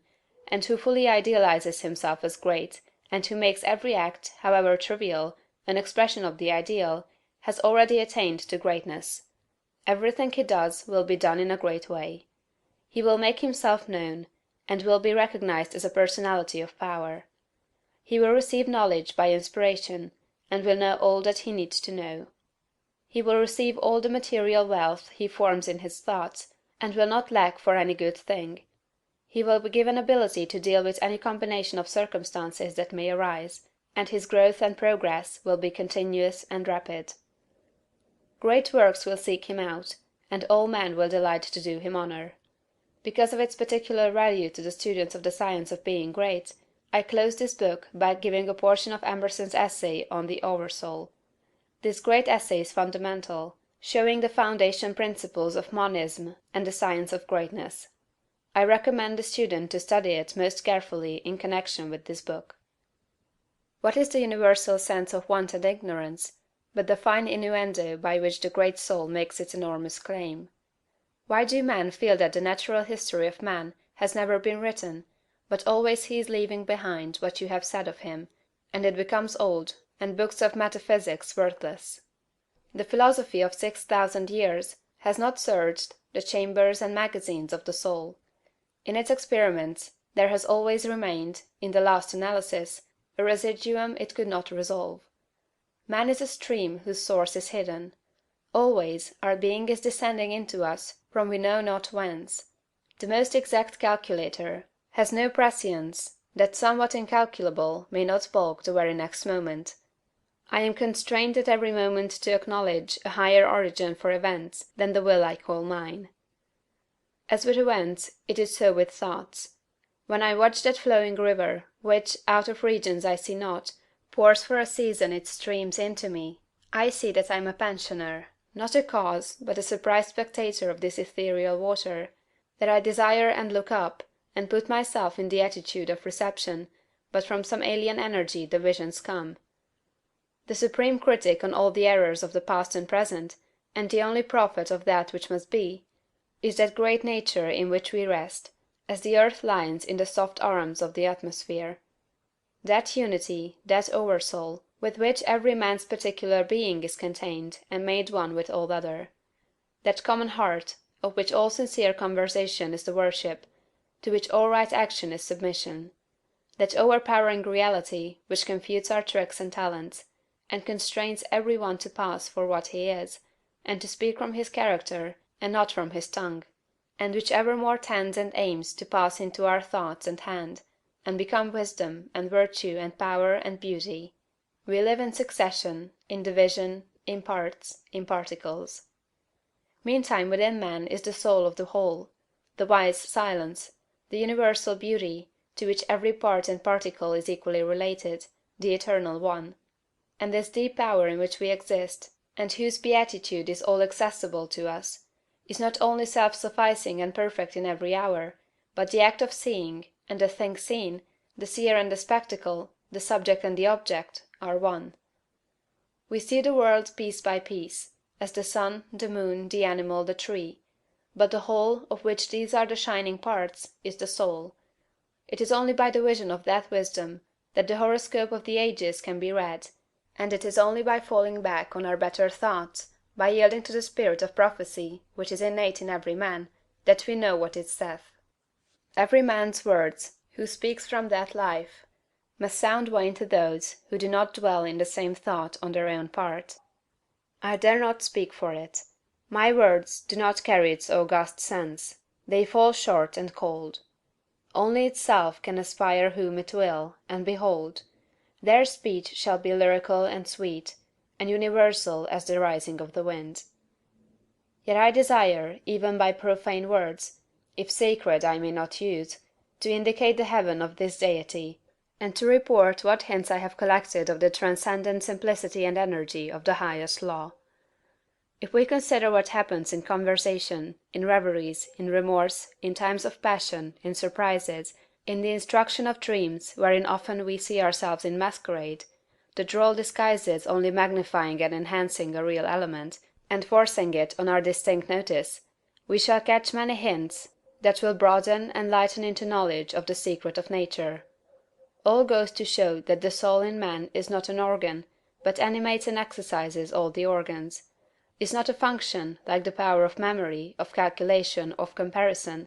and who fully idealizes himself as great, and who makes every act, however trivial, an expression of the ideal, has already attained to greatness. Everything he does will be done in a great way. He will make himself known, and will be recognized as a personality of power. He will receive knowledge by inspiration, and will know all that he needs to know. He will receive all the material wealth he forms in his thoughts, and will not lack for any good thing. He will be given ability to deal with any combination of circumstances that may arise, and his growth and progress will be continuous and rapid. Great works will seek him out, and all men will delight to do him honor. Because of its particular value to the students of the science of being great, I close this book by giving a portion of Emerson's essay on the Oversoul. This great essay is fundamental, showing the foundation principles of monism and the science of greatness. I recommend the student to study it most carefully in connection with this book. What is the universal sense of want and ignorance, but the fine innuendo by which the great soul makes its enormous claim? Why do men feel that the natural history of man has never been written, but always he is leaving behind what you have said of him, and it becomes old, and books of metaphysics worthless? The philosophy of 6,000 years has not searched the chambers and magazines of the soul. In its experiments there has always remained, in the last analysis, a residuum it could not resolve. Man is a stream whose source is hidden. Always our being is descending into us from we know not whence. The most exact calculator has no prescience that somewhat incalculable may not bulk the very next moment. I am constrained at every moment to acknowledge a higher origin for events than the will I call mine. As with events, it is so with thoughts. When I watch that flowing river, which, out of regions I see not, pours for a season its streams into me, I see that I am a pensioner, not a cause, but a surprised spectator of this ethereal water, that I desire and look up, and put myself in the attitude of reception, but from some alien energy the visions come. The supreme critic on all the errors of the past and present, and the only prophet of that which must be, is that great nature in which we rest, as the earth lies in the soft arms of the atmosphere. That unity, that oversoul, with which every man's particular being is contained and made one with all other. That common heart, of which all sincere conversation is the worship, to which all right action is submission. That overpowering reality which confutes our tricks and talents, and constrains every one to pass for what he is, and to speak from his character and not from his tongue, and which evermore tends and aims to pass into our thoughts and hand, and become wisdom and virtue and power and beauty. We live in succession, in division, in parts, in particles. Meantime within man is the soul of the whole, the wise silence, the universal beauty, to which every part and particle is equally related, the eternal one. And this deep power in which we exist, and whose beatitude is all accessible to us, is not only self-sufficing and perfect in every hour, but the act of seeing, and the thing seen, the seer and the spectacle, the subject and the object, are one. We see the world piece by piece, as the sun, the moon, the animal, the tree, but the whole, of which these are the shining parts, is the soul. It is only by the vision of that wisdom that the horoscope of the ages can be read, and it is only by falling back on our better thoughts, by yielding to the spirit of prophecy which is innate in every man, that we know what it saith. Every man's words, who speaks from that life, must sound vain to those who do not dwell in the same thought on their own part. I dare not speak for it. My words do not carry its august sense, they fall short and cold. Only itself can aspire whom it will, and behold, their speech shall be lyrical and sweet, and universal as the rising of the wind. Yet I desire, even by profane words, if sacred I may not use, to indicate the heaven of this deity, and to report what hints I have collected of the transcendent simplicity and energy of the highest law. If we consider what happens in conversation, in reveries, in remorse, in times of passion, in surprises, in the instruction of dreams wherein often we see ourselves in masquerade, the droll disguises only magnifying and enhancing a real element, and forcing it on our distinct notice, we shall catch many hints that will broaden and lighten into knowledge of the secret of nature. All goes to show that the soul in man is not an organ, but animates and exercises all the organs; is not a function, like the power of memory, of calculation, of comparison,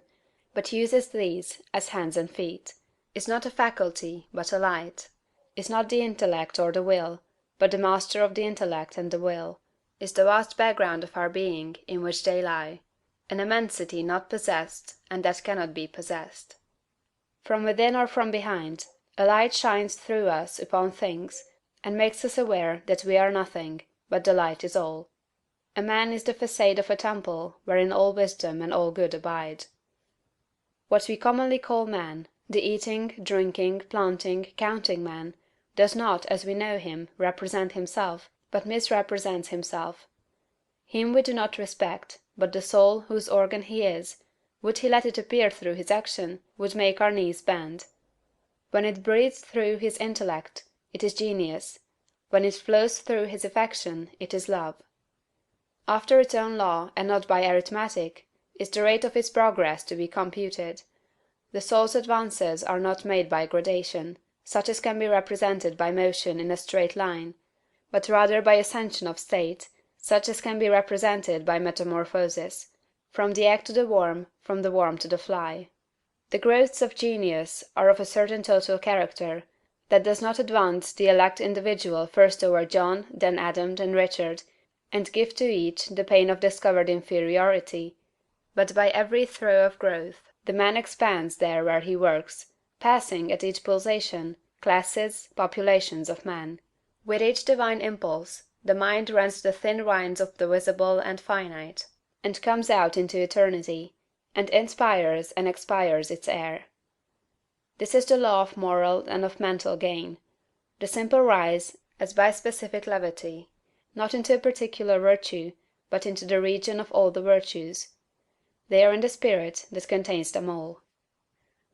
but uses these as hands and feet; is not a faculty, but a light; is not the intellect or the will, but the master of the intellect and the will; is the vast background of our being in which they lie, an immensity not possessed and that cannot be possessed. From within or from behind, a light shines through us upon things, and makes us aware that we are nothing, but the light is all. A man is the facade of a temple wherein all wisdom and all good abide. What we commonly call man, the eating, drinking, planting, counting man, does not, as we know him, represent himself, but misrepresents himself. Him we do not respect, but the soul whose organ he is, would he let it appear through his action, would make our knees bend. When it breathes through his intellect, it is genius; when it flows through his affection, it is love. After its own law, and not by arithmetic, is the rate of its progress to be computed. The soul's advances are not made by gradation, such as can be represented by motion in a straight line, but rather by ascension of state, such as can be represented by metamorphosis, from the egg to the worm, from the worm to the fly. The growths of genius are of a certain total character, that does not advance the elect individual first over John, then Adam, then Richard, and give to each the pain of discovered inferiority, but by every throe of growth the man expands there where he works, passing, at each pulsation, classes, populations of men. With each divine impulse, the mind rends the thin rinds of the visible and finite, and comes out into eternity, and inspires and expires its air. This is the law of moral and of mental gain. The simple rise, as by specific levity, not into a particular virtue, but into the region of all the virtues. They are in the spirit that contains them all.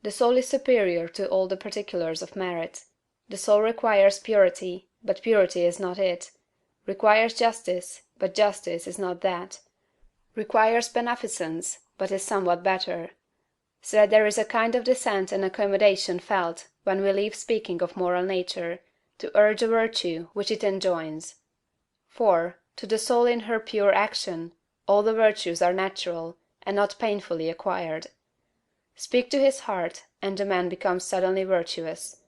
The soul is superior to all the particulars of merit. The soul requires purity, but purity is not it; requires justice, but justice is not that; requires beneficence, but is somewhat better; so that there is a kind of dissent and accommodation felt when we leave speaking of moral nature, to urge a virtue which it enjoins. For, to the soul in her pure action, all the virtues are natural, and not painfully acquired. Speak to his heart, and the man becomes suddenly virtuous.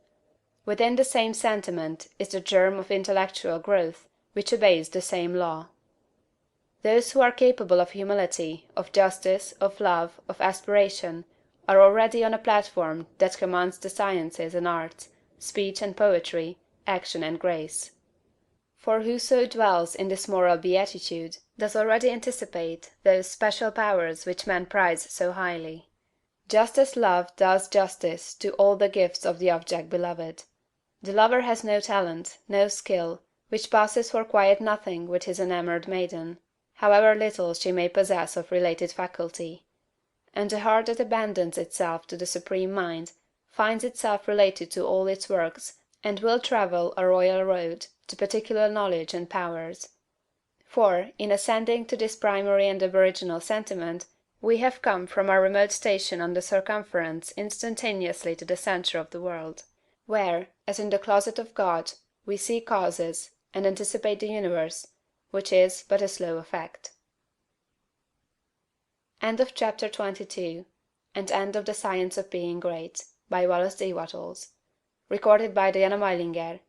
Within the same sentiment is the germ of intellectual growth, which obeys the same law. Those who are capable of humility, of justice, of love, of aspiration, are already on a platform that commands the sciences and arts, speech and poetry, action and grace. For whoso dwells in this moral beatitude does already anticipate those special powers which men prize so highly. Just as love does justice to all the gifts of the object beloved. The lover has no talent, no skill, which passes for quite nothing with his enamored maiden, however little she may possess of related faculty; and the heart that abandons itself to the Supreme Mind finds itself related to all its works, and will travel a royal road to particular knowledge and powers. For, in ascending to this primary and aboriginal sentiment, we have come from our remote station on the circumference instantaneously to the centre of the world, where, as in the closet of God, we see causes, and anticipate the universe, which is but a slow effect. End of Chapter 22, and end of The Science of Being Great, by Wallace D. Wattles. Recorded by Diana Majlinger,